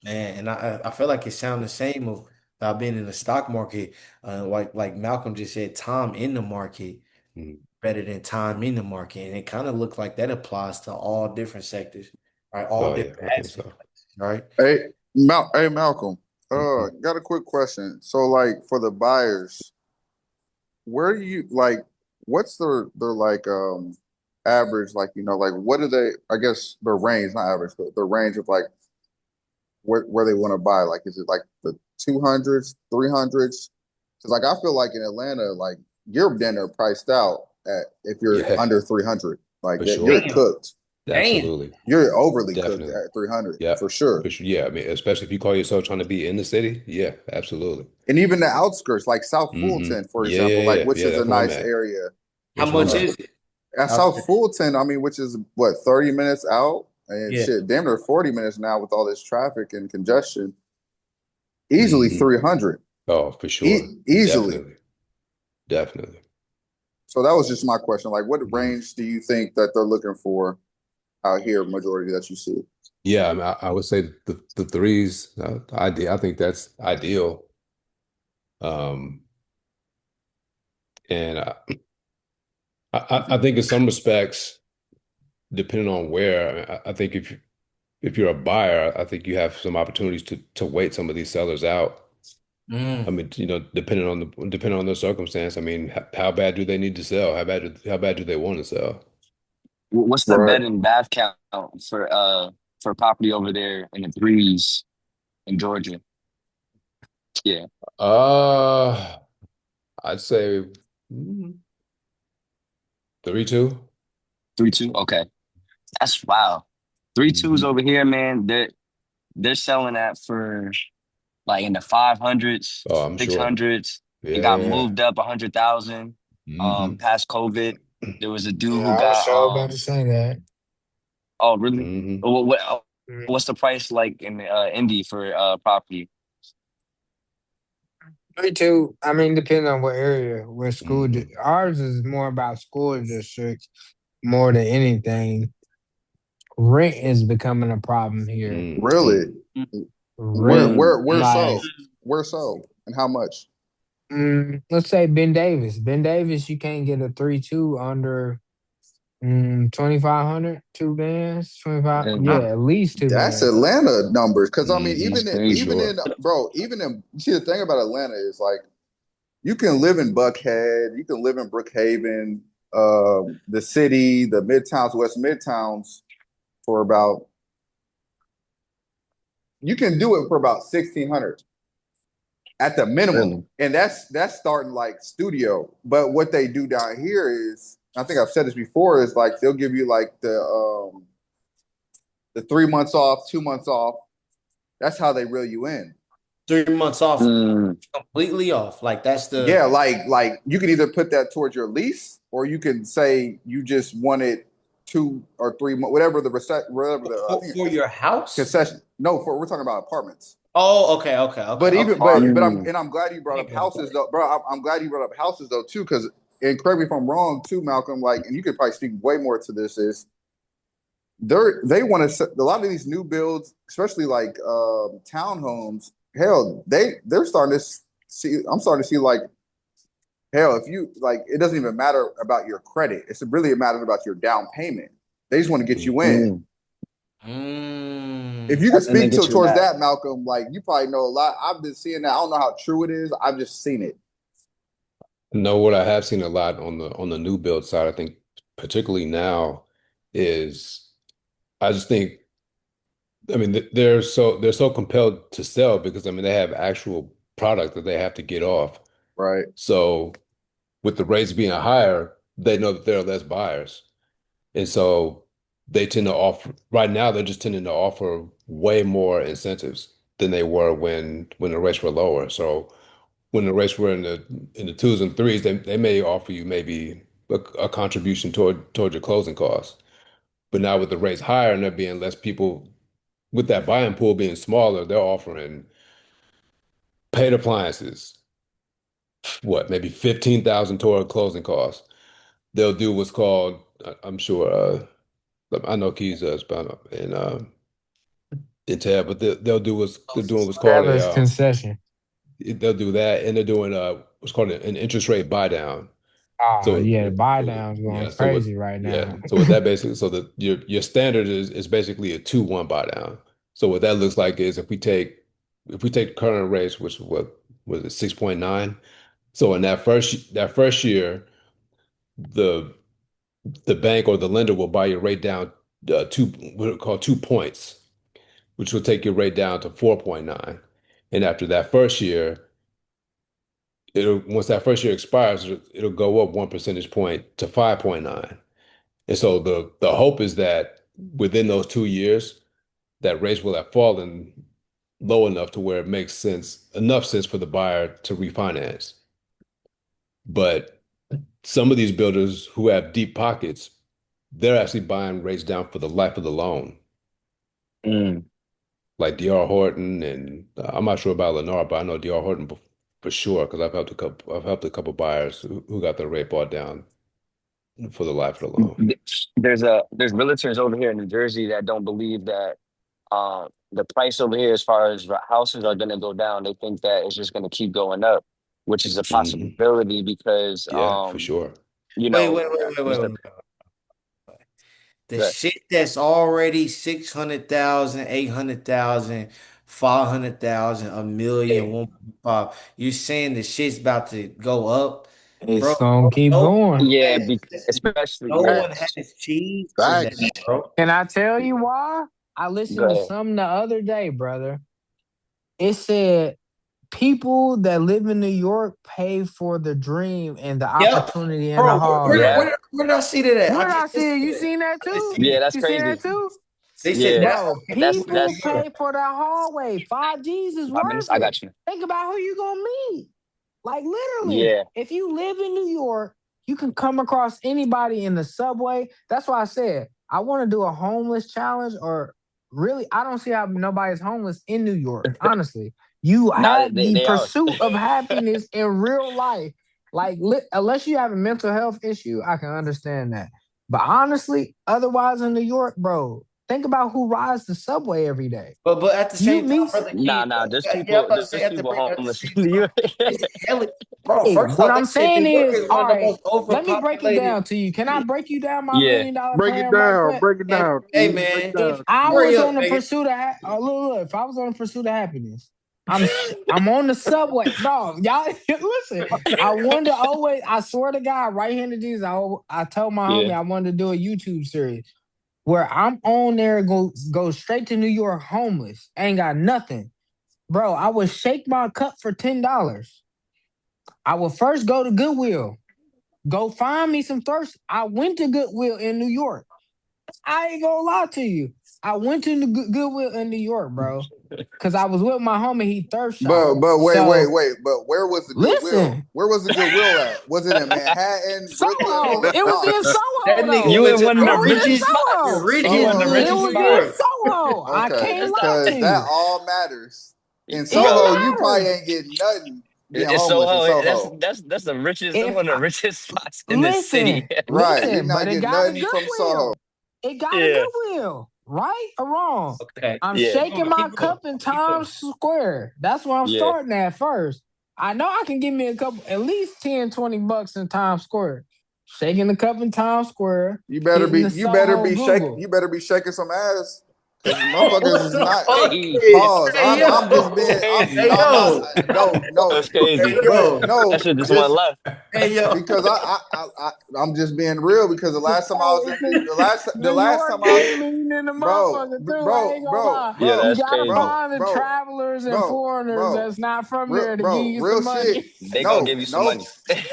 Man, and I feel like it sounds the same of about being in the stock market. Like Malcolm just said, time in the market
Mhm.
better than time in the market, and it kind of looks like that applies to all different sectors, right? All
Oh yeah,
different
I think
asset
so.
classes, right?
Hey Malcolm.
Mhm.
Got a quick question. So like for the buyers, where do you like what's their like average, like like what are they, I guess their range, not average, but the range of like where they want to buy? Like is it like the 200s, 300s? Because like I feel like in Atlanta, like you're dinner priced out at if you're
Yeah,
under 300. Like
for
that you're
sure.
Damn,
cooked.
damn.
Absolutely.
You're overly cooked
Definitely.
at 300
Yeah,
for sure.
for sure. Yeah, I mean, especially if you call yourself trying to be in the city. Yeah, absolutely.
And even the outskirts, like South Fulton, for
Yeah, yeah,
example, like
yeah.
which
Yeah,
is a
that's where I'm
nice
at.
area.
How
That's where I'm
much
at.
is it
At
out
South
there?
Fulton, I mean, which is what 30 minutes out, and
Yeah,
shit, damn near 40 minutes now with all this traffic and congestion. Easily
Hmm.
300,
Oh, for sure.
easily.
Definitely. Definitely.
So that was just my question. Like, what
Mhm.
range do you think that they're looking for out here? Majority that you see.
Yeah, I mean, I would say the threes, I think that's ideal. Um, and I think in some respects, depending on where, I think if you're a buyer, I think you have some opportunities to wait some of these sellers out. I
mm.
mean, depending on the circumstance. I mean, how bad do they need to sell? How bad do they want to sell?
What's the
Right.
bed and bath count for property over there in the threes in Georgia? Yeah,
Uh, I'd say 3-2.
3-2. Okay, that's wow. 3-2s
Hmm.
over here, man. They're selling that for like in the 500s,
Oh, I'm sure.
600s. It
Yeah,
got
yeah,
moved up 100,000.
yeah.
Past COVID, there was a dude
Yeah,
who
I was
got
so about to say that.
oh really?
Hmm.
Mm.
What's the price like in Indy for property?
Me too. I mean, depending on what area, where
Hmm.
ours is more about school districts. more than anything, rent is becoming a problem here.
Really? Where
Rent,
where where
like,
so? Where so? And how much?
let's say Ben Davis. Ben Davis, you can't get a 3-2 under 2,500, two bands, 25.
Mhm.
Yeah, at least two
That's
bands.
Atlanta numbers. Because I mean,
That's
even in,
crazy
even
work.
in bro, even in you see the thing about Atlanta is like you can live in Buckhead, you can live in Brookhaven, the city, the midtowns, West Midtowns for about you can do it for about 1,600 at the minimum.
Really?
And that's starting like studio. But what they do down here is I think I've said this before, is like they'll give you like the 3 months off, 2 months off. That's how they reel you in.
3 months off,
Mm.
completely off. Like that's
Yeah,
the
like you can either put that towards your lease, or you can say you just wanted 2 or 3 months, whatever the I think
for your house.
concession. No, for we're talking about apartments.
Oh, okay, okay, okay,
But
okay.
even
Yeah.
but
Mm.
I'm glad you brought up
Thank you.
houses though, bro. I'm glad you brought up houses though too, because and correct me if I'm wrong too, Malcolm. Like, and you could probably speak way more to this. Is they want to a lot of these new builds, especially like townhomes. Hell, they're starting to see. I'm starting to see like hell. If you like, it doesn't even matter about your credit. It's really a matter about your down payment. They just want to get you in.
Mm.
If you could
And then
speak
get
to
you
towards
back.
that, Malcolm, like you probably know a lot. I've been seeing that. I don't know how true it is. I've just seen it.
No, what I have seen a lot on the new build side, I think particularly now, is I just think I mean they're so compelled to sell because I mean they have actual product that they have to get off.
Right.
So with the rates being higher, they know that there are less buyers. And so they tend to offer right now they're just tending to offer way more incentives than they were when the rates were lower. So when the rates were in the twos and threes, they may offer you maybe a contribution toward your closing costs. But now with the rates higher and there being less people with that buying pool being smaller, they're offering paid appliances, what, maybe 15,000 toward closing costs. They'll do what's called, I'm sure, I know Keys does, but in Tab, but they'll do they're doing what's called
Seller's concession.
they'll do that, and they're doing what's called an interest rate buy down.
Oh,
So,
yeah, the buy down's going
yeah, so
crazy right now.
what that basically, so that your standard is basically a 2-1 buy down. So what that looks like is if we take current rates, which what was it 6.9? So in that first year, the the bank or the lender will buy your rate down two what we call 2 points, which will take your rate down to 4.9. And after that first year, it'll once that first year expires, it'll go up 1 percentage point to 5.9. And so the hope is that within those 2 years, that rates will have fallen low enough to where it makes enough sense for the buyer to refinance. But some of these builders who have deep pockets, they're actually buying rates down for the life of the loan,
Mm.
like D.R. Horton, and I'm not sure about Lennar, but I know D.R. Horton for sure because I've helped a couple buyers who got their rate bought down for the life of the loan.
There's realtors over here in New Jersey that don't believe that the price over here as far as the houses are going to go down. They think that it's just going to keep going up, which is a
Mhm.
possibility because
Yeah, for sure.
you
Wait,
know
wait, wait, wait,
just
wait,
the,
wait. The
the
shit that's already 600,000, 800,000, 500,000, a million, 1.5. You saying the shit's about to go up, bro?
It's gonna keep
No
going.
one
yeah,
has, listen,
especially
no
yeah.
one has cheese for that,
Facts.
bro.
Can I tell you why? I listened to
Go
something the other day, brother. It said people that live in New York pay for the dream and the
Yep,
opportunity in the
bro.
hallway.
Yeah,
Where did I see that at?
Where
I
did I
just
see it?
listened
You
to that.
seen that
I just
too?
seen
yeah,
it.
that's
You seen
crazy.
that too?
They said
Yeah,
that's
Bro,
only for
people
New York.
pay for that hallway. 5Gs is
5 minutes.
worth
I
it.
got you.
Think about who you gonna meet. Like literally,
Yeah.
if you live in New York, you can come across anybody in the subway. That's why I said I want to do a homeless challenge, or really, I don't see how nobody's homeless in New York. Honestly, you
Now
have the
they are.
pursuit of happiness in real life. Like, unless you have a mental health issue, I can understand that. But honestly, otherwise in New York, bro, think about who rides the subway every day.
But at the
You
same time,
meet,
brother
Nah,
King,
nah. There's
yeah, I'm
people.
about to say
There's people
at the
homeless
same
in New
time,
York.
it's hell. Bro,
hey,
first of
what
all, they
I'm
said New
saying
York
is,
is one
all
of the
right,
most
let me break it
overpopulated
down to you. Can I
cities.
break you down my
Yeah.
$1 million
Break it
plan right
down.
quick?
Break it
And
down,
hey,
King. Break it
man,
If
down,
I
King.
hurry
was
up,
on the
man.
pursuit of if I was on the pursuit of happiness, I'm on the subway, bro. Y'all listen. I wanted to always. I swear to God, right hand to Jesus. I told my
Yeah.
homie I wanted to do a YouTube series where I'm on there, go straight to New York, homeless, ain't got nothing, bro. I would shake my cup for $10. I would first go to Goodwill, go find me some thirst. I went to Goodwill in New York. I ain't gonna lie to you. I went to the Goodwill in New York, bro, because I was with my homie. He thirst shopping.
But
So
wait. But where was the Goodwill?
listen,
Where was the Goodwill at? Was it in Manhattan, Brooklyn,
Soho.
or
It was
nah?
in
That
Soho
nigga
though.
You
went
in
to
one of
It
the
was in
richest spots.
the
Soho.
rich. He went to the
Soho.
It
richest
was in
spot.
Soho. I
Okay,
can't lie to
because that
you.
all matters. In Soho,
It
you probably
matters.
ain't getting nothing being
It's
homeless in
Soho.
Soho.
That's the richest. That's
If
one of
I,
the richest spots in the city.
listen,
Right. You're
listen,
not
but it
getting
got a
nothing from Soho.
Goodwill. It got a
Yeah.
Goodwill, right or wrong?
Okay,
I'm
Yeah.
shaking my
keep going,
cup in
keep going.
Times Square. That's where I'm
Yeah.
starting at first. I know I can give me a couple, at least 10, $20 in Times Square. Shaking the cup in Times Square, hitting the Soho Google.
You better be shaking some ass. Cause motherfuckers
What
is
the
not
fuck?
Hey,
pause.
Hey
I'm just
yo,
that's
being I'm
crazy.
no
hey
I'm not
yo,
no
That's crazy.
hey
but
yo,
That
no
shit just went
just
left.
hey yo.
because I'm just being real because the last time I was in
Hey,
the
New
last
York
time I
game mean in the
bro
motherfucker too. I ain't gonna lie.
Yeah,
You
that's
gotta
crazy.
find the
bro
travelers and
bro
foreigners
bro
that's not from there to give you
real
some
shit.
money.
They gonna
No,
give you some
no
money.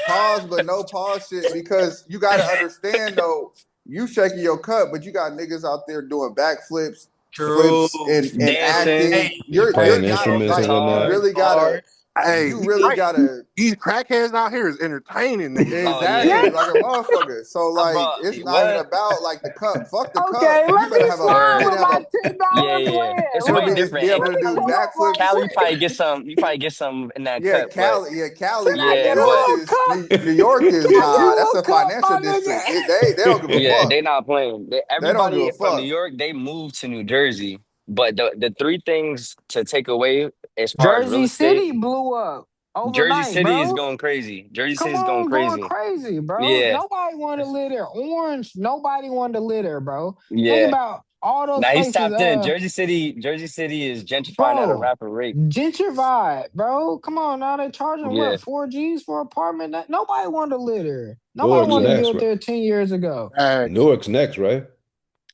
pause, but no pause shit because you got to understand though. You shaking your cup, but you got niggas out there doing backflips,
True.
flips, and
Dancing,
Hey,
acting.
Yeah,
You're
playing
hey,
not
instruments and
like you
guitar.
whatnot.
really gotta
cars.
Hey,
you really gotta
these crackheads out here is entertaining niggas.
Oh
Yeah.
yeah.
exactly like a motherfucker. So
I
like
brought
it's not even
what?
about like the cup. Fuck the cup.
Okay, let me slide
You
Word.
better
with
have
my
a
$10
Yeah, yeah.
plan.
It's
you
way
Look,
be
different.
able
And
let
to
me
do
pull up right
backflips.
Cali,
quick.
you probably get some in that
Yeah,
cut, but
Cali.
Can I
New
get
yeah,
a
York
but
little
is
cup?
New York
Can
is
I get a
nah. That's
little
a
cup,
financial
my
district.
nigga?
They don't give a
yeah,
fuck.
they not playing.
They don't give a
Everybody from New
fuck.
York, they moved to New Jersey. But the three things to take away as far as real
Jersey
estate,
City blew up
Jersey
overnight,
City is
bro.
going crazy. Jersey
Come
City is going
on, going
crazy.
crazy, bro.
Yeah,
Nobody wanted to live there. Orange, nobody wanted to live there, bro. Think
yeah.
about all those
Now he's
places.
tapped in. Jersey City is gentrifying at a
Bro,
rapid rate.
gentrified, bro. Come on, now they charging
Yeah,
what 4Gs for apartment? Nobody wanted to live there. Nobody
Newark's
wanted to
yeah.
next,
build
right?
there 10 years ago.
Facts.
Newark's next, right?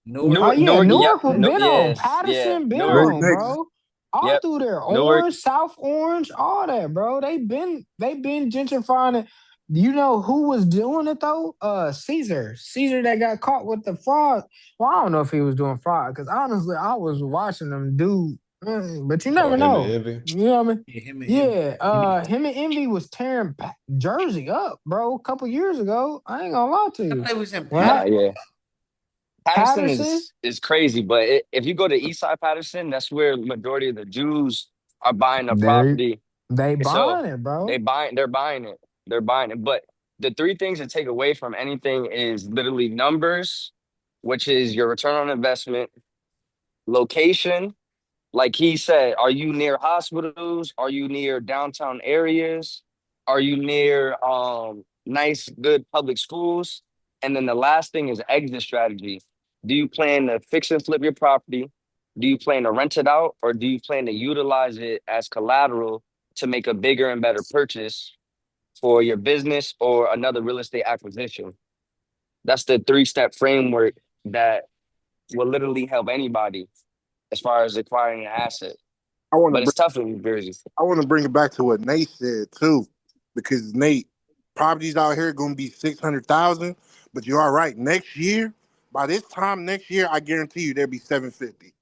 Newark.
Oh
Newark,
yeah,
Newark, yep,
Newark was
no,
been on.
yes, yeah,
Patterson been
Newark,
Newark
on,
niggas.
bro. All
yep,
through there.
Newark.
Orange, South Orange, all that, bro. They been gentrifying it. You know who was doing it though? Caesar. Caesar that got caught with the fraud. Well, I don't know if he was doing fraud, because honestly, I was watching them do, but you
Oh,
never
him and
know.
Envy.
You know what I mean?
Yeah,
Yeah,
him.
him and Envy was tearing Jersey up, bro, a couple years ago. I ain't gonna lie to
I
you.
thought it was in
What
Nah,
happened?
yeah. Patterson
Patterson?
is crazy, but if you go to East Side Patterson, that's where the majority of the Jews are buying the
They
property.
they
So
buying it, bro.
they're buying it. They're buying it. But the three things to take away from anything is literally numbers, which is your return on investment, location. Like he said, are you near hospitals? Are you near downtown areas? Are you near nice, good public schools? And then the last thing is exit strategy. Do you plan to fix and flip your property? Do you plan to rent it out, or do you plan to utilize it as collateral to make a bigger and better purchase for your business or another real estate acquisition? That's the three-step framework that will literally help anybody as far as acquiring an asset.
I want to
But
bring
it's tough in New Jersey.
I want to bring it back to what Nate said too, because Nate, properties out here gonna be 600,000, but you are right. Next year, by this time next year, I guarantee you there'll be 750.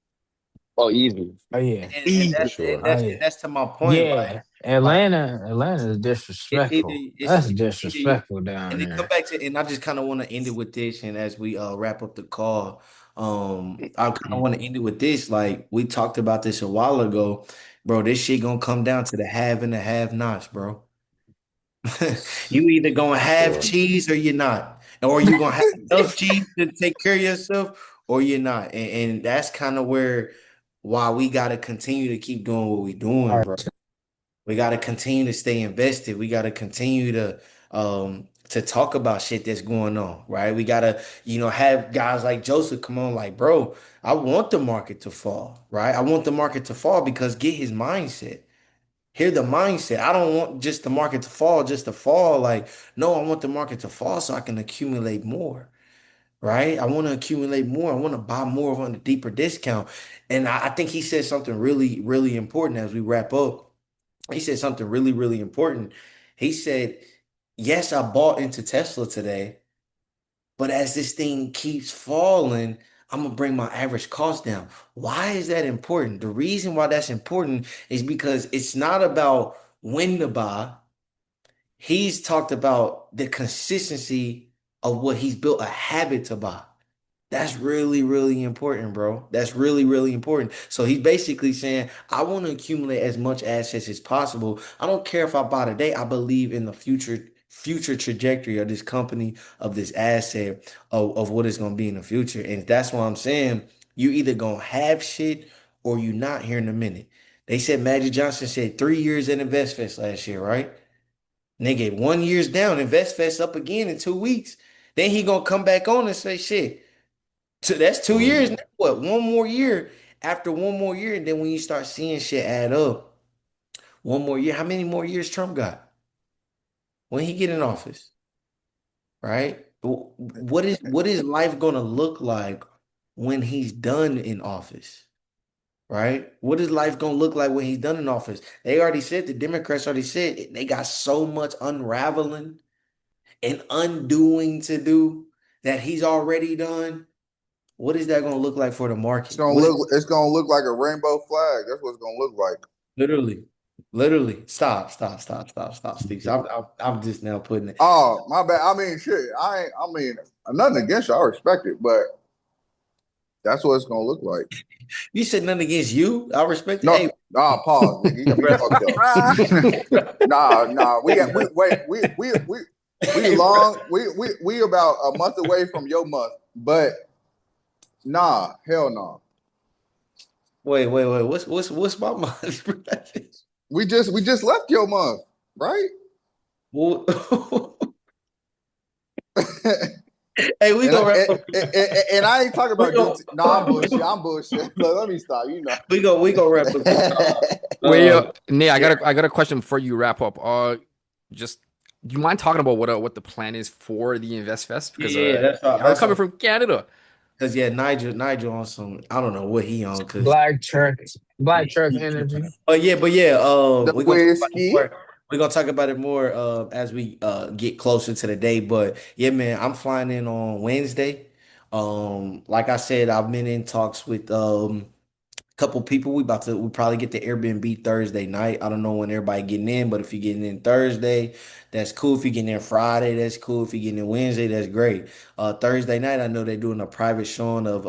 Oh, easy.
Oh yeah.
And
Easy.
For
that's
sure.
Oh yeah.
that's to my point.
Yeah.
Like
Atlanta is
it's
disrespectful.
either
That's
it's either
disrespectful down
and then come
there.
back to and I just kind of want to end it with this. And as we wrap up the call, I kind of want to end it with this. Like we talked about this a while ago, bro. This shit gonna come down to the have and the have nots, bro. You either gonna have
Sure.
cheese or you're not, or you gonna have enough cheese to take care of yourself, or you're not. And that's kind of why we gotta continue to keep doing what we're doing, bro. We gotta continue to stay invested. We gotta continue to talk about shit that's going on, right? We gotta, have guys like Joseph come on, like, bro, I want the market to fall, right? I want the market to fall because get his mindset. Hear the mindset. I don't want just the market to fall, just to fall. Like, no, I want the market to fall so I can accumulate more, right? I want to accumulate more. I want to buy more on a deeper discount. And I think he said something really, really important as we wrap up. He said something really, really important. He said, yes, I bought into Tesla today, but as this thing keeps falling, I'm gonna bring my average cost down. Why is that important? The reason why that's important is because it's not about when to buy. He's talked about the consistency of what he's built a habit to buy. That's really, really important, bro. That's really, really important. So he's basically saying, I want to accumulate as much assets as possible. I don't care if I buy today. I believe in the future trajectory of this company, of this asset, of what it's gonna be in the future. And that's why I'm saying you either gonna have shit or you not here in a minute. They said Magic Johnson said 3 years at InvestFest last year, right? Nigga, 1 year's down, InvestFest up again in 2 weeks. Then he gonna come back on and say shit. So that's 2 years. Now what? One more year. After one more year, and then when you start seeing shit add up, one more year. How many more years Trump got when he get in office? Right? What is life gonna look like when he's done in office? Right? What is life gonna look like when he's done in office? They already said, the Democrats already said they got so much unraveling and undoing to do that he's already done. What is that gonna look like for the
It's
market?
gonna look. It's gonna look like a rainbow flag. That's what it's gonna look like.
Literally, literally. Stop, Steve. I'm just now putting it.
Oh, my bad. I mean, shit. I mean, nothing against you. I respect it, but that's what it's gonna look like.
You said nothing against you. I respect it.
No,
Hey,
pause, nigga. You got me fucked up. Nah. We wait. We long. We about a month away from your month, but nah, hell no.
wait. What's my mind?
We just left your month, right?
Well, hey, we
And,
gonna wrap
and,
up.
and I ain't talking
We
about
gonna
Juneteenth. No, I'm bullshit. I'm bullshit. Look, let me stop. You know.
we gonna wrap up.
Wait,
Uh,
Nate, I
yeah,
got a question before you wrap up. Just do you mind talking about what the plan is for the Invest Fest? Because
yeah. That's all.
y'all are
That's
coming
all.
from Canada.
Cause yeah, Nigel on some. I don't know what he on. Cause
Black truck energy.
but yeah.
The
We're gonna talk about it
whiskey.
more. We're gonna talk about it more as we get closer to the day. But yeah, man, I'm flying in on Wednesday. Like I said, I've been in talks with couple people. We probably get the Airbnb Thursday night. I don't know when everybody getting in, but if you're getting in Thursday, that's cool. If you're getting in Friday, that's cool. If you're getting in Wednesday, that's great. Thursday night, I know they're doing a private showing of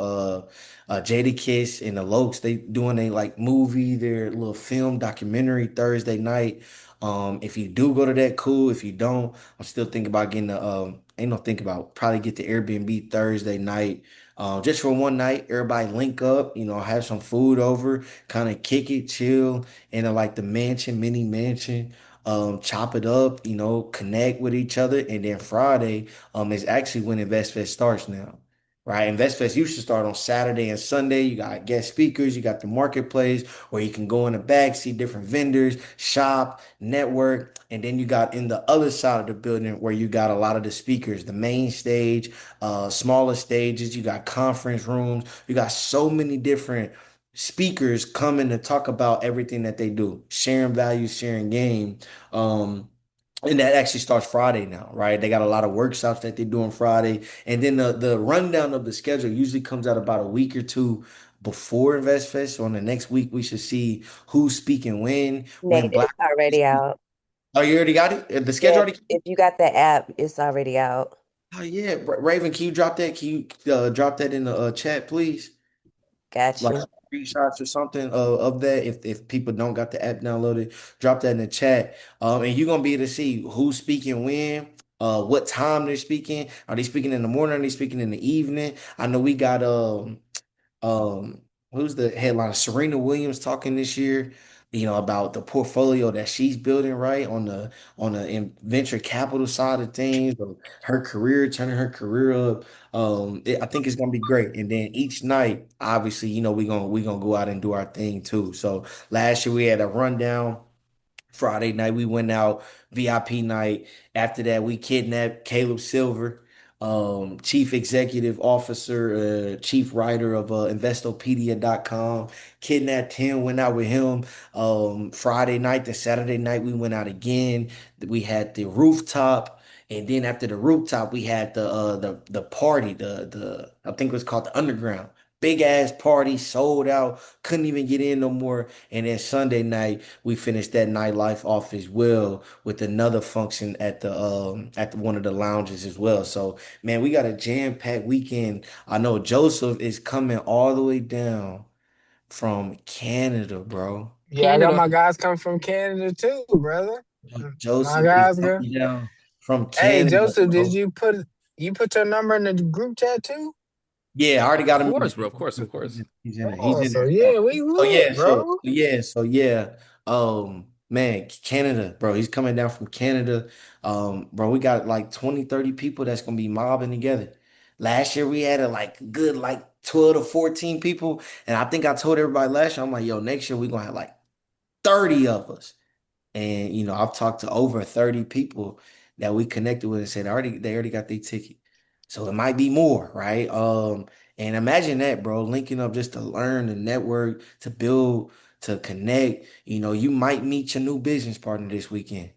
Jadakiss and the Lokes. They doing a like movie, their little film documentary Thursday night. If you do go to that, cool. If you don't, I'm still thinking about getting the ain't no think about probably get the Airbnb Thursday night, just for one night. Everybody link up, have some food over, kind of kick it, chill, in like the mansion, mini mansion. Chop it up, connect with each other, and then Friday, is actually when InvestFest starts now. Right, InvestFest used to start on Saturday and Sunday. You got guest speakers, you got the marketplace where you can go in the back, see different vendors, shop, network, and then you got in the other side of the building where you got a lot of the speakers, the main stage, smaller stages. You got conference rooms. You got so many different speakers coming to talk about everything that they do, sharing value, sharing game. And that actually starts Friday now, right? They got a lot of workshops that they do on Friday. And then the rundown of the schedule usually comes out about a week or two before InvestFest. So on the next week, we should see who's speaking when
Nate,
Black.
it's already out.
Oh, you already got it? The schedule
Yeah,
already?
if you got the app, it's already out.
Oh yeah, Raven, can you drop that? Can you drop that in the chat, please?
Got
Like
you.
screenshots or something of that. If people don't got the app downloaded, drop that in the chat. And you're gonna be able to see who's speaking when, what time they're speaking. Are they speaking in the morning? Are they speaking in the evening? I know we got um who's the headliner? Serena Williams talking this year, about the portfolio that she's building right on the venture capital side of things, of her career, turning her career up. I think it's gonna be great. And then each night, obviously, we gonna go out and do our thing too. So last year we had a rundown. Friday night we went out, VIP night. After that, we kidnapped Caleb Silver, chief executive officer, chief writer of Investopedia.com. Kidnapped him, went out with him. Friday night, the Saturday night, we went out again. We had the rooftop. And then after the rooftop, we had the party, the I think it was called the underground. Big ass party, sold out, couldn't even get in no more. And then Sunday night, we finished that nightlife off as well with another function at one of the lounges as well. So man, we got a jam-packed weekend. I know Joseph is coming all the way down from Canada, bro.
Yeah, I got
Canada.
my guys come from Canada too, brother. My
Joseph is
guys go.
coming down from
Hey,
Canada,
Joseph, did
bro.
you put your number in the group chat too?
Yeah, I already
Of
got him in
course, bro.
there.
Of course, of course.
He's in there. He's
Oh,
in
so
there.
yeah, we
So
lit,
yeah, so
bro.
yeah, so yeah. Man, Canada, bro. He's coming down from Canada. Bro, we got like 20, 30 people that's gonna be mobbing together. Last year we had like good like 12 to 14 people. And I think I told everybody last year, I'm like, yo, next year we're gonna have like 30 of us. And I've talked to over 30 people that we connected with and said they already got their ticket. So it might be more, right? And imagine that, bro, linking up just to learn, to network, to build, to connect. You might meet your new business partner this weekend.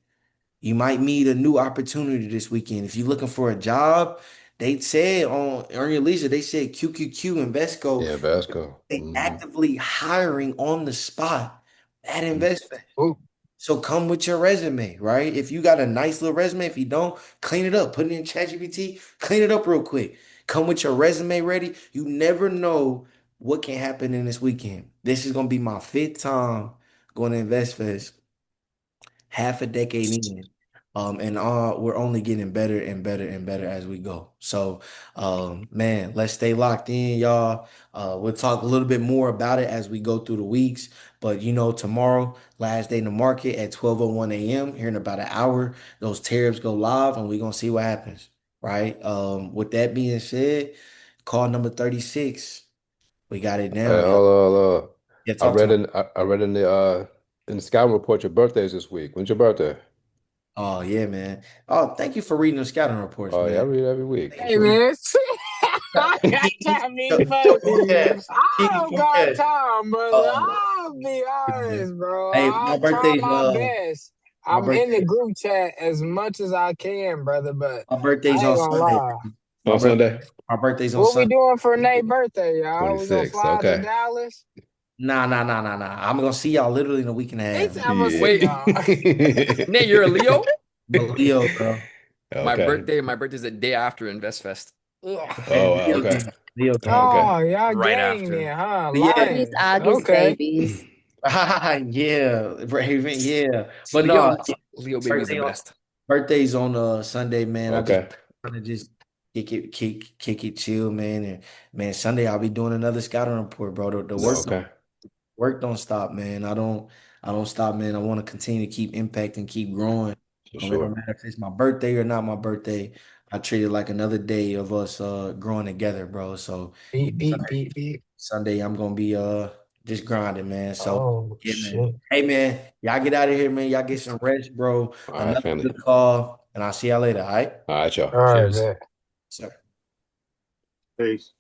You might meet a new opportunity this weekend. If you're looking for a job, they said on Earn Your Leisure, they said QQQ and Vesco,
Yeah, Vasco.
they actively hiring on the spot at investment.
Ooh,
So come with your resume, right? If you got a nice little resume, if you don't, clean it up. Put it in ChatGPT, clean it up real quick. Come with your resume ready. You never know what can happen in this weekend. This is gonna be my fifth time going to InvestFest, half a decade in. And we're only getting better and better and better as we go. So, man, let's stay locked in, y'all. We'll talk a little bit more about it as we go through the weeks. But tomorrow, last day in the market at 12:01 a.m. Here in about an hour, those tariffs go live, and we're gonna see what happens. Right. With that being said, call number 36. We got it
Hey,
down, y'all.
hold on, hold on.
Yeah, talk to me.
I read in the scouting report your birthday's this week. When's your birthday?
Oh yeah, man. Oh, thank you for reading the scouting reports,
Oh yeah, I
man.
read every week.
Thank you
hey
for reading.
man, I got me funny.
Yeah,
I
keep
don't got
it.
time, brother.
Oh,
I'll be
yeah.
honest, bro.
Hey,
I'll try my best.
my
I'm in the
birthday
group chat as much as I can, brother, but
my birthday's
I ain't
on
gonna
Sunday.
lie.
My
On
birthday
Sunday?
my birthday's on
What we
Sunday.
doing for Nate's birthday, y'all? We gonna
26.
fly to
Okay.
Dallas?
Nah, nah, nah, nah, nah. I'm gonna see y'all literally in a week and a half,
It's
man.
I'm gonna see
Wait,
y'all.
Yeah.
Nate, you're a Leo?
I'm a Leo, bro.
Okay.
My birthday's the day after InvestFest. Ugh.
Man,
Oh, wow,
Leo
okay.
gang. Leo gang.
Okay.
Oh, y'all
Right
gang
after.
then, huh?
Yeah.
These
Lions.
August
Okay.
babies.
Yeah, Raven, yeah. But no,
Leo Leo baby's the
birthday on
best.
birthday's on Sunday, man. I just
Okay.
want to just kick it, chill, man. And man, Sunday I'll be doing another scouting report, bro. The
No,
work
okay.
work don't stop, man. I don't stop, man. I want to continue to keep impacting, keep growing.
For
It don't
sure.
matter if it's my birthday or not my birthday. I treat it like another day of us growing together, bro. So
Beep, beep,
Sunday,
beep, beep.
Sunday I'm gonna be just grinding, man. So
Oh
yeah, man.
shit.
Hey man, y'all get out of here, man. Y'all get some rest, bro.
All right,
Another
family.
good call, and I'll see y'all later. All right.
All right, y'all.
All right,
Cheers.
man.
Sir.
Peace.